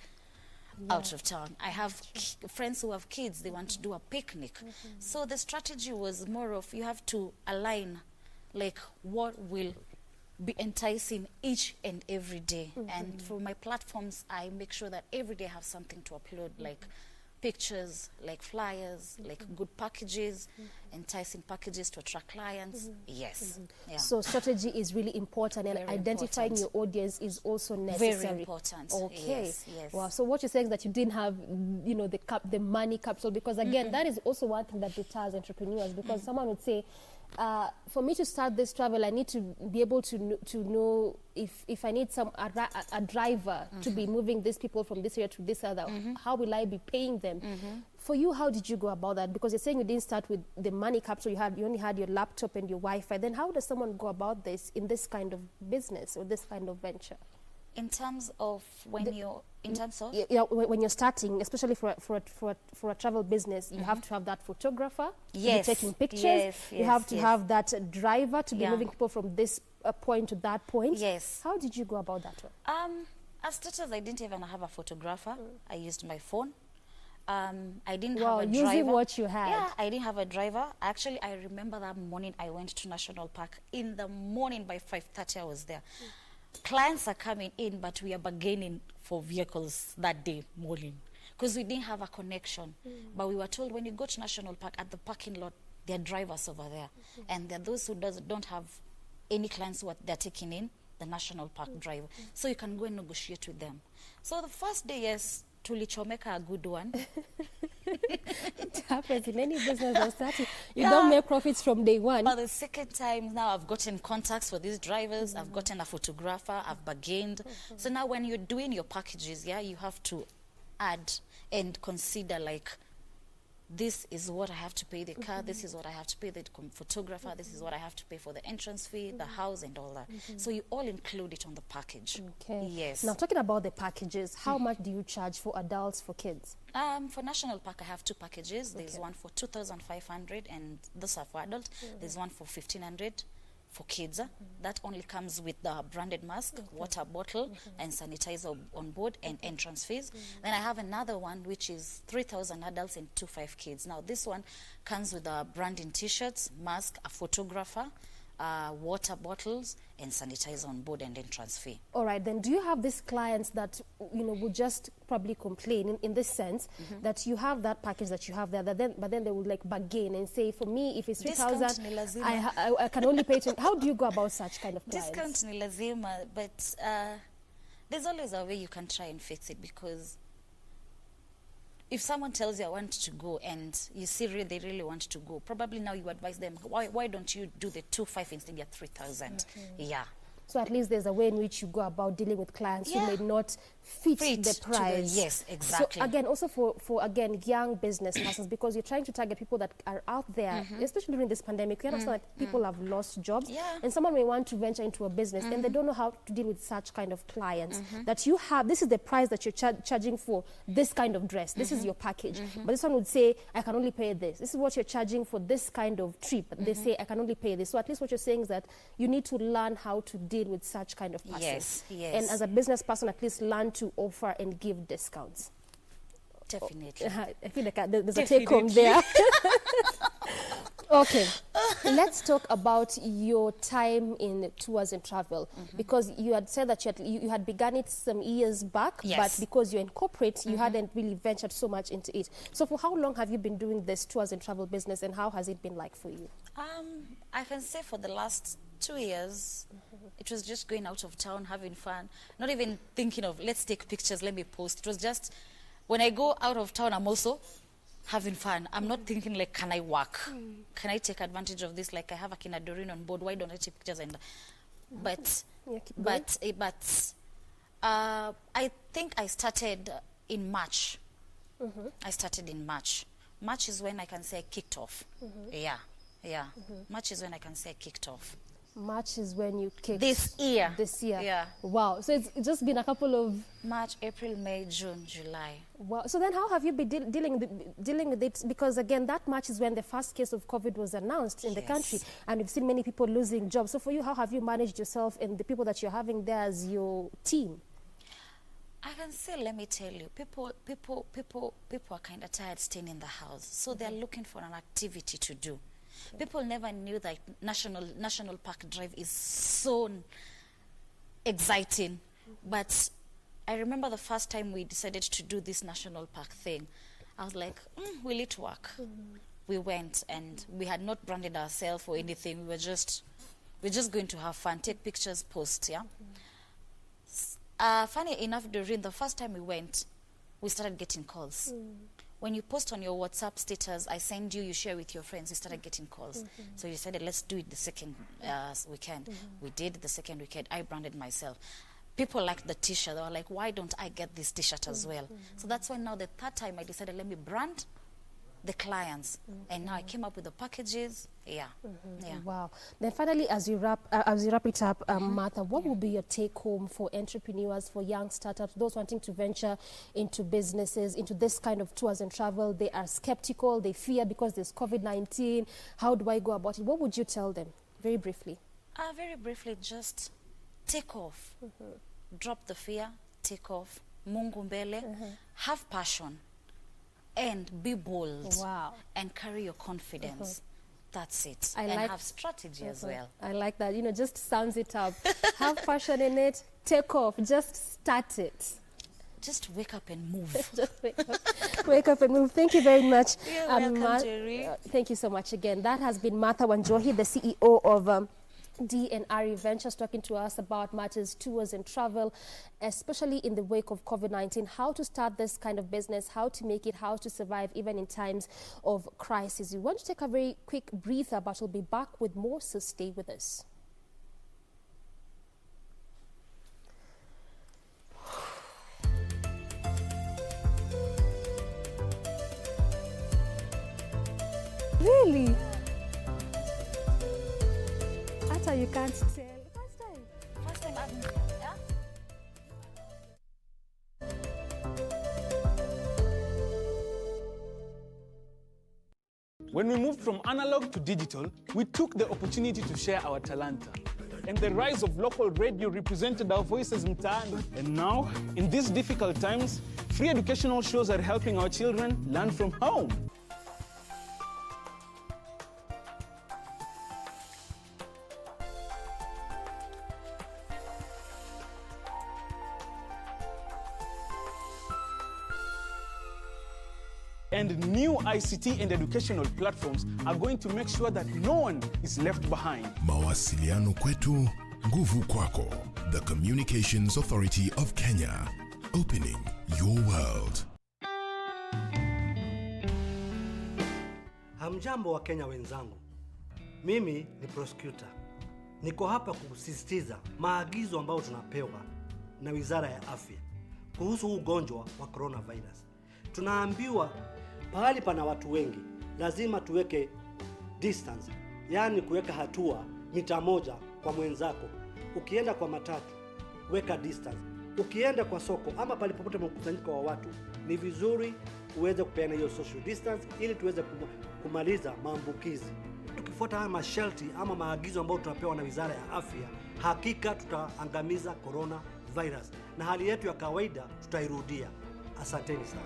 out of town. I have friends who have kids, they want to do a picnic. So the strategy was more of you have to align like what will be enticing each and every day. And for my platforms, I make sure that every day I have something to upload, like pictures, like flyers, like good packages, enticing packages to attract clients. Yes. Yeah. So strategy is really important, and Very identifying important. your audience is also necessary. Very important. Okay. Yes, yes. Wow. So what you're saying is that you didn't have, you know, the money capital, because again, that is also one thing that deters entrepreneurs, because someone would say, for me to start this travel, I need to be able to know if I need a driver to be moving these people from this area to this other, how will I be paying them? For you, how did you go about that? Because you're saying you didn't start with the money capital, you only had your laptop and your Wi-Fi. Then how does someone go about this in this kind of business or this kind of venture? In terms of when when you're starting, especially for a travel business, you have to have that photographer to be taking pictures. You have to have that driver to be moving people from this point to that point. Yes. How did you go about that one? As starters, I didn't even have a photographer. I used my phone. I didn't have a driver. Using what you had. Yeah, I didn't have a driver. Actually, I remember that morning I went to National Park. In the morning by 5:30, I was there. Clients are coming in, but we are bargaining for vehicles that day morning because we didn't have a connection. But we were told when you go to National Park, at the parking lot, there are drivers over there. And there are those who don't have any clients who they're taking in, the National Park driver. So you can go and negotiate with them. So the first day, yes, tulichomeka a good one. It happens in any business or starting. You don't make profits from day one. But the second time, now I've gotten contacts for these drivers. I've gotten a photographer. I've bargained. So now when you're doing your packages, you have to add and consider like, this is what I have to pay the car, this is what I have to pay the photographer, this is what I have to pay for the entrance fee, the house and all that. So you all include it on the package. Okay. Yes. Now talking about the packages, how much do you charge for adults, for kids? For National Park, I have two packages. There's one for 2,500 and those are for adult. There's one for 1,500 for kids. That only comes with the branded mask, water bottle, and sanitizer on board, and entrance fees. Then I have another one which is 3,000 adults and 2,500 kids. Now this one comes with branding t-shirts, mask, a photographer, water bottles, and sanitizer on board, and entrance fee. All right, then do you have these clients that, you know, would just probably complain in this sense that you have that package that you have there, but then they would like bargain and say, for me, if it's 3,000, I can only pay 10. How do you go about such kind of clients? Discount ni lazima, but there's always a way you can try and fix it, because if someone tells you I want to go and you see they really want to go, probably now you advise them, why don't you do the 2,500 instead of 3,000? Yeah. So at least there's a way in which you go about dealing with clients who may not fit the price. Yes, exactly. So again, also for young business persons, because you're trying to target people that are out there, especially during this pandemic. We understand that people have lost jobs, and someone may want to venture into a business and they don't know how to deal with such kind of clients. That you have, this is the price that you're charging for this kind of dress. This is your package. But this one would say, I can only pay this. This is what you're charging for this kind of trip. They say, I can only pay this. So at least what you're saying is that you need to learn how to deal with such kind of persons. Yes, yes. And as a business person, at least learn to offer and give discounts. Definitely. I feel like there's a take home there. Okay, let's talk about your time in tours and travel, because you had said that you had begun it some years back, but because you're in corporate, you hadn't really ventured so much into it. So for how long have you been doing this tours and travel business, and how has it been like for you? I can say for the last 2 years, it was just going out of town, having fun, not even thinking of, let's take pictures, let me post. It was just, when I go out of town, I'm also having fun. I'm not thinking like, can I work? Can I take advantage of this? Like I have a Kina Doreen on board, why don't I take pictures? And I think I started in March. I started in March. March is when I can say I kicked off. Yeah. March is when I can say I kicked off. March is when you kicked this year. Yeah. Wow. So it's just been a couple of March, April, May, June, July. Wow. So then how have you been dealing with it? Because again, that March is when the first case of COVID was announced in the country, and we've seen many people losing jobs. So for you, how have you managed yourself and the people that you're having there as your team? I can say, let me tell you, people are kind of tired staying in the house, so they're looking for an activity to do. People never knew that National Park Drive is so exciting, but I remember the first time we decided to do this National Park thing, I was like, will it work? We went, and we had not branded ourselves or anything. We're just going to have fun, take pictures, post, yeah? Funny enough, during the first time we went, we started getting calls. When you post on your WhatsApp status, I send you, you share with your friends, you started getting calls. So you decided, let's do it the second weekend. We did the second weekend. I branded myself. People liked the t-shirt. They were like, why don't I get this t-shirt as well? So that's why now the third time I decided, let me brand the clients. And now I came up with the packages. Yeah. Wow. Then finally, as you wrap it up, Martha, what will be your take home for entrepreneurs, for young startups, those wanting to venture into businesses, into this kind of tours and travel? They are skeptical, they fear because there's COVID-19. How do I go about it? What would you tell them? Very briefly. Very briefly, just take off. Drop the fear, take off. Mungu mbele. Have passion. And be bold. Wow. And carry your confidence. That's it. I and like, have strategy as well. I like that. You know, just sums it up. Have passion in it. Take off. Just start it. Just wake up and move. Just wake up and move. Thank you very much. You're welcome, Jerry. Thank you so much again. That has been Martha Wanjohi, the CEO of D&R Ventures, talking to us about matters tours and travel, especially in the wake of COVID-19, how to start this kind of business, how to make it, how to survive even in times of crisis. We want to take a very quick breather, but we'll be back with more, so stay with us. Really? You can't tell. First time yeah? When we moved from analog to digital, we took the opportunity to share our talanta. And the rise of local radio represented our voices mtaani. And now, in these difficult times, free educational shows are helping our children learn from home. And new ICT and educational platforms are going to make sure that no one is left behind. Mawasiliano kwetu, nguvu kwako. The Communications Authority of Kenya. Opening your world. Hamjambo wa Kenya wenzangu. Mimi ni Prosecutor. Niko hapa kusisitiza maagizo ambayo tunapewa na Wizara ya Afya kuhusu ugonjwa wa coronavirus. Tunaambiwa pahali pana watu wengi lazima tuweke distance, yani kuweka hatua mita 1 kwa mwenzako. Ukienda kwa matatu, weka distance. Ukienda kwa soko ama pale popote mkusanyiko wa watu, ni vizuri uweze kupeana hiyo social distance ili tuweze kumaliza maambukizi. Tukifuata haya masharti ama maagizo ambayo tunapewa na Wizara ya Afya, hakika tutaangamiza coronavirus na hali yetu ya kawaida tutairudia. Asanteni sana.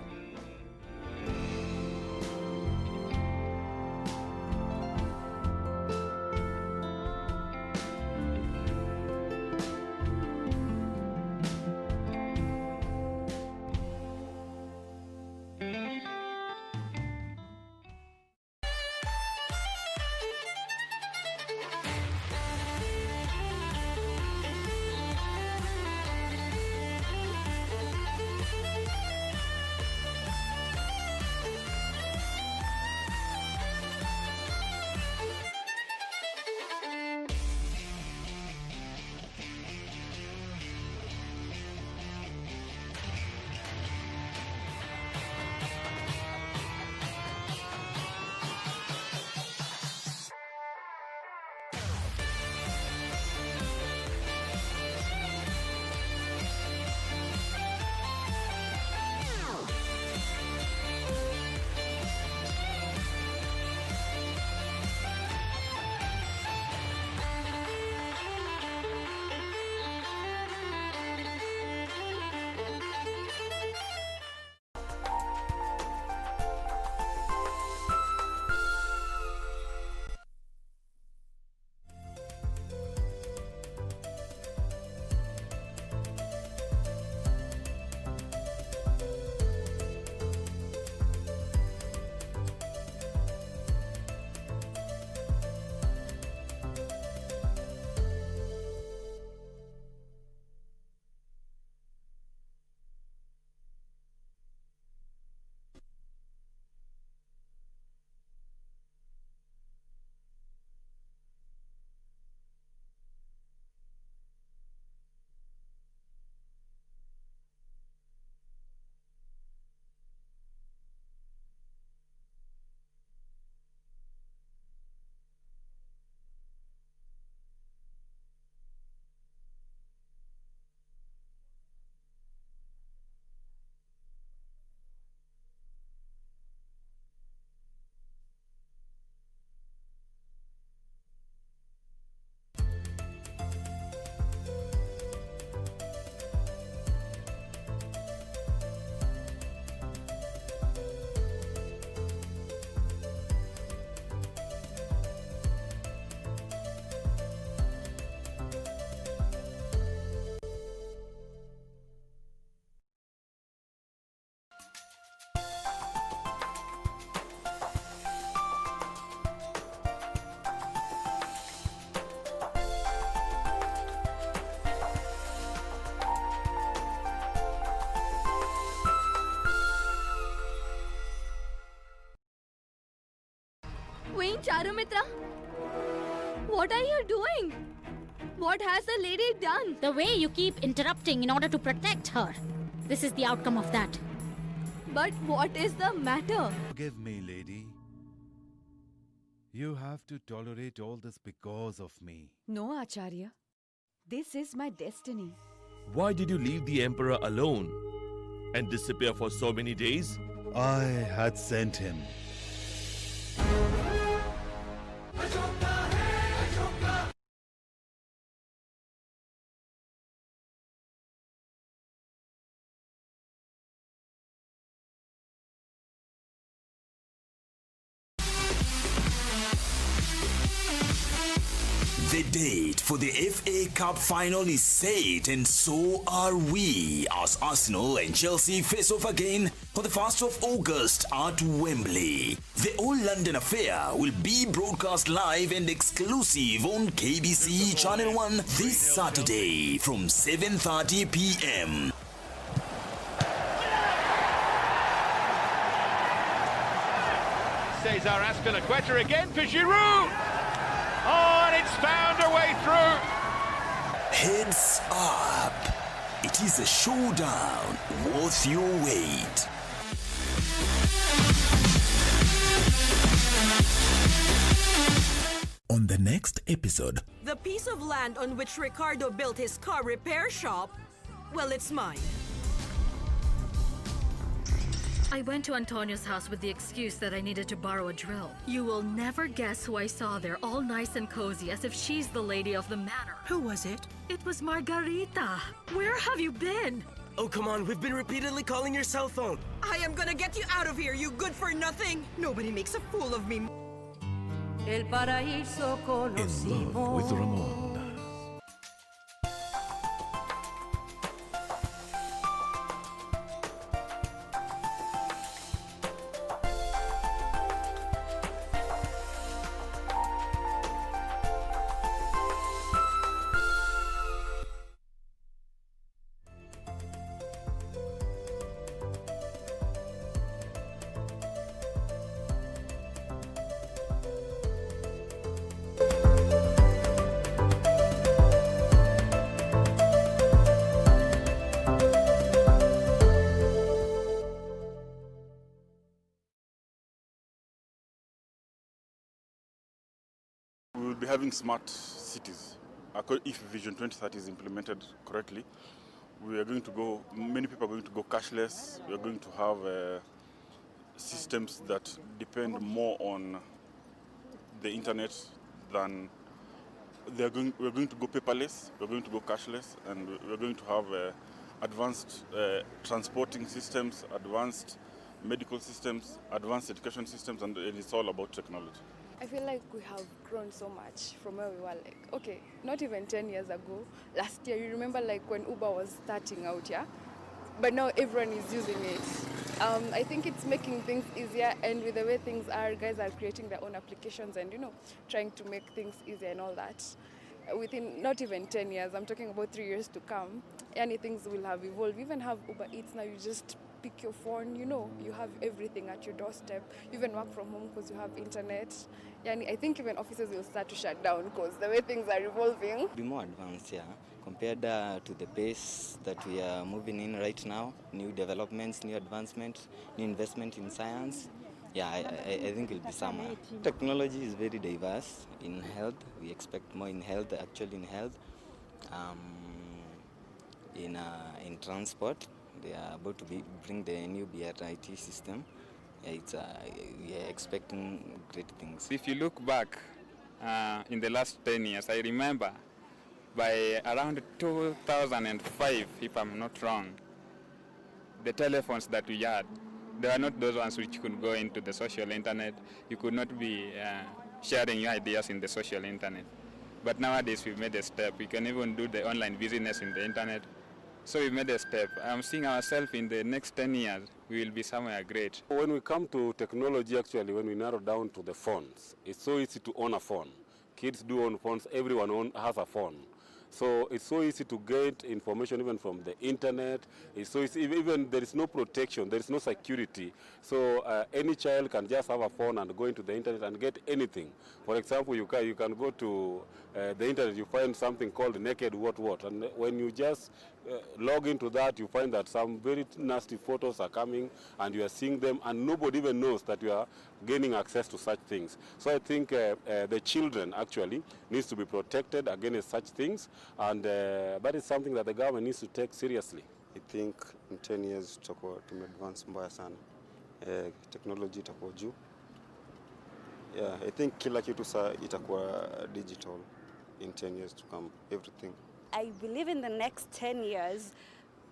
Charumitra, what are you doing? What has the lady done? The way you keep interrupting in order to protect her. This is the outcome of that. But what is the matter? Forgive me, lady. You have to tolerate all this because of me. No, Acharya. This is my destiny. Why did you leave the Emperor alone and disappear for so many days? I had sent him. The date for the FA Cup final is set, and so are we, as Arsenal and Chelsea face off again on the 1st of August at Wembley. The All London affair will be broadcast live and exclusive on KBC Channel 1 this Saturday from 7:30 p.m. Cesar Azpilicueta again for Giroud. Oh, and it's found a way through. Heads up. It is a showdown worth your wait. On the next episode, The piece of land on which Ricardo built his car repair shop, well, it's mine. I went to Antonio's house with the excuse that I needed to borrow a drill. You will never guess who I saw there, all nice and cozy, as if she's the lady of the manor. Who was it? It was Margarita. Where have you been? Oh, come on, we've been repeatedly calling your cell phone. I am gonna get you out of here, you good for nothing. Nobody makes a fool of me. In love with Ramon. We will be having smart cities. If Vision 2030 is implemented correctly, we are going to go, many people are going to go cashless. We are going to have systems that depend more on the internet than we're going to go paperless, we're going to go cashless, and we're going to have advanced transporting systems, advanced medical systems, advanced education systems, and it's all about technology. I feel like we have grown so much from where we were, like, okay, not even 10 years ago. Last year, you remember like when Uber was starting out, yeah? But now everyone is using it. I think it's making things easier, and with the way things are, guys are creating their own applications and, you know, trying to make things easier and all that. Within not even 10 years, I'm talking about 3 years to come, any things will have evolved. You even have Uber Eats now, you just pick your phone, you know, you have everything at your doorstep. You even work from home because you have internet. I think even offices will start to shut down because the way things are evolving. Be more advanced, yeah, compared to the pace that we are moving in right now. New developments, new advancement, new investment in science. Yeah, I think it'll be summer. Technology is very diverse. In health, we expect more in health, actually in health. In transport, they are about to bring the new BRIT system. We are expecting great things. If you look back in the last 10 years, I remember by around 2005, if I'm not wrong, the telephones that we had, they were not those ones which could go into the social internet. You could not be sharing your ideas in the social internet. But nowadays we've made a step. We can even do the online business in the internet. So we made a step. I'm seeing ourselves in the next 10 years, we will be somewhere great. When we come to technology, actually, when we narrow down to the phones, it's so easy to own a phone. Kids do own phones, everyone has a phone. So it's so easy to get information even from the internet. It's so easy, even there is no protection, there is no security. So any child can just have a phone and go into the internet and get anything. For example, you can go to the internet, you find something called naked what, and when you just log into that, you find that some very nasty photos are coming and you are seeing them, and nobody even knows that you are gaining access to such things. So I think the children actually needs to be protected against such things, and that is something that the government needs to take seriously. I think in 10 years tutakuwa tumeadvance mbaya sana. Technology itakuwa juu. Yeah, I think kila kitu saa itakuwa digital in 10 years to come, everything. I believe in the next 10 years,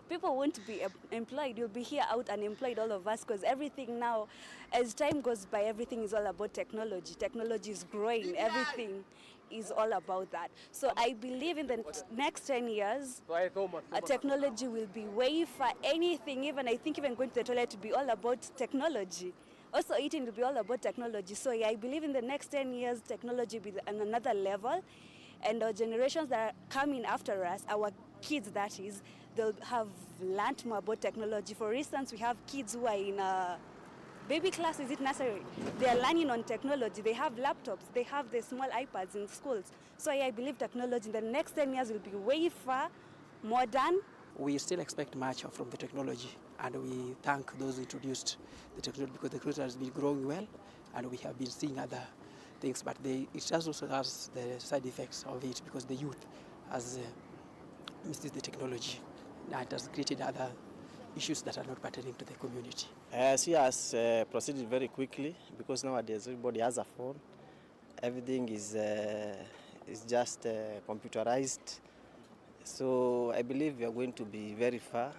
people won't be employed. You'll be here out unemployed, all of us, because everything now, as time goes by, everything is all about technology. Technology is growing. Everything is all about that. So I believe in the next 10 years, technology will be way for anything. Even I think even going to the toilet will be all about technology. Also eating will be all about technology. So yeah, I believe in the next 10 years, technology will be on another level. And our generations that are coming after us, our kids that is, they'll have learned more about technology. For instance, we have kids who are in baby class, is it nursery? They are learning on technology. They have laptops. They have the small iPads in schools. So I believe technology in the next 10 years will be way far modern. We still expect much from the technology, and we thank those who introduced the technology, because the technology has been growing well, and we have been seeing other things, but it also has the side effects of it, because the youth has misused the technology, and it has created other issues that are not pertaining to the community. She has proceeded very quickly, because nowadays everybody has a phone. Everything is just computerized. So I believe we are going to be very far,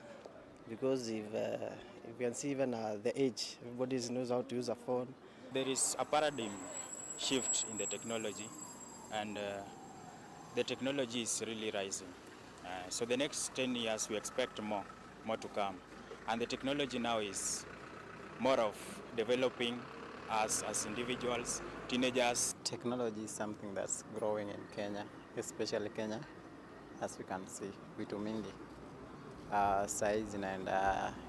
because if you can see even the age, everybody knows how to use a phone. There is a paradigm shift in the technology, and the technology is really rising. So the next 10 years we expect more to come, and the technology now is more of developing us as individuals, teenagers. Technology is something that's growing in Kenya, especially Kenya, as we can see. Vitu mingi size and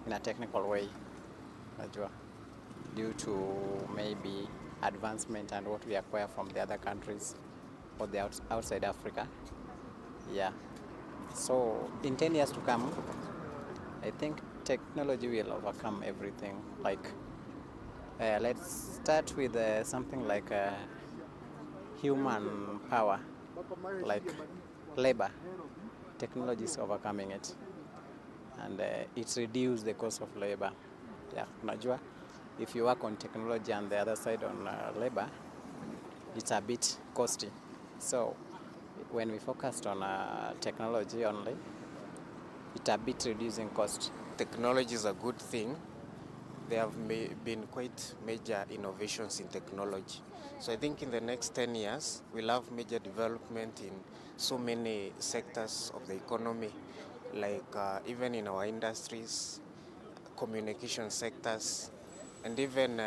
in a technical way, due to maybe advancement and what we acquire from the other countries or the outside Africa. Yeah. So in 10 years to come, I think technology will overcome everything. Like, let's start with something like human power, like labor. Technology is overcoming it, and it's reduced the cost of labor. Yeah, unajua, if you work on technology and the other side on labor, it's a bit costly. So when we focused on technology only, it's a bit reducing cost. Technology is a good thing. There have been quite major innovations in technology. So I think in the next 10 years, we'll have major development in so many sectors of the economy, like even in our industries, communication sectors, and even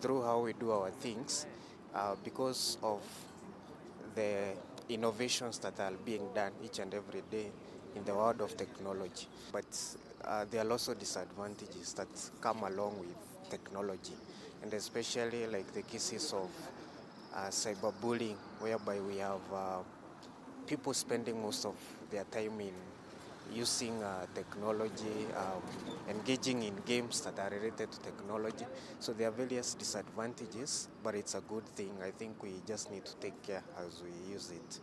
through how we do our things, because of the innovations that are being done each and every day in the world of technology. But there are also disadvantages that come along with technology, and especially like the cases of cyberbullying, whereby we have people spending most of their time in using technology, engaging in games that are related to technology. So there are various disadvantages, but it's a good thing. I think we just need to take care as we use it.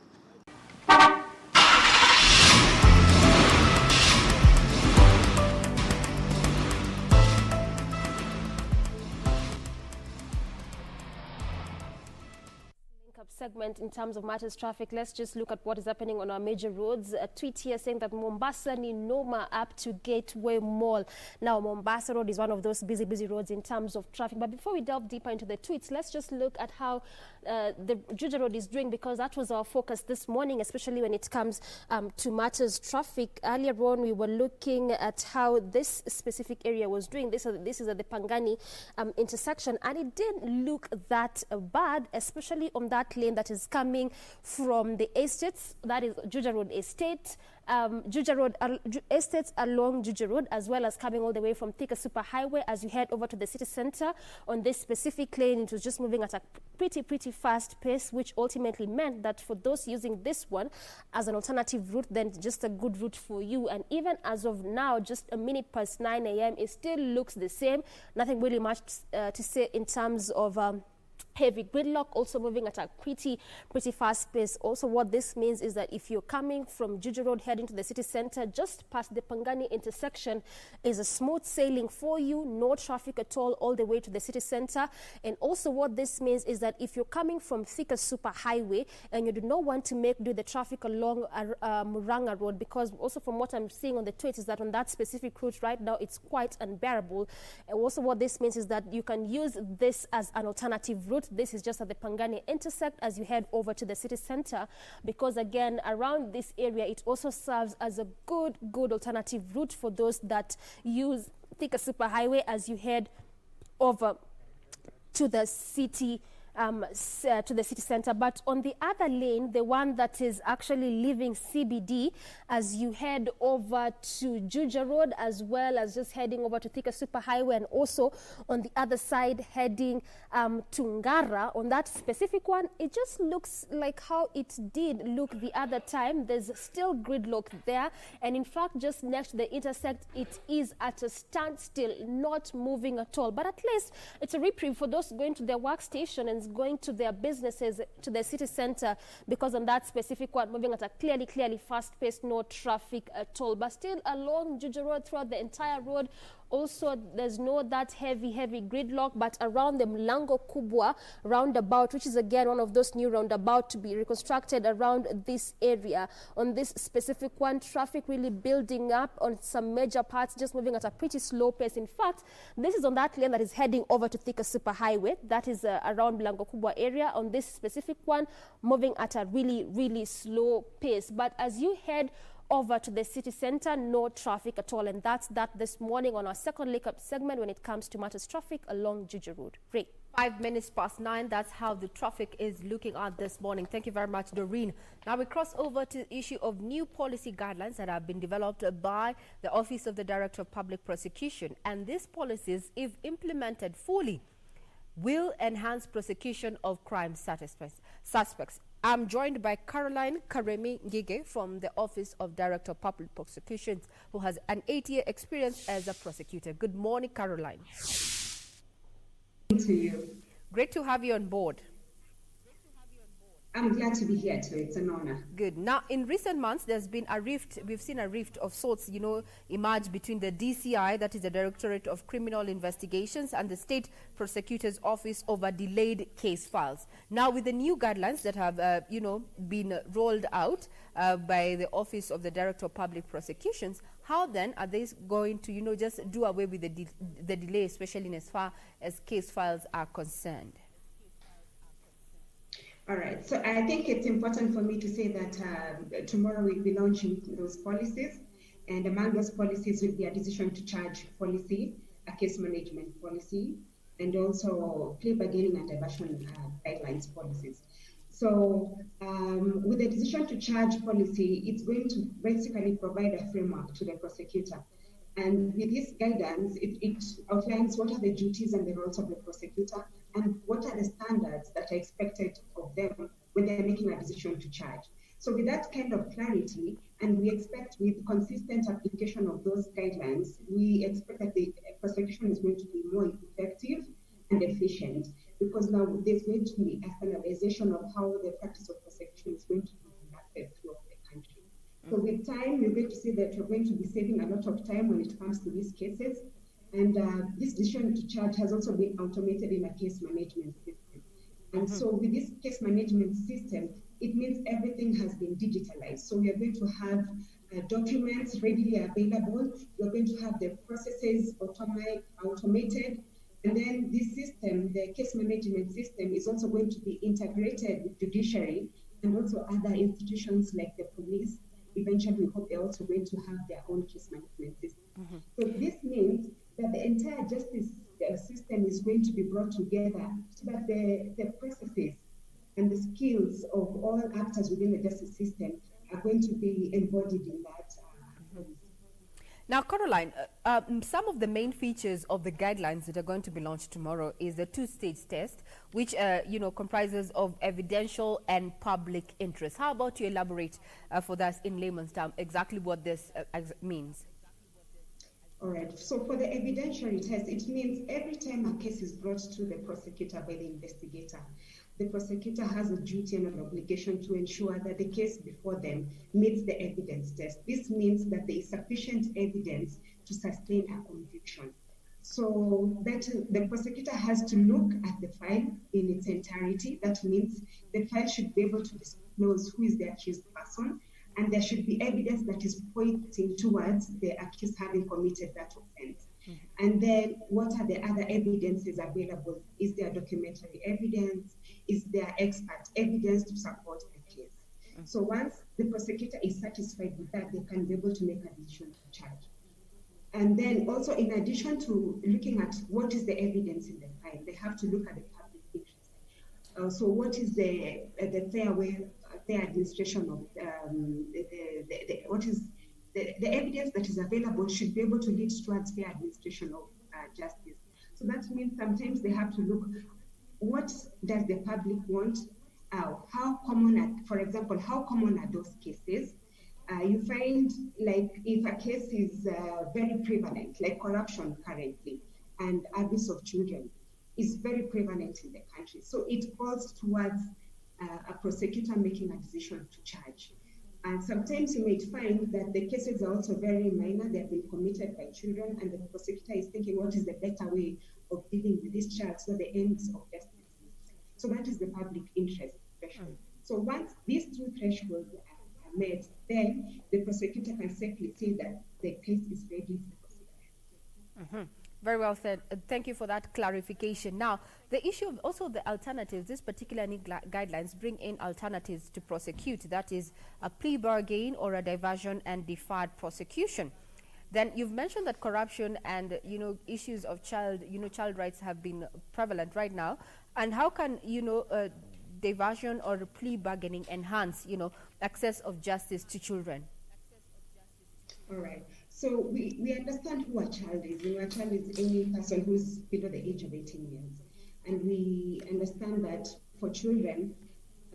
Segment in terms of matters traffic, let's just look at what is happening on our major roads. A tweet here saying that Mombasa ni noma up to Gateway Mall. Now Mombasa Road is one of those busy roads in terms of traffic. But before we delve deeper into the tweets, let's just look at how the Juja Road is doing, because that was our focus this morning, especially when it comes to matters traffic. Earlier on, we were looking at how this specific area was doing. This is at the Pangani intersection, and it didn't look that bad, especially on that lane that is coming from the estates, that is Juja Road Estate, Juja Road estates along Juja Road, as well as coming all the way from Thika Superhighway as you head over to the city center. On this specific lane, it was just moving at a pretty fast pace, which ultimately meant that for those using this one as an alternative route, then just a good route for you. And even as of now, just a minute past 9 a.m., it still looks the same. Nothing really much to say in terms of heavy gridlock, also moving at a pretty fast pace. Also, what this means is that if you're coming from Juja Road heading to the city center, just past the Pangani intersection is a smooth sailing for you, no traffic at all the way to the city center. And also what this means is that if you're coming from Thika Superhighway and you do not want to do the traffic along Muranga Road, because also from what I'm seeing on the tweets is that on that specific route right now it's quite unbearable. And also what this means is that you can use this as an alternative route. This is just at the Pangani intersect as you head over to the city center, because again around this area it also serves as a good alternative route for those that use Thika Superhighway as you head over to the city center. But on the other lane, the one that is actually leaving CBD as you head over to Juja Road, as well as just heading over to Thika Superhighway, and also on the other side heading to Ngara, on that specific one, it just looks like how it did look the other time. There's still gridlock there, and in fact just next to the intersect it is at a standstill, not moving at all. But at least it's a reprieve for those going to their workstation and going to their businesses, to the city center, because on that specific one, moving at a clearly fast pace, no traffic at all. But still along Juja Road, throughout the entire road, also there's no that heavy gridlock. But around the Mlango Kubwa roundabout, which is again one of those new roundabout to be reconstructed around this area, on this specific one, traffic really building up on some major parts, just moving at a pretty slow pace. In fact, this is on that lane that is heading over to Thika Superhighway, that is around Mlango Kubwa area. On this specific one, moving at a really slow pace. But as you head over to the city center, no traffic at all. And that's that this morning on our second Lake Up segment when it comes to matters traffic along Juja Road. Ray. 5 minutes past 9, that's how the traffic is looking at this morning. Thank you very much, Doreen. Now we cross over to the issue of new policy guidelines that have been developed by the Office of the Director of Public Prosecution. And these policies, if implemented fully, will enhance prosecution of crime suspects. I'm joined by Caroline Karemi Ngige from the Office of Director of Public Prosecutions, who has an 8-year experience as a prosecutor. Good morning, Caroline. To you. Great to have you on board. I'm glad to be here too. It's an honor. Good. Now, in recent months, there's been a rift. We've seen a rift of sorts, emerge between the DCI, that is the Directorate of Criminal Investigations, and the State Prosecutor's Office over delayed case files. Now, with the new guidelines that have, been rolled out by the Office of the Director of Public Prosecutions, how then are they going to, just do away with the delay, especially in as far as case files are concerned? All right, so I think it's important for me to say that tomorrow we'll be launching those policies, and among those policies will be a decision to charge policy, a case management policy, and also plea bargaining and diversion guidelines policies. So with the decision to charge policy, it's going to basically provide a framework to the prosecutor. And with this guidance, it outlines what are the duties and the roles of the prosecutor and what are the standards that are expected of them when they're making a decision to charge. So with that kind of clarity, and we expect with consistent application of those guidelines, we expect that the prosecution is going to be more effective and efficient, because now there's going to be a standardization of how the practice of prosecution is going to be conducted throughout the country. So with time, you're going to see that you're going to be saving a lot of time when it comes to these cases. And this decision to charge has also been automated in a case management system. And so with this case management system, it means everything has been digitalized. So we are going to have documents readily available. We're going to have the processes automated. And then this system, the case management system, is also going to be integrated with judiciary and also other institutions like the police. Eventually, we hope they're also going to have their own case management system. So this means that the entire justice system is going to be brought together so that the processes and the skills of all actors within the justice system are going to be embodied in that policy. Now, Caroline, some of the main features of the guidelines that are going to be launched tomorrow is the two-stage test, which comprises of evidential and public interest. How about you elaborate for us in layman's terms exactly what this means? All right. So for the evidentiary test, it means every time a case is brought to the prosecutor by the investigator, the prosecutor has a duty and an obligation to ensure that the case before them meets the evidence test. This means that there is sufficient evidence to sustain a conviction. So that the prosecutor has to look at the file in its entirety. That means the file should be able to disclose who is the accused person, and there should be evidence that is pointing towards the accused having committed that offense. And then what are the other evidences available? Is there documentary evidence? Is there expert evidence to support the case? So once the prosecutor is satisfied with that, they can be able to make a decision to charge. And then also, in addition to looking at what is the evidence in the file, they have to look at the public interest. So what is the fair administration of what is the evidence that is available should be able to lead towards fair administration of justice. So that means sometimes they have to look, what does the public want? How common, for example, how common are those cases? You find, like, if a case is very prevalent, like corruption currently, and abuse of children is very prevalent in the country. So it calls towards a prosecutor making a decision to charge. And sometimes you might find that the cases are also very minor, they have been committed by children, and the prosecutor is thinking, what is the better way of dealing with this child so the ends of justice? So that is the public interest threshold. So once these two thresholds are met, then the prosecutor can safely say that the case is ready for prosecution. Very well said. Thank you for that clarification. Now, the issue of also the alternatives, this particular guidelines bring in alternatives to prosecute, that is a plea bargain or a diversion and deferred prosecution. Then you've mentioned that corruption and, issues of child rights have been prevalent right now. And how can, diversion or plea bargaining enhance, access of justice to children? All right. So we understand who a child is. A child is any person who is below the age of 18 years. And we understand that for children,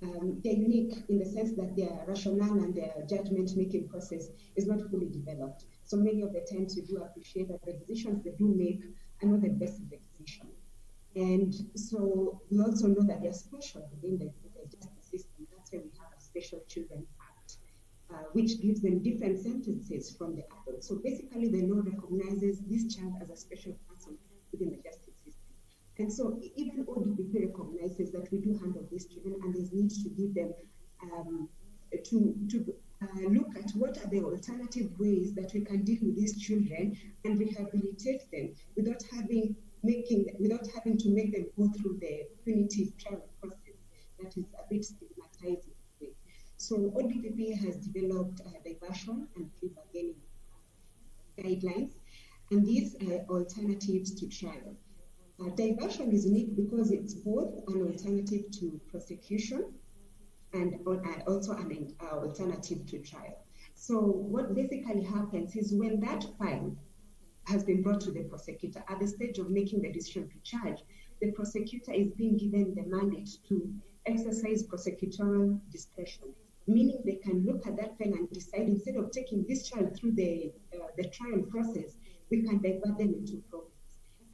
they're unique in the sense that their rationale and their judgment-making process is not fully developed. So many of the times we do appreciate that the decisions they do make are not the best of the decision. And so we also know that they're special within the justice system. That's why we have a Special Children Act, which gives them different sentences from the adults. So basically, the law recognizes this child as a special person within the justice system. And so even ODPP recognizes that we do handle these children, and there's need to give them look at what are the alternative ways that we can deal with these children and rehabilitate them without having to make them go through the punitive trial process that is a bit stigmatizing. So ODPP has developed diversion and plea bargaining guidelines, and these are alternatives to trial. Diversion is unique because it's both an alternative to prosecution and also an alternative to trial. So what basically happens is when that file has been brought to the prosecutor at the stage of making the decision to charge, the prosecutor is being given the mandate to exercise prosecutorial discretion, meaning they can look at that file and decide, instead of taking this child through the trial process, we can divert them into programs.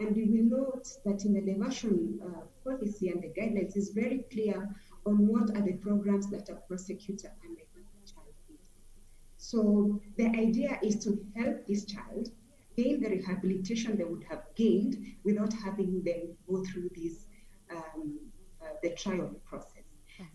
And we will note that in the diversion policy and the guidelines is very clear on what are the programs that a prosecutor can divert the child into. So the idea is to help this child gain the rehabilitation they would have gained without having them go through this the trial process.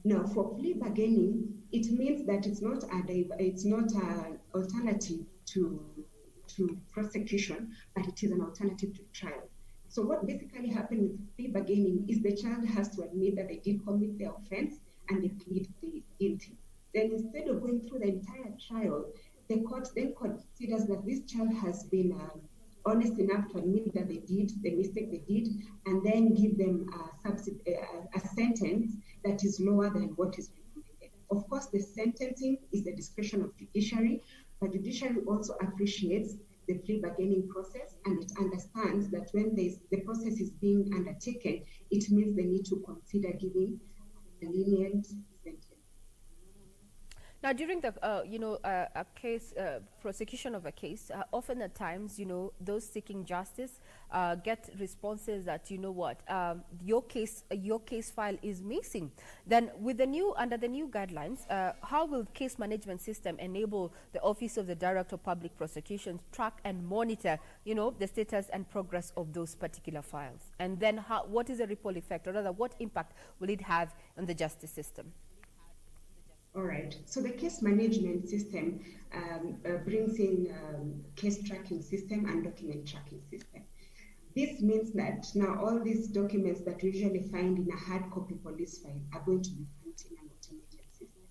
Now, for plea bargaining, it means that it's not an alternative to prosecution, but it is an alternative to trial. So what basically happened with plea bargaining is the child has to admit that they did commit the offense and they plead guilty. Then instead of going through the entire trial, the court then considers that this child has been honest enough to admit that they did the mistake they did, and then give them a sentence that is lower than what is recommended. Of course, the sentencing is the discretion of judiciary, but judiciary also appreciates the plea bargaining process, and it understands that when the process is being undertaken, it means they need to consider giving a lenient sentence. Now, during the, a case, prosecution of a case, often at times, those seeking justice get responses that, your case file is missing. Then, with under the new guidelines, how will case management system enable the Office of the Director of Public Prosecution track and monitor, the status and progress of those particular files? And then, what is the ripple effect, or rather, what impact will it have on the justice system? All right. So the case management system brings in case tracking system and document tracking system. This means that now all these documents that we usually find in a hard copy police file are going to be put in an automated system.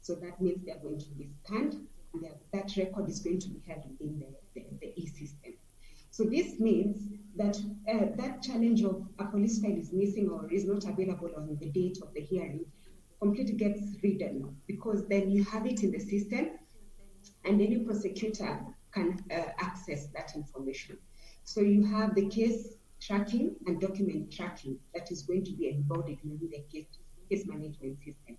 So that means they are going to be scanned, and that record is going to be held in the e-system. So this means that that challenge of a police file is missing or is not available on the date of the hearing completely gets ridden, because then you have it in the system and any prosecutor can access that information. So you have the case tracking and document tracking that is going to be embodied in the case management system.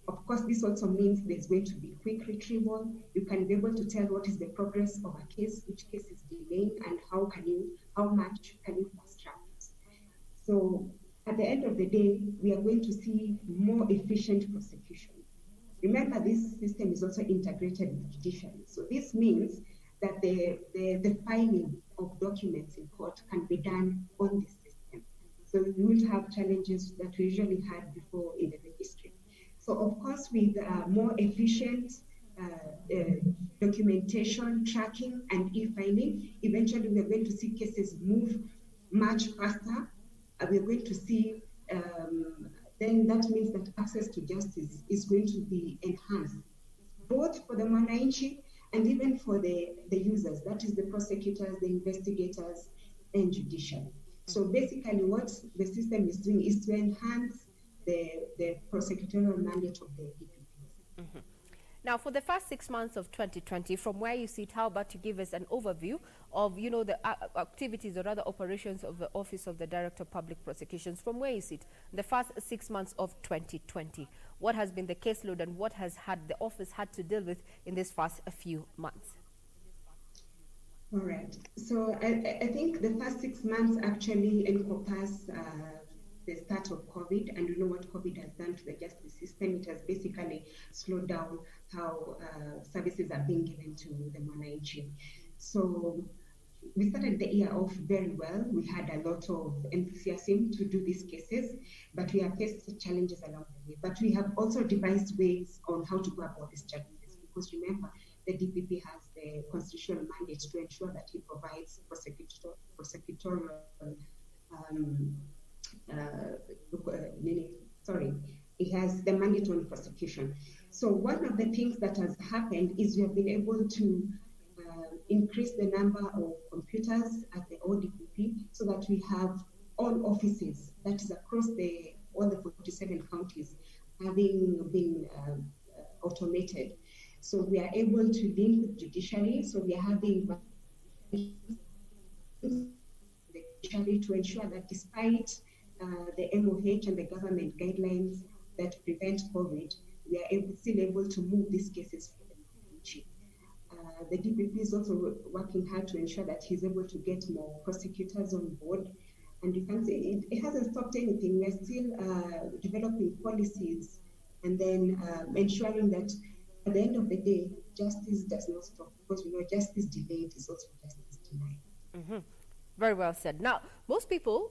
Of course, this also means there's going to be quick retrieval. You can be able to tell what is the progress of a case, which case is delaying, and how much can you fast track it. So at the end of the day, we are going to see more efficient prosecution. Remember, this system is also integrated with judiciary. So this means that the filing of documents in court can be done on this system. So we will have challenges that we usually had before in the registry. So of course, with more efficient documentation, tracking, and e-filing, eventually we are going to see cases move much faster. We're going to see, then that means that access to justice is going to be enhanced, both for the mwananchi and even for the users, that is the prosecutors, the investigators, and judiciary. So basically what the system is doing is to enhance the prosecutorial mandate of the DPP. Mm-hmm. Now, for the first 6 months of 2020, from where you sit, how about you give us an overview of, the activities or other operations of the Office of the Director of Public Prosecutions, from where you sit, the first 6 months of 2020. What has been the caseload and what has the office had to deal with in this first few months? All right. So I think the first 6 months actually encompass the start of COVID, and you know what COVID has done to the justice system. It has basically slowed down how services are being given to the mwananchi. So we started the year off very well. We had a lot of enthusiasm to do these cases, but we have faced challenges along the way. But we have also devised ways on how to go about these challenges, because remember, the DPP has the constitutional mandate to ensure that he provides prosecutorial it has the mandate on prosecution. So one of the things that has happened is we have been able to increase the number of computers at the ODPP so that we have all offices, that is across all the 47 counties, having been automated. So we are able to link with judiciary. So we are having the judiciary to ensure that despite the MOH and the government guidelines that prevent COVID, we are still able to move these cases for the mwananchi. The DPP is also working hard to ensure that he's able to get more prosecutors on board. And you can say it hasn't stopped anything. We're still developing policies and then ensuring that at the end of the day, justice does not stop, because we know justice delayed is also justice denied. Mm-hmm. Very well said. Now, most people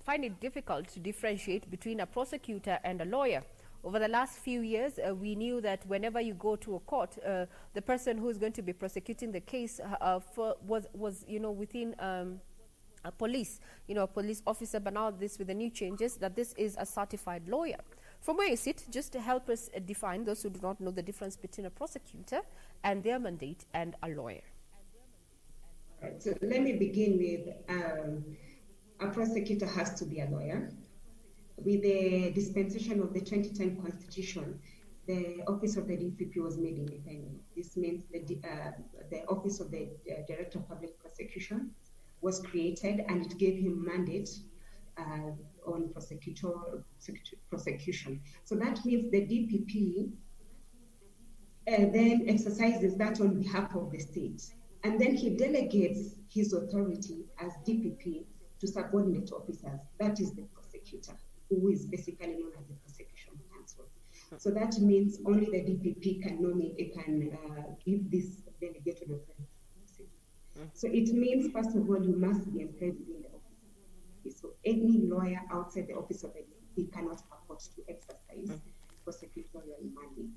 find it difficult to differentiate between a prosecutor and a lawyer. Over the last few years, we knew that whenever you go to a court, the person who is going to be prosecuting the case was within a police, a police officer. But now with the new changes, that this is a certified lawyer. From where you sit, just to help us define those who do not know the difference between a prosecutor and their mandate and a lawyer. Right, so let me begin with a prosecutor has to be a lawyer. with the dispensation of the 2010 Constitution, the Office of the DPP was made independent. This means the Office of the Director of Public Prosecution was created, and it gave him mandate on prosecution. So that means the DPP then exercises that on behalf of the state. And then he delegates his authority as DPP to subordinate officers. That is the prosecutor, who is basically known as the prosecution counsel. So that means only the DPP can give this delegated authority. So it means, first of all, you must be employed within the office. So any lawyer outside the office of the DPP cannot afford to exercise prosecutorial mandate.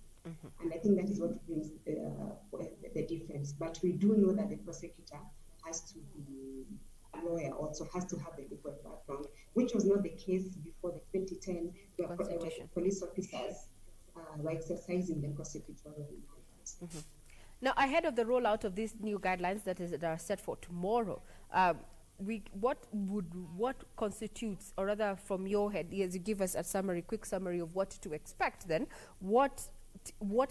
And I think that is what brings the difference. But we do know that the prosecutor has to be a lawyer, also has to have a legal background, which was not the case before the 2010, where police officers were exercising the prosecutorial mandate. Now, ahead of the rollout of these new guidelines that are set for tomorrow, what constitutes, or rather from your head, as you give us a quick summary of what to expect, then what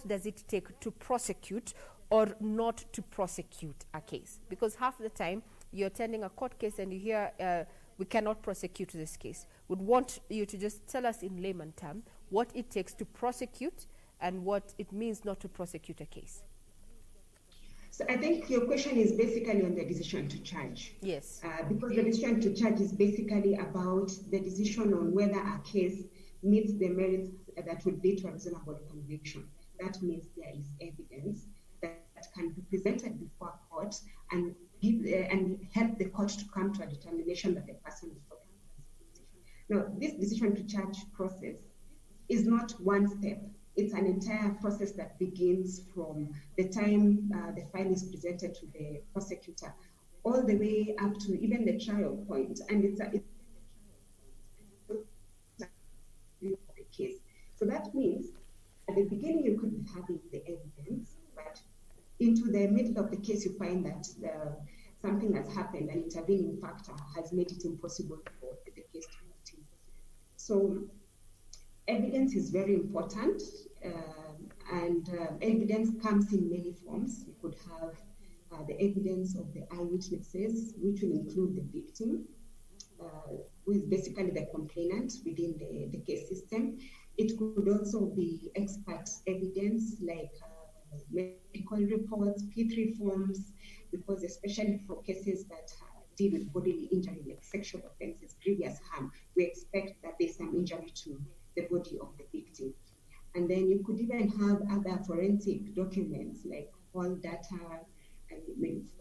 does it take to prosecute or not to prosecute a case? Because half the time you're attending a court case and you hear we cannot prosecute this case. Would want you to just tell us in layman terms what it takes to prosecute and what it means not to prosecute a case. So I think your question is basically on the decision to charge. Yes. Because the decision to charge is basically about the decision on whether a case meets the merits that would lead to a reasonable conviction. That means there is evidence that can be presented before a court and help the court to come to a determination that the person is not guilty. Now, this decision to charge process is not one step. It's an entire process that begins from the time the file is presented to the prosecutor, all the way up to even the trial point. And it's a case. So that means at the beginning you could be having the evidence, but into the middle of the case you find that something has happened, an intervening factor has made it impossible for the case to continue. So evidence is very important, and evidence comes in many forms. You could have the evidence of the eyewitnesses, which will include the victim, who is basically the complainant within the case system. It could also be expert evidence like medical reports, P3 forms, because especially for cases that deal with bodily injury like sexual offenses, grievous harm, we expect that there's some injury to the body of the victim. And then you could even have other forensic documents like all data, and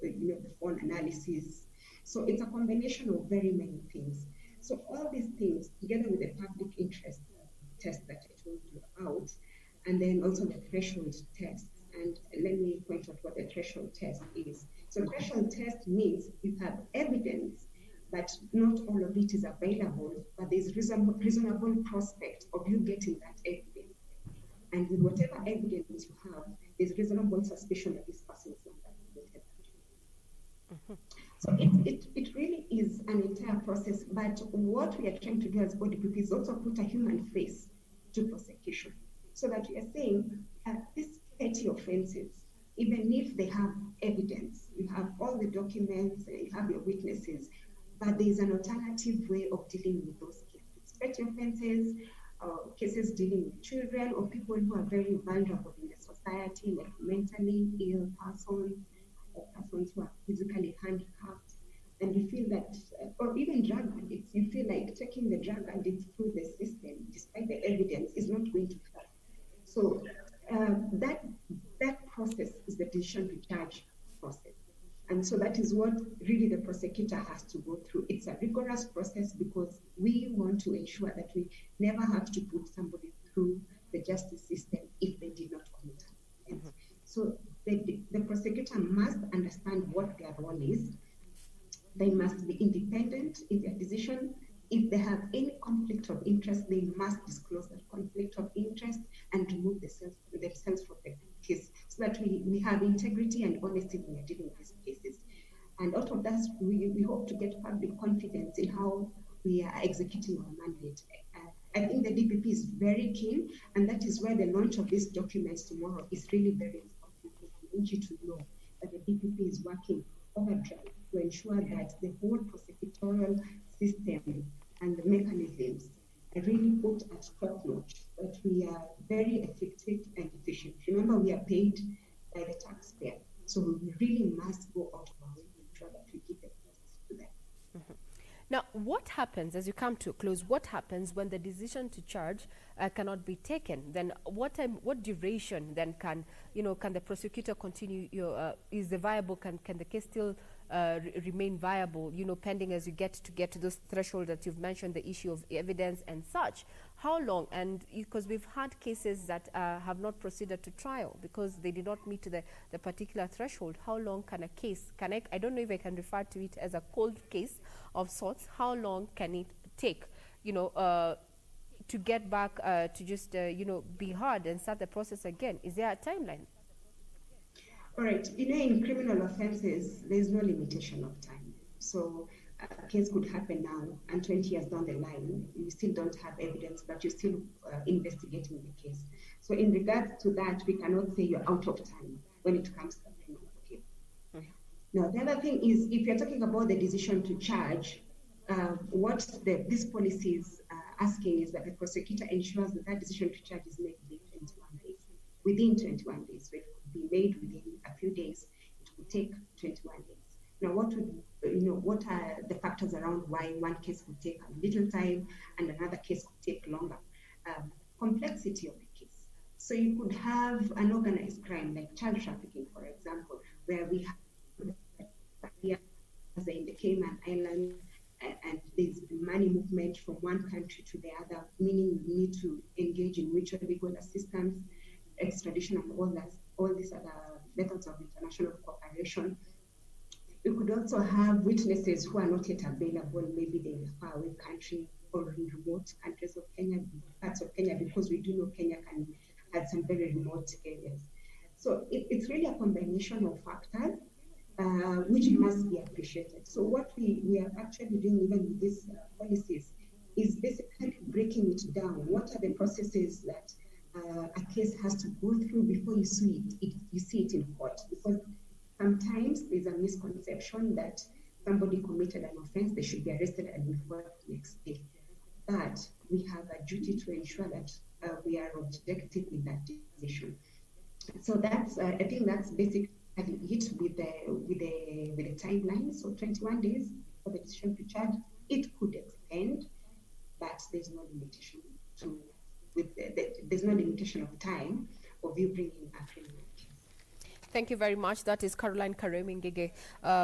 the phone analysis. So it's a combination of very many things. So all these things, together with the public interest test that I told you about, and then also the threshold test. And let me point out what the threshold test is. So threshold test means you have evidence, but not all of it is available, but there's reasonable prospect of you getting that evidence. And with whatever evidence you have, there's reasonable suspicion that this person is not related. So it really is an entire process, but what we are trying to do as ODPP is also put a human face to prosecution, so that we are saying these petty offenses, even if they have evidence, you have all the documents, you have your witnesses, but there is an alternative way of dealing with those cases. Petty offenses, cases dealing with children or people who are very vulnerable in the society, like mentally ill persons, or persons who are physically handicapped, and you feel that, or even drug addicts, you feel like taking the drug addicts through the system, despite the evidence, is not going to help. So that process is the decision to charge process. And so that is what really the prosecutor has to go through. It's a rigorous process because we want to ensure that we never have to put somebody through the justice system if they did not commit an offense. So the prosecutor must understand what their role is. They must be independent in their decision. If they have any conflict of interest, they must disclose that conflict of interest and remove themselves from the case, so that we have integrity and honesty when we are dealing with these cases. And out of that, we hope to get public confidence in how we are executing our mandate I think the DPP is very keen, and that is why the launch of these documents tomorrow is really very important. I want you to know that the DPP is working overdrive to ensure that the whole prosecutorial system and the mechanisms are really put at top notch, that we are very effective and efficient. Remember, we are paid by the taxpayer, so we really must go out of our way to ensure that we give the process to them. Now, what happens, as you come to a close, what happens when the decision to charge cannot be taken? Then what duration then can the prosecutor continue, is the viable, can the case still remain viable, pending as you get to those thresholds that you've mentioned, the issue of evidence and such? How long? And because we've had cases that have not proceeded to trial because they did not meet the particular threshold. How long can a case, I don't know if I can refer to it as a cold case of sorts, how long can it take, to get back to just, be heard and start the process again? Is there a timeline? All right. In criminal offenses, there's no limitation of time. So a case could happen now, and 20 years down the line, you still don't have evidence, but you're still investigating the case. So in regards to that, we cannot say you're out of time when it comes to a criminal case. Now, the other thing is, if you're talking about the decision to charge, what this policy is asking is that the prosecutor ensures that that decision to charge is made within 21 days. Within 21 days. So it could be made within a few days. It would take 21 days. Now, what are the factors around why one case would take a little time and another case could take longer? Complexity of the case. So you could have an organized crime like child trafficking, for example, where we have in the Cayman Islands, and there's money movement from one country to the other, meaning you need to engage in mutual legal assistance, extradition, and all these other methods of international cooperation. You could also have witnesses who are not yet available, maybe they're in a faraway country or in remote countries of Kenya, parts of Kenya, because we do know Kenya can have some very remote areas. So it's really a combination of factors which must be appreciated. So what we are actually doing even with these policies is basically breaking it down. What are the processes that a case has to go through before you see it in court? Because sometimes there's a misconception that somebody committed an offense, they should be arrested and before the next day. But we have a duty to ensure that we are objective in that decision. So that's, I think that's basically it with the timeline. So 21 days for the decision to charge. It could extend, but there's no limitation there's no limitation of time of you bringing a criminal case. Thank you very much. That is Caroline Karemi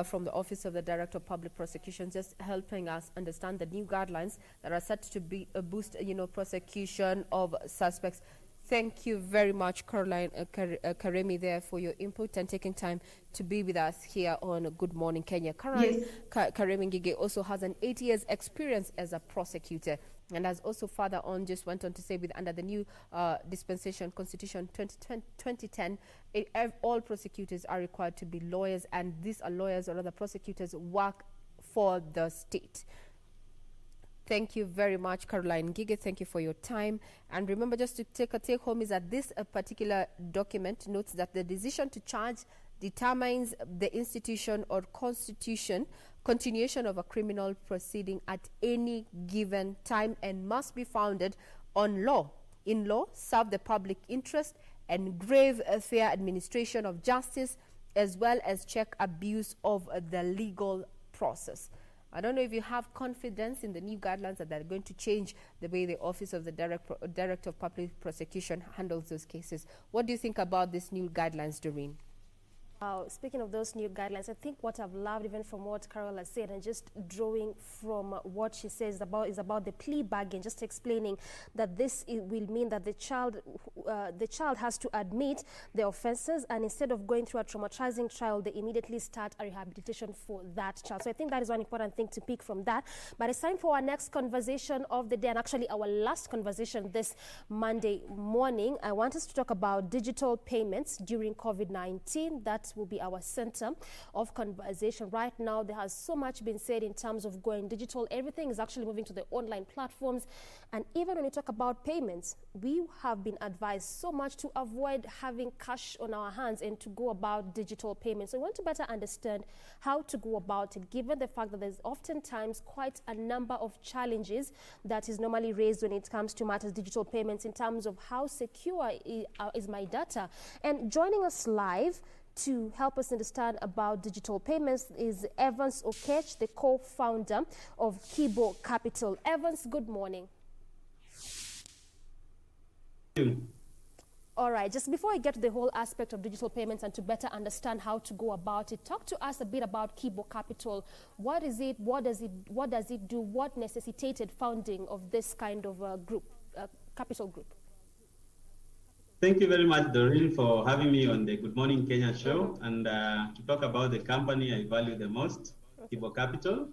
from the Office of the Director of Public Prosecution, just helping us understand the new guidelines that are set to be boost, prosecution of suspects. Thank you very much, Caroline Karemi, there for your input and taking time to be with us here on Good Morning Kenya. Caroline Karemi Ngige also has an 8 years experience as a prosecutor, and has also further on just went on to say with under the new dispensation constitution 2010, all prosecutors are required to be lawyers, and these are lawyers or other prosecutors work for the state. Thank you very much, Caroline Ngige. Thank you for your time. And remember, just to take home is that this particular document notes that the decision to charge determines the institution or continuation of a criminal proceeding at any given time and must be founded on law. In law, serve the public interest and grave fair administration of justice, as well as check abuse of the legal process. I don't know if you have confidence in the new guidelines that they're going to change the way the Office of the Director of Public Prosecution handles those cases. What do you think about these new guidelines, Doreen? Speaking of those new guidelines, I think what I've loved even from what Carol has said and just drawing from what she says is about the plea bargain, just explaining that this will mean that the child has to admit the offenses, and instead of going through a traumatizing trial, they immediately start a rehabilitation for that child. So I think that is one important thing to pick from that. But it's time for our next conversation of the day, and actually our last conversation this Monday morning. I want us to talk about digital payments during COVID-19. That that will be our center of conversation. Right now, there has so much been said in terms of going digital. Everything is actually moving to the online platforms. And even when you talk about payments, we have been advised so much to avoid having cash on our hands and to go about digital payments. So we want to better understand how to go about it, given the fact that there's oftentimes quite a number of challenges that is normally raised when it comes to matters digital payments in terms of how secure is my data. And joining us live to help us understand about digital payments is Evans Okech, the co-founder of Kibo Capital. Evans, good morning. All right, just before I get to the whole aspect of digital payments and to better understand how to go about it, talk to us a bit about Kibo Capital. What is it? What does it do? What necessitated founding of this kind of group, capital group? Thank you very much, Doreen, for having me on the Good Morning Kenya show and to talk about the company I value the most, Kibo Capital.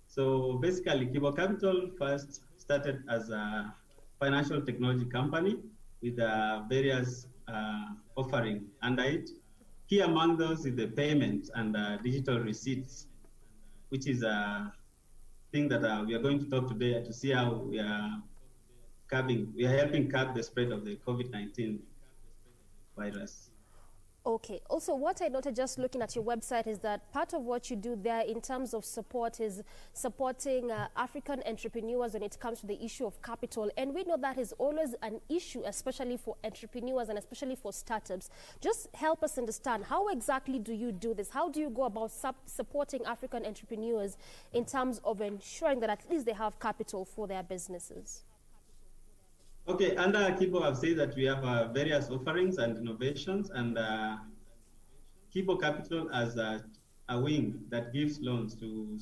So basically, Kibo Capital first started as a financial technology company with various offerings under it. Key among those is the payments and digital receipts, which is a thing that we are going to talk today to see how we are helping curb the spread of the COVID-19 virus. Okay. Also, what I noted just looking at your website is that part of what you do there in terms of support is supporting African entrepreneurs when it comes to the issue of capital. And we know that is always an issue, especially for entrepreneurs and especially for startups. Just help us understand, how exactly do you do this? How do you go about supporting African entrepreneurs in terms of ensuring that at least they have capital for their businesses? Okay, under Kibo, I've said that we have various offerings and innovations, and Kibo Capital as a wing that gives loans to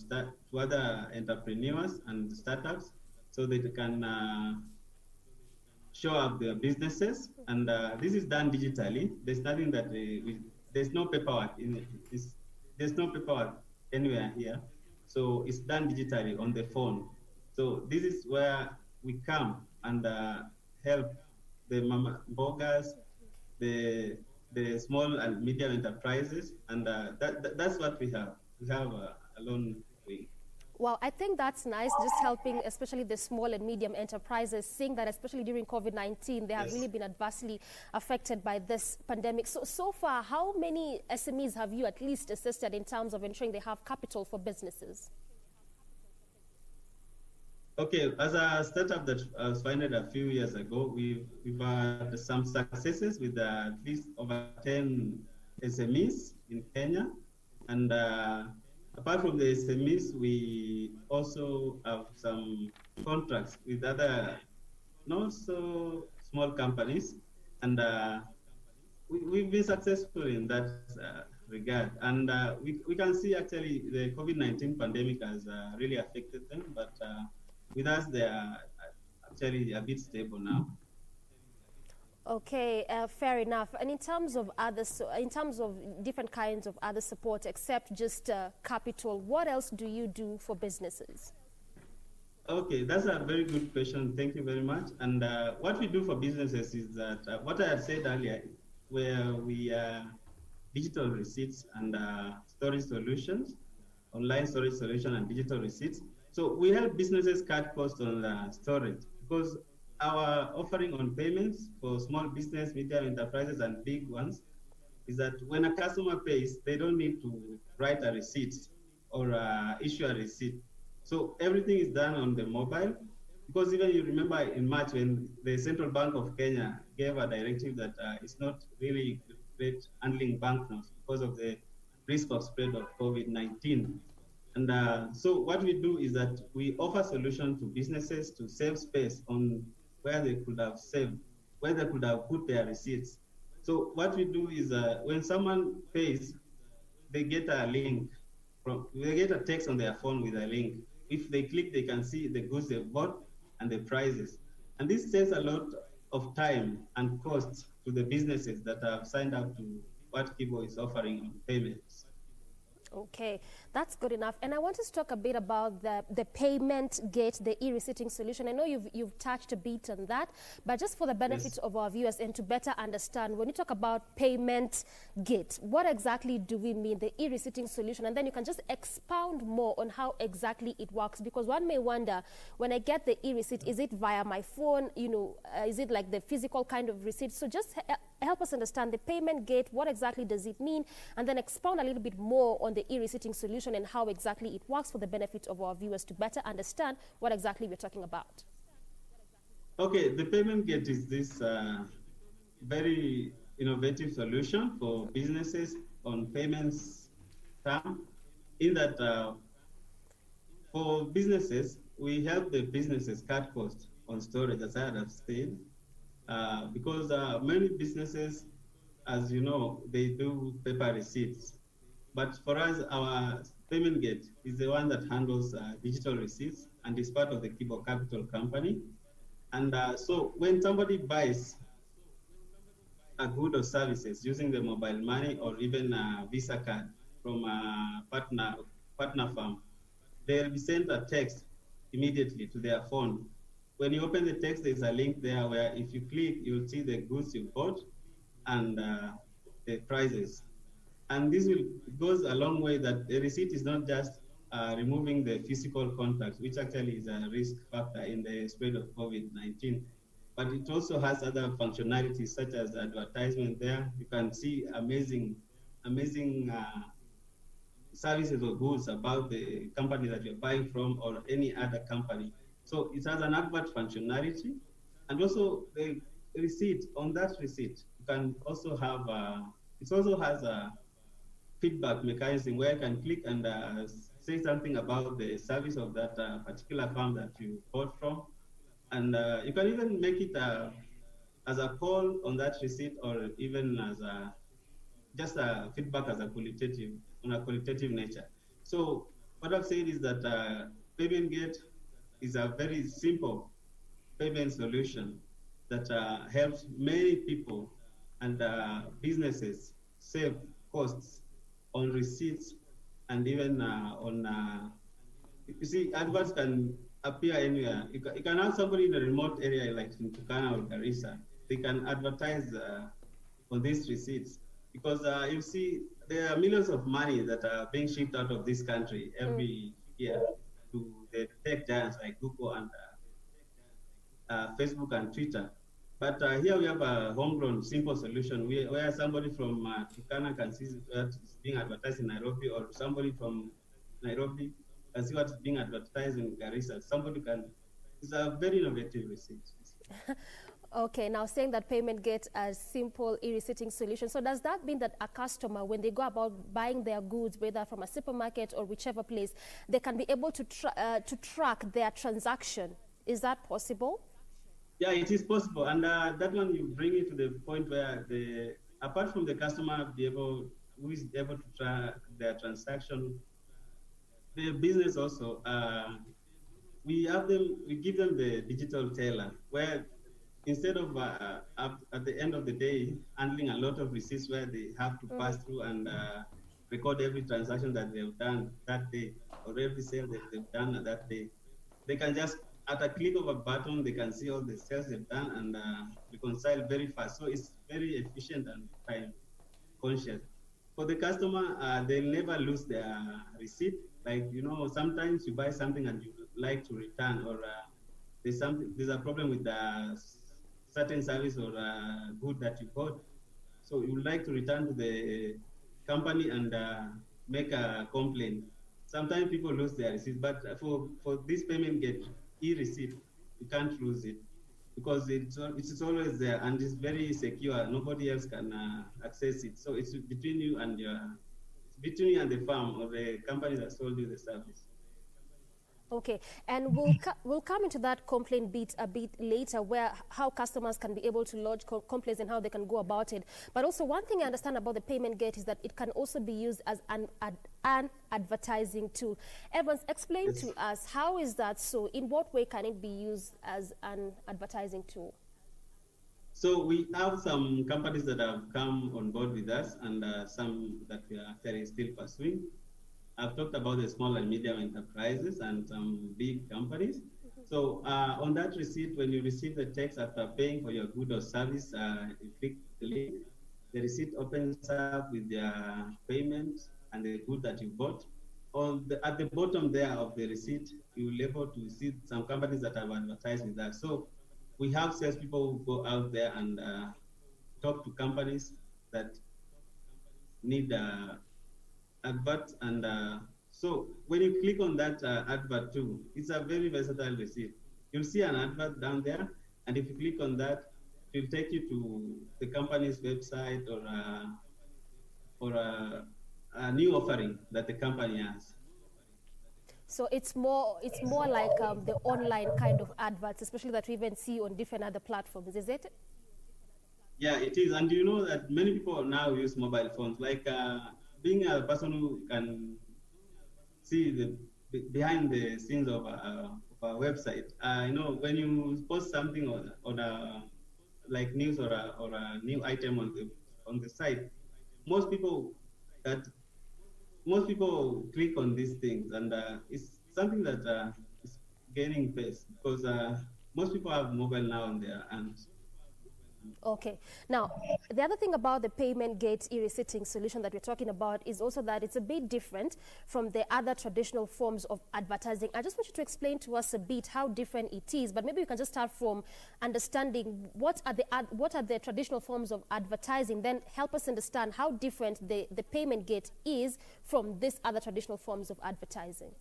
other entrepreneurs and startups so they can show up their businesses. And this is done digitally. There's nothing that there's no paperwork there's no paperwork anywhere here. So it's done digitally on the phone. So this is where we come and help the mama bogas, the small and medium enterprises, and that's what we have. We have a loan wing. Well, I think that's nice, just helping especially the small and medium enterprises, seeing that especially during COVID-19, they have really been adversely affected by this pandemic. So far, how many SMEs have you at least assisted in terms of ensuring they have capital for businesses? Okay, as a startup that was founded a few years ago, we've had some successes with at least over 10 SMEs in Kenya. And apart from the SMEs, we also have some contracts with other not so small companies. And we've been successful in that regard. And we can see actually the COVID-19 pandemic has really affected them, but with us, they are actually a bit stable now. Okay, fair enough. And in terms of different kinds of other support, except just capital, what else do you do for businesses? Okay, that's a very good question. Thank you very much. And what we do for businesses is that what I had said earlier, where we digital receipts and storage solutions, online storage solution and digital receipts. So we help businesses cut costs on storage, because our offering on payments for small business, medium enterprises, and big ones is that when a customer pays, they don't need to write a receipt or issue a receipt. So everything is done on the mobile, because even you remember in March when the Central Bank of Kenya gave a directive that it's not really great handling banknotes because of the risk of spread of COVID-19. And so what we do is that we offer solutions to businesses to save space on where they could have saved, where they could have put their receipts. So what we do is when someone pays, they get a link, they get a text on their phone with a link. If they click, they can see the goods they've bought and the prices. And this saves a lot of time and costs to the businesses that have signed up to what Kibo is offering on payments. Okay, that's good enough. And I want us to talk a bit about the payment gate, the e-receipting solution. I know you've touched a bit on that, but just for the benefit of our viewers and to better understand, when you talk about payment gate, what exactly do we mean, the e-receipting solution? And then you can just expound more on how exactly it works, because one may wonder, when I get the e-receipt, is it via my phone? You know, is it like the physical kind of receipt? So just help us understand the payment gate, what exactly does it mean, and then expound a little bit more on the e-receipting solution and how exactly it works for the benefit of our viewers to better understand what exactly we're talking about. Okay, the payment gate is this very innovative solution for businesses on payments term, in that for businesses, we help the businesses cut costs on storage, as I have said, because many businesses, as you know, they do paper receipts. But for us, our payment gate is the one that handles digital receipts and is part of the Kibo Capital company. And so when somebody buys a good or services using the mobile money or even a Visa card from a partner firm, they'll be sent a text immediately to their phone. When you open the text, there's a link there where if you click, you'll see the goods you bought and the prices. And this goes a long way, that the receipt is not just removing the physical contact, which actually is a risk factor in the spread of COVID-19, but it also has other functionalities such as advertisement there. You can see amazing services or goods about the company that you're buying from or any other company. So it has an advert functionality, and also the receipt, on that receipt, you can also have, it also has a feedback mechanism where you can click and say something about the service of that particular firm that you bought from. And you can even make it as a call on that receipt, or even as just a feedback as a qualitative, on a qualitative nature. So what I've said is that Payment Gate is a very simple payment solution that helps many people and businesses save costs on receipts, and even on, you see, adverts can appear anywhere. You can have somebody in a remote area like in Turkana or Garissa, they can advertise on these receipts, because you see, there are millions of money that are being shipped out of this country every year to the tech giants like Google and Facebook and Twitter. But here we have a homegrown, simple solution where somebody from Turkana can see what is being advertised in Nairobi, or somebody from Nairobi can see what is being advertised in Garissa. Somebody can, it's a very innovative receipt. Okay, now saying that Payment Gate as simple e-receipting solution. So does that mean that a customer, when they go about buying their goods, whether from a supermarket or whichever place, they can be able to track their transaction? Is that possible? Yeah, it is possible. And that one, you bring it to the point where apart from the customer who is able to track their transaction, the business also, we give them the digital teller, where instead of at the end of the day handling a lot of receipts where they have to pass through and record every transaction that they've done that day, or every sale that they've done that day, they can just, at a click of a button, they can see all the sales they've done and reconcile very fast. So it's very efficient and time conscious. For the customer, they'll never lose their receipt. Like, you know, sometimes you buy something and you like to return, or there's a problem with the certain service or good that you bought. So you would like to return to the company and make a complaint. Sometimes people lose their receipt, but for this Payment Gate e-receipt, you can't lose it, because it's always there and it's very secure. Nobody else can access it. So it's between you and the firm or the company that sold you the service. Okay, and we'll come into that complaint bit a bit later, where how customers can be able to lodge complaints and how they can go about it. But also, one thing I understand about the Payment Gate is that it can also be used as an advertising tool. Evans, explain to us, how is that so? In what way can it be used as an advertising tool? So we have some companies that have come on board with us, and some that we are actually still pursuing. I've talked about the small and medium enterprises and some big companies. So on that receipt, when you receive the text after paying for your good or service, you click the link. The receipt opens up with their payment and the good that you bought. At the bottom there of the receipt, you will be able to see some companies that have advertised with that. So we have salespeople who go out there and talk to companies that need advert, and so when you click on that advert too, it's a very versatile receipt. You'll see an advert down there, and if you click on that, it will take you to the company's website or a new offering that the company has. So it's more like the online kind of adverts, especially that we even see on different other platforms, is it? Yeah, it is. And you know that many people now use mobile phones. Like being a person who can see the behind the scenes of a website, you know, when you post something on a like news or a new item on the site, most people click on these things, and it's something that is gaining pace because most people have mobile now on their hands. Okay. Now, the other thing about the payment gate e-receipting solution that we're talking about is also that it's a bit different from the other traditional forms of advertising. I just want you to explain to us a bit how different it is, but maybe you can just start from understanding what are the traditional forms of advertising, then help us understand how different the payment gate is from these other traditional forms of advertising.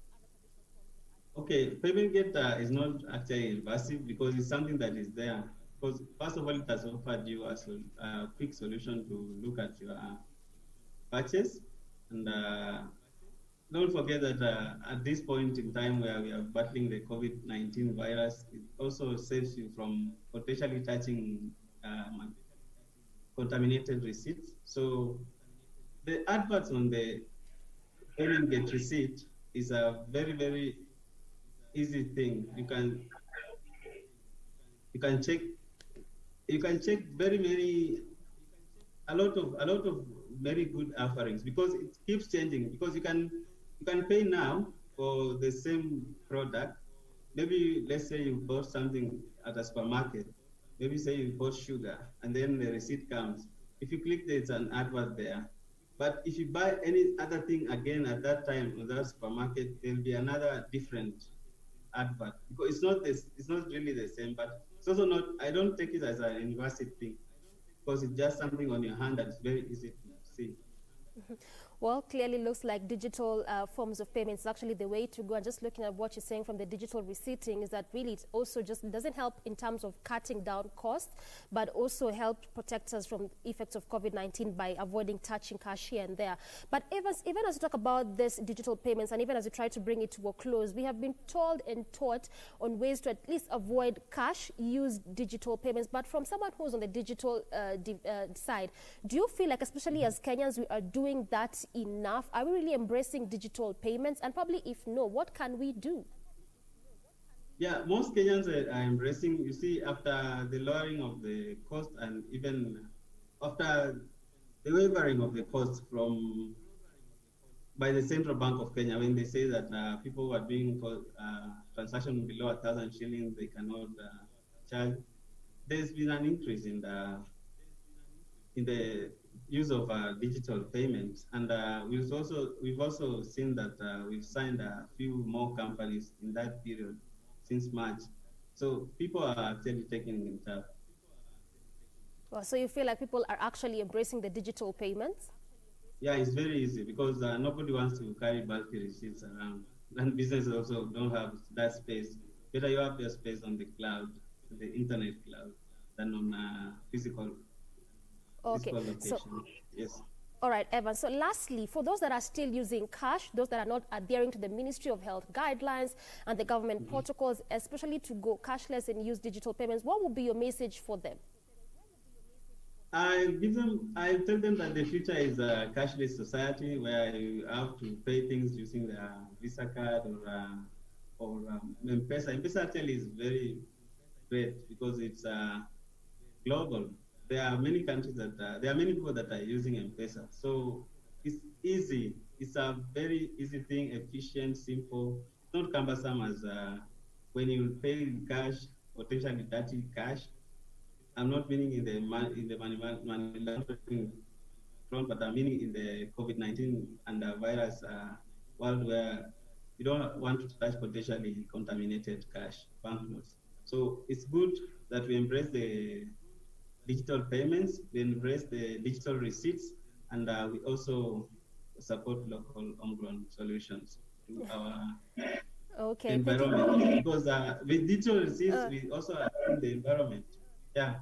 Okay, payment gate is not actually invasive because it's something that is there. Because first of all, it has offered you a quick solution to look at your purchase. And don't forget that at this point in time where we are battling the COVID-19 virus, it also saves you from potentially touching contaminated receipts. So the adverts on the payment gate receipt is a very, very easy thing. You can check a lot of very good offerings because it keeps changing, because you can pay now for the same product. Maybe let's say you bought something at a supermarket, maybe say you bought sugar, and then the receipt comes. If you click, there's an advert there. But if you buy any other thing again at that time in that supermarket, there'll be another different advert, because it's not really the same, but it's also not, I don't take it as an invasive thing, because it's just something on your hand that is very easy to see. Well, clearly looks like digital forms of payments is actually the way to go. And just looking at what you're saying from the digital receipting is that really it also just doesn't help in terms of cutting down costs, but also help protect us from effects of COVID-19 by avoiding touching cash here and there. But even as we talk about this digital payments, and even as we try to bring it to a close, we have been told and taught on ways to at least avoid cash, use digital payments. But from someone who's on the digital side, do you feel like, especially as Kenyans, we are doing that enough? Are we really embracing digital payments? And probably if no, what can we do? Yeah, most Kenyans are embracing. You see, after the lowering of the cost and even after the wavering of the cost by the Central Bank of Kenya, when they say that people who are doing transaction below 1,000 shillings, they cannot charge, there's been an increase in the use of digital payments, and we've also seen that we've signed a few more companies in that period since March. So people are actually taking it up. Well, so you feel like people are actually embracing the digital payments? Yeah, it's very easy because nobody wants to carry bulky receipts around, and businesses also don't have that space. Better you have your space on the cloud, the internet cloud, than on physical. Okay, so yes. All right, Evan. So lastly, for those that are still using cash, those that are not adhering to the Ministry of Health guidelines and the government protocols, especially to go cashless and use digital payments, what would be your message for them? I tell them that the future is a cashless society where you have to pay things using the Visa card or M-Pesa. M-Pesa actually is very great because it's global. There are many countries there are many people that are using M-Pesa. So it's easy. It's a very easy thing, efficient, simple. It's not cumbersome as when you pay in cash, potentially dirty cash. I'm not meaning in the money laundering front, but I'm meaning in the COVID-19 and the virus world where you don't want to touch potentially contaminated cash, banknotes. So it's good that we embrace the digital payments, we embrace the digital receipts, and we also support local homegrown solutions to our Okay, thank environment. you. Because with digital receipts, we also affect the environment. Yeah.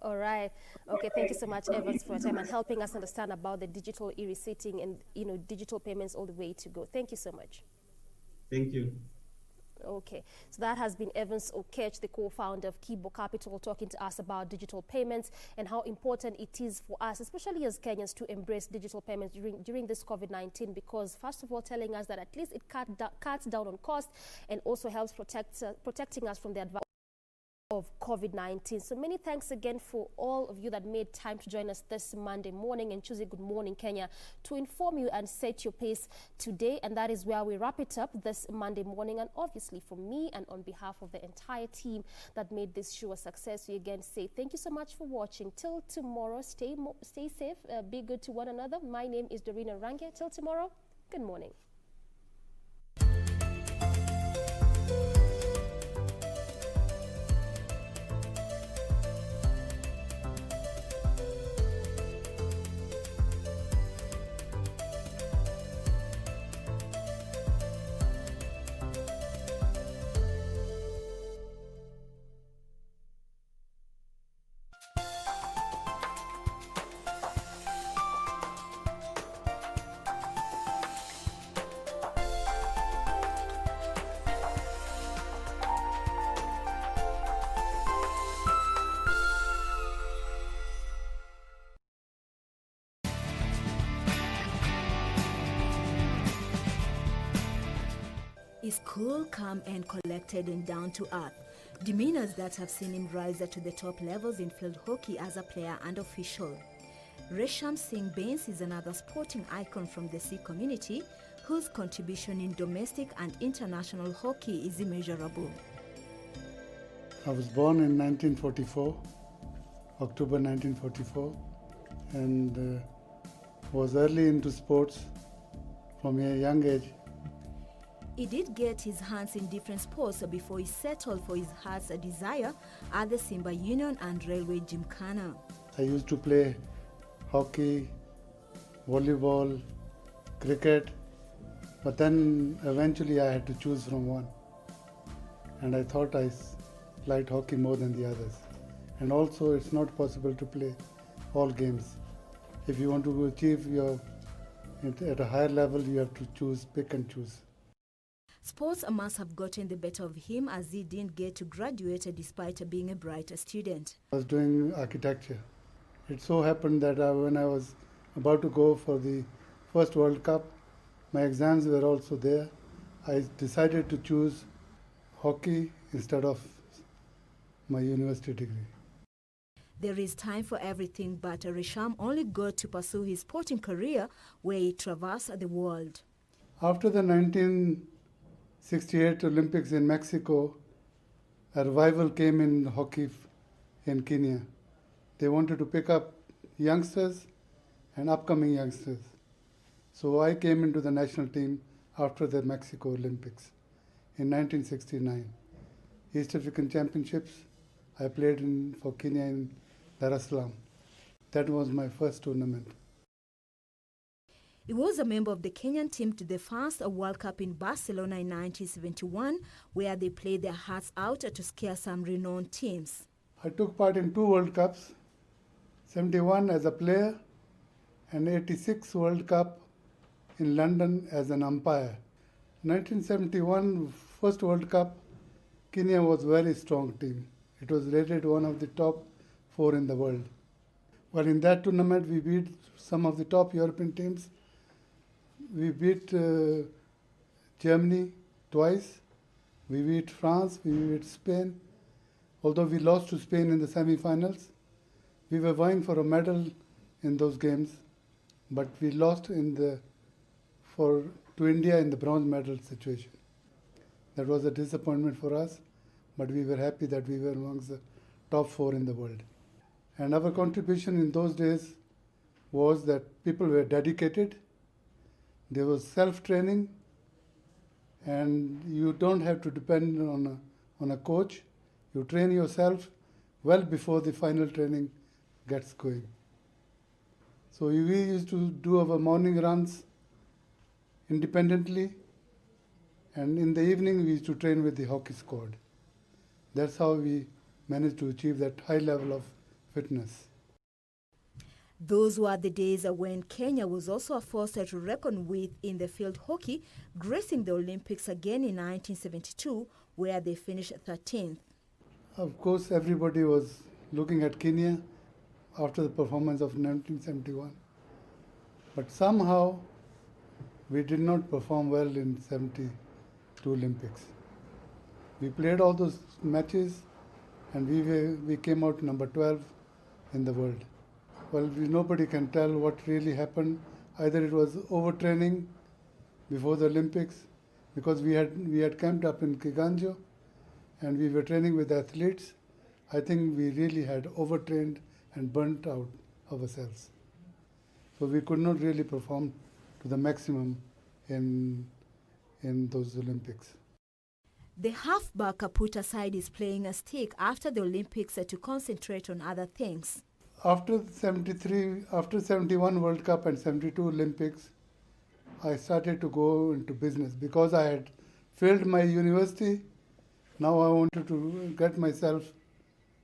All right. Okay, thank you so much, Evans, for your time and helping us understand about the digital e-receipting and digital payments all the way to go. Thank you so much. Thank you. Okay, so that has been Evans Okech, the co-founder of Kibo Capital, talking to us about digital payments and how important it is for us, especially as Kenyans, to embrace digital payments during this COVID-19, because first of all, telling us that at least it cuts down on cost and also helps protecting us from the advantage of COVID-19. So many thanks again for all of you that made time to join us this Monday morning and choosing Good Morning Kenya to inform you and set your pace today. And that is where we wrap it up this Monday morning. And obviously from me and on behalf of the entire team that made this show a success, we again say thank you so much for watching. Till tomorrow, stay safe, be good to one another. My name is Dorina Range. Till tomorrow, good morning. Is cool, calm and collected and down to earth. Demeanors that have seen him rise to the top levels in field hockey as a player and official. Resham Singh Bains is another sporting icon from the Sikh community whose contribution in domestic and international hockey is immeasurable. I was born in 1944, October 1944, and was early into sports from a young age. He did get his hands in different sports before he settled for his heart's desire at the Simba Union and Railway Gymkhana. I used to play hockey, volleyball, cricket, but then eventually I had to choose from one. And I thought I liked hockey more than the others. And also it's not possible to play all games. If you want to achieve at a higher level, you have to pick and choose. Sports must have gotten the better of him as he didn't get to graduate despite being a bright student. I was doing architecture. It so happened that when I was about to go for the first World Cup, my exams were also there. I decided to choose hockey instead of my university degree. There is time for everything, but Resham only got to pursue his sporting career where he traversed the world. After the 1968 Olympics in Mexico, a revival came in hockey in Kenya. They wanted to pick up youngsters and upcoming youngsters. So I came into the national team after the Mexico Olympics in 1969. East African Championships, I played for Kenya in Dar es Salaam. That was my first tournament. He was a member of the Kenyan team to the first World Cup in Barcelona in 1971, where they played their hearts out to scare some renowned teams. I took part in 2 World Cups, 71 as a player and 86 World Cup in London as an umpire. 1971 first World Cup, Kenya was a very strong team. It was rated one of the top 4 in the world. But in that tournament, we beat some of the top European teams. We beat Germany twice. We beat France. We beat Spain. Although we lost to Spain in the semi-finals, we were vying for a medal in those games. but we lost to India in the bronze medal situation. That was a disappointment for us, but we were happy that we were amongst the top 4 in the world. And our contribution in those days was that people were dedicated, there was self-training, and you don't have to depend on a coach. You train yourself well before the final training gets going. So we used to do our morning runs independently, and in the evening we used to train with the hockey squad. That's how we managed to achieve that high level of fitness. Those were the days when Kenya was also a force to reckon with in the field hockey, gracing the Olympics again in 1972, where they finished 13th. Of course, everybody was looking at Kenya after the performance of 1971. But somehow, we did not perform well in 72 Olympics. We played all those matches, and we came out number 12 in the world. Well, nobody can tell what really happened. Either it was overtraining before the Olympics, because we had camped up in Kiganjo, and we were training with athletes. I think we really had overtrained and burnt out ourselves. So we could not really perform to the maximum in those Olympics. The halfback put aside his playing a stick after the Olympics to concentrate on other things. After 71 World Cup and 72 Olympics, I started to go into business because I had failed my university. Now I wanted to get myself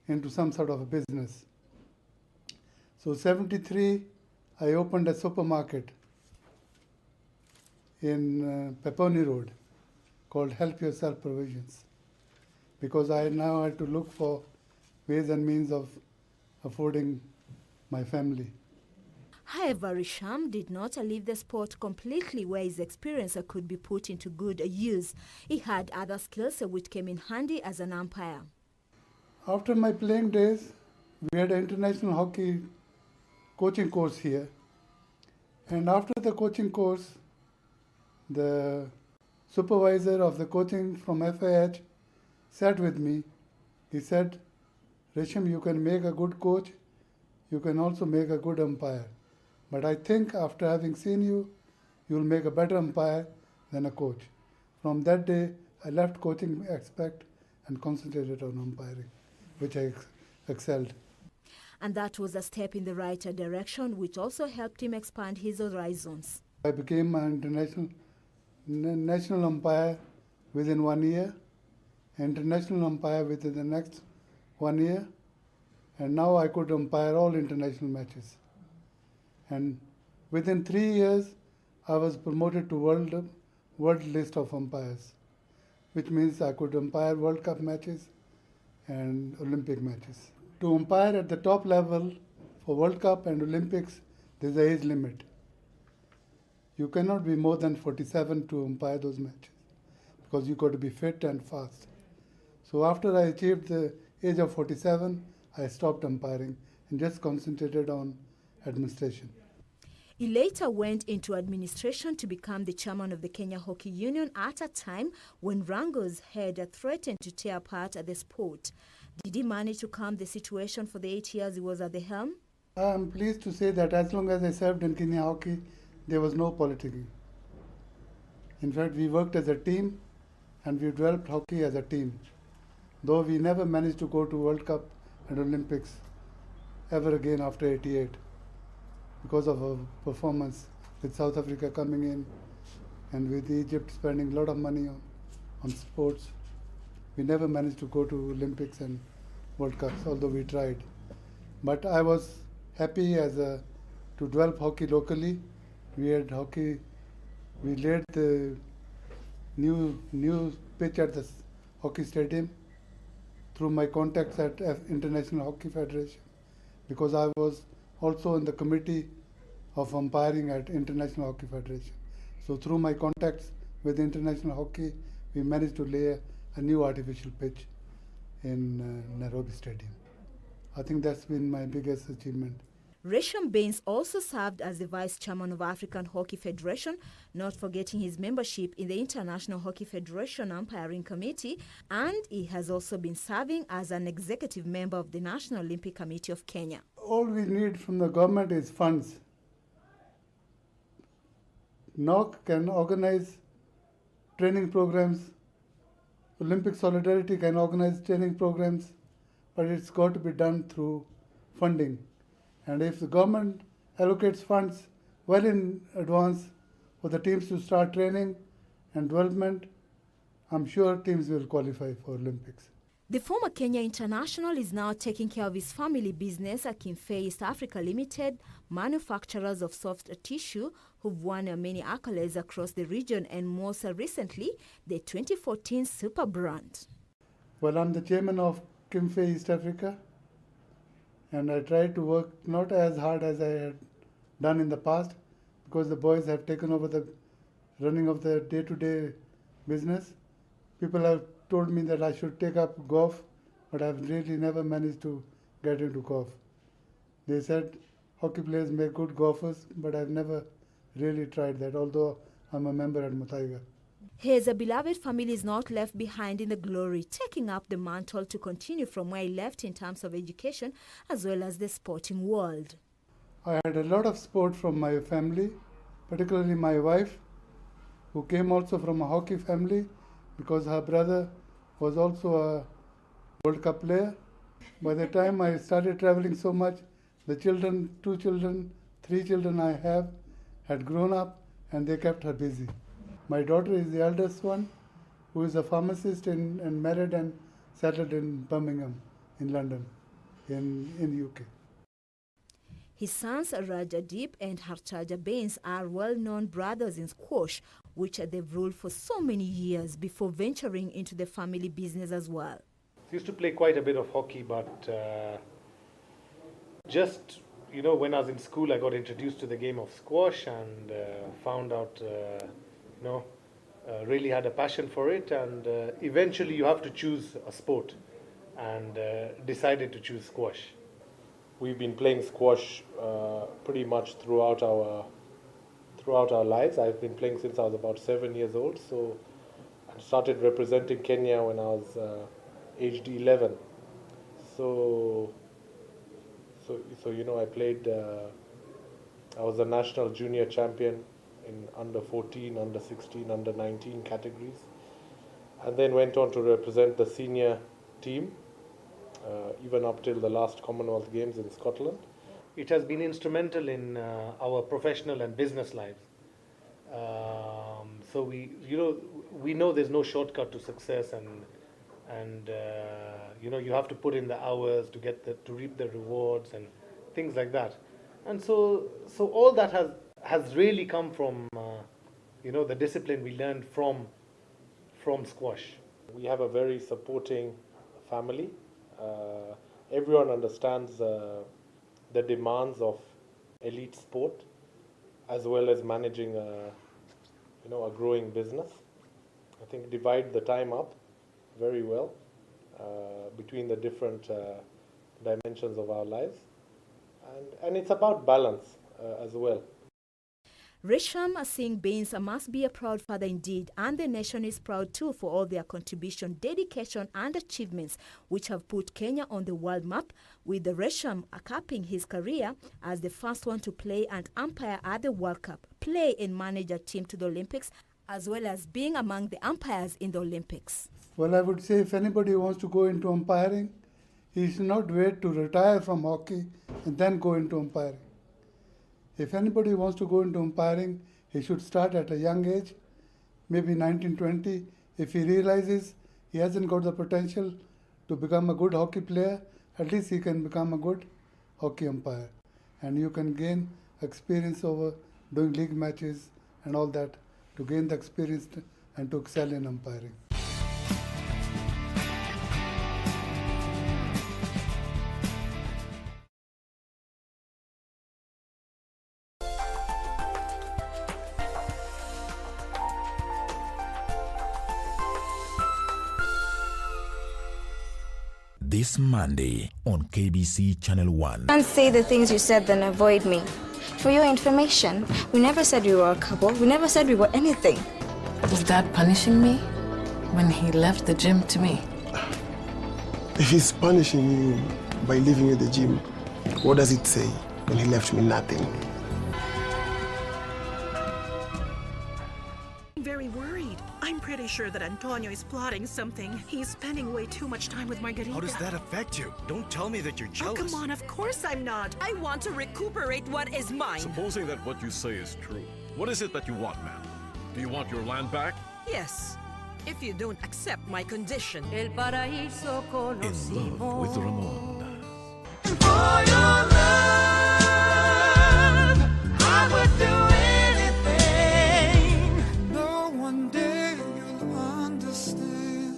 into some sort of a business. So 73, I opened a supermarket in Peponi Road called Help Yourself Provisions, because I now had to look for ways and means of affording my family. However, Risham did not leave the sport completely, where his experience could be put into good use. He had other skills which came in handy as an umpire. After my playing days, we had an international hockey coaching course here. And after the coaching course, the supervisor of the coaching from FIH sat with me. He said, Risham, you can make a good coach, you can also make a good umpire. But I think after having seen you, you'll make a better umpire than a coach. From that day, I left coaching aspect and concentrated on umpiring, which I excelled. And that was a step in the right direction, which also helped him expand his horizons. I became an national umpire within 1 year, international umpire within the next 1 year, and now I could umpire all international matches. And within 3 years, I was promoted to world list of umpires, which means I could umpire World Cup matches and Olympic matches. To umpire at the top level for World Cup and Olympics, there's an age limit. You cannot be more than 47 to umpire those matches, because you've got to be fit and fast. So after I achieved the age of 47, I stopped umpiring and just concentrated on administration. He later went into administration to become the chairman of the Kenya Hockey Union at a time when wrangles had threatened to tear apart the sport. Did he manage to calm the situation for the 8 years he was at the helm? I'm pleased to say that as long as I served in Kenya Hockey, there was no politicking. In fact, we worked as a team and we developed hockey as a team. Though we never managed to go to World Cup and Olympics ever again after '88 because of our performance with South Africa coming in and with Egypt spending a lot of money on sports. We never managed to go to Olympics and World Cups, although we tried. But I was happy to develop hockey locally. We had hockey, we laid the new pitch at the hockey stadium through my contacts at International Hockey Federation, because I was also in the committee of umpiring at International Hockey Federation. So through my contacts with International Hockey, we managed to lay a new artificial pitch in Nairobi Stadium. I think that's been my biggest achievement. Resham Bains also served as the Vice Chairman of African Hockey Federation, not forgetting his membership in the International Hockey Federation Umpiring Committee, and he has also been serving as an executive member of the National Olympic Committee of Kenya. All we need from the government is funds. NOC can organize training programs, Olympic Solidarity can organize training programs, but it's got to be done through funding. And if the government allocates funds well in advance for the teams to start training and development, I'm sure teams will qualify for Olympics. The former Kenya international is now taking care of his family business at Kimfei East Africa Limited, manufacturers of soft tissue who've won many accolades across the region and most recently, the 2014 Super Brand. Well, I'm the chairman of Kimfei East Africa, and I try to work not as hard as I had done in the past because the boys have taken over the running of the day-to-day business. People have told me that I should take up golf, but I've really never managed to get into golf. They said hockey players make good golfers, but I've never really tried that, although I'm a member at Mutaiga. His beloved family is not left behind in the glory, taking up the mantle to continue from where he left in terms of education as well as the sporting world. I had a lot of support from my family, particularly my wife, who came also from a hockey family because her brother was also a World Cup player. By the time I started traveling so much, the children, 2 children, 3 children I have, had grown up and they kept her busy. My daughter is the eldest one, who is a pharmacist and married and settled in Birmingham, in London, in the UK. His sons Rajadeep and Harchaja Bains are well-known brothers in squash, which they've ruled for so many years before venturing into the family business as well. I used to play quite a bit of hockey, but just, when I was in school, I got introduced to the game of squash and found out, really had a passion for it. And eventually you have to choose a sport and decided to choose squash. We've been playing squash pretty much throughout our lives. I've been playing since I was about 7 years old. So I started representing Kenya when I was aged 11. So I played. I was a national junior champion in under 14, under 16, under 19 categories, and then went on to represent the senior team. Even up till the last Commonwealth Games in Scotland. It has been instrumental in our professional and business lives. So we know there's no shortcut to success, and you have to put in the hours to reap the rewards and things like that. And so all that has really come from the discipline we learned from squash. We have a very supporting family. Everyone understands the demands of elite sport, as well as managing a growing business. I think divide the time up very well between the different dimensions of our lives, and it's about balance as well. Resham Singh Bains must be a proud father indeed, and the nation is proud too for all their contribution, dedication and achievements which have put Kenya on the world map, with Resham capping his career as the first one to play and umpire at the World Cup, play and manage a team to the Olympics, as well as being among the umpires in the Olympics. Well, I would say if anybody wants to go into umpiring, he should not wait to retire from hockey and then go into umpiring. If anybody wants to go into umpiring, he should start at a young age, maybe 19, 20. If he realizes he hasn't got the potential to become a good hockey player, at least he can become a good hockey umpire. And you can gain experience over doing league matches and all that to gain the experience and to excel in umpiring. this Monday on KBC Channel 1. Can't say the things you said, then avoid me. For your information, we never said we were a couple. We never said we were anything. Is Dad punishing me when he left the gym to me? If he's punishing you by leaving you at the gym, what does it say when he left me nothing? I'm very worried. I'm pretty sure that Antonio is plotting something. He's spending way too much time with Margarita. How does that affect you? Don't tell me that you're jealous. Oh, come on, of course I'm not. I want to recuperate what is mine. Supposing that what you say is true, what is it that you want, ma'am? Do you want your land back? Yes, if you don't accept my condition. In love with Ramon. For your love, I would do anything. No, one day you'll understand.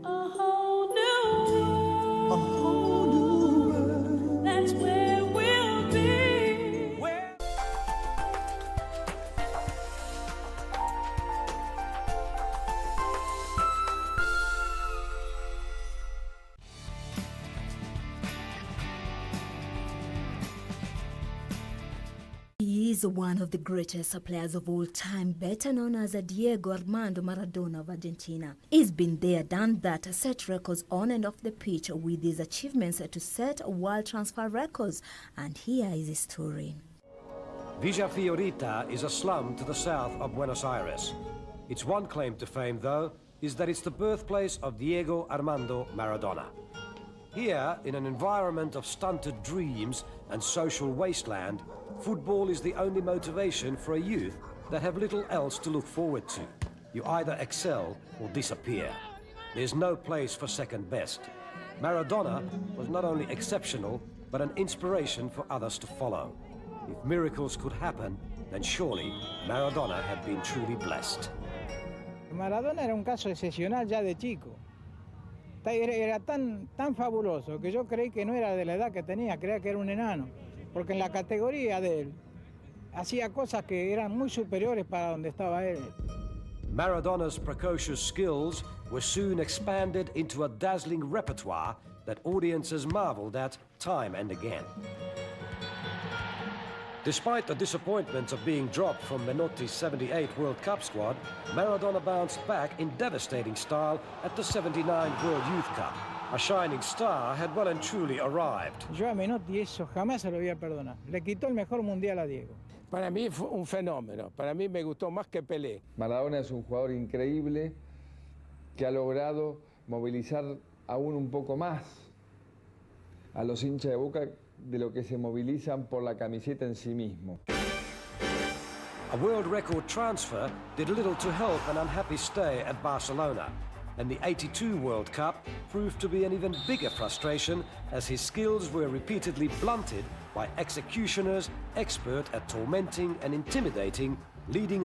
A whole new world. That's where we'll be. He is one of the greatest players of all time, better known as Diego Armando Maradona of Argentina. He's been there, done that, set records on and off the pitch with his achievements to set world transfer records. And here is his story. Villa Fiorita is a slum to the south of Buenos Aires. Its one claim to fame, though, is that it's the birthplace of Diego Armando Maradona. Here, in an environment of stunted dreams and social wasteland, football is the only motivation for a youth that have little else to look forward to. You either excel or disappear. There's no place for second best. Maradona was not only exceptional, but an inspiration for others to follow. If miracles could happen, then surely Maradona had been truly blessed. Maradona era un caso excepcional ya de chico. Era tan fabuloso que yo creí que no era de la edad que tenía, creía que era un enano, porque en la categoría de él hacía cosas que eran muy superiores para donde estaba él. Maradona's precocious skills were soon expanded into a dazzling repertoire that audiences marveled at time and again. Despite the disappointment of being dropped from Menotti's '78 World Cup squad, Maradona bounced back in devastating style at the '79 World Youth Cup. A shining star had well and truly arrived. Yo a Menotti eso jamás se lo voy a perdonar. Le quitó el mejor mundial a Diego. Para mí fue un fenómeno. Para mí me gustó más que Pelé. Maradona es un jugador increíble que ha logrado movilizar aún un poco más a los hinchas de Boca de lo que se movilizan por la camiseta en sí mismo. A world record transfer did little to help an unhappy stay at Barcelona, and the '82 World Cup proved to be an even bigger frustration as his skills were repeatedly blunted by executioners expert at tormenting and intimidating leading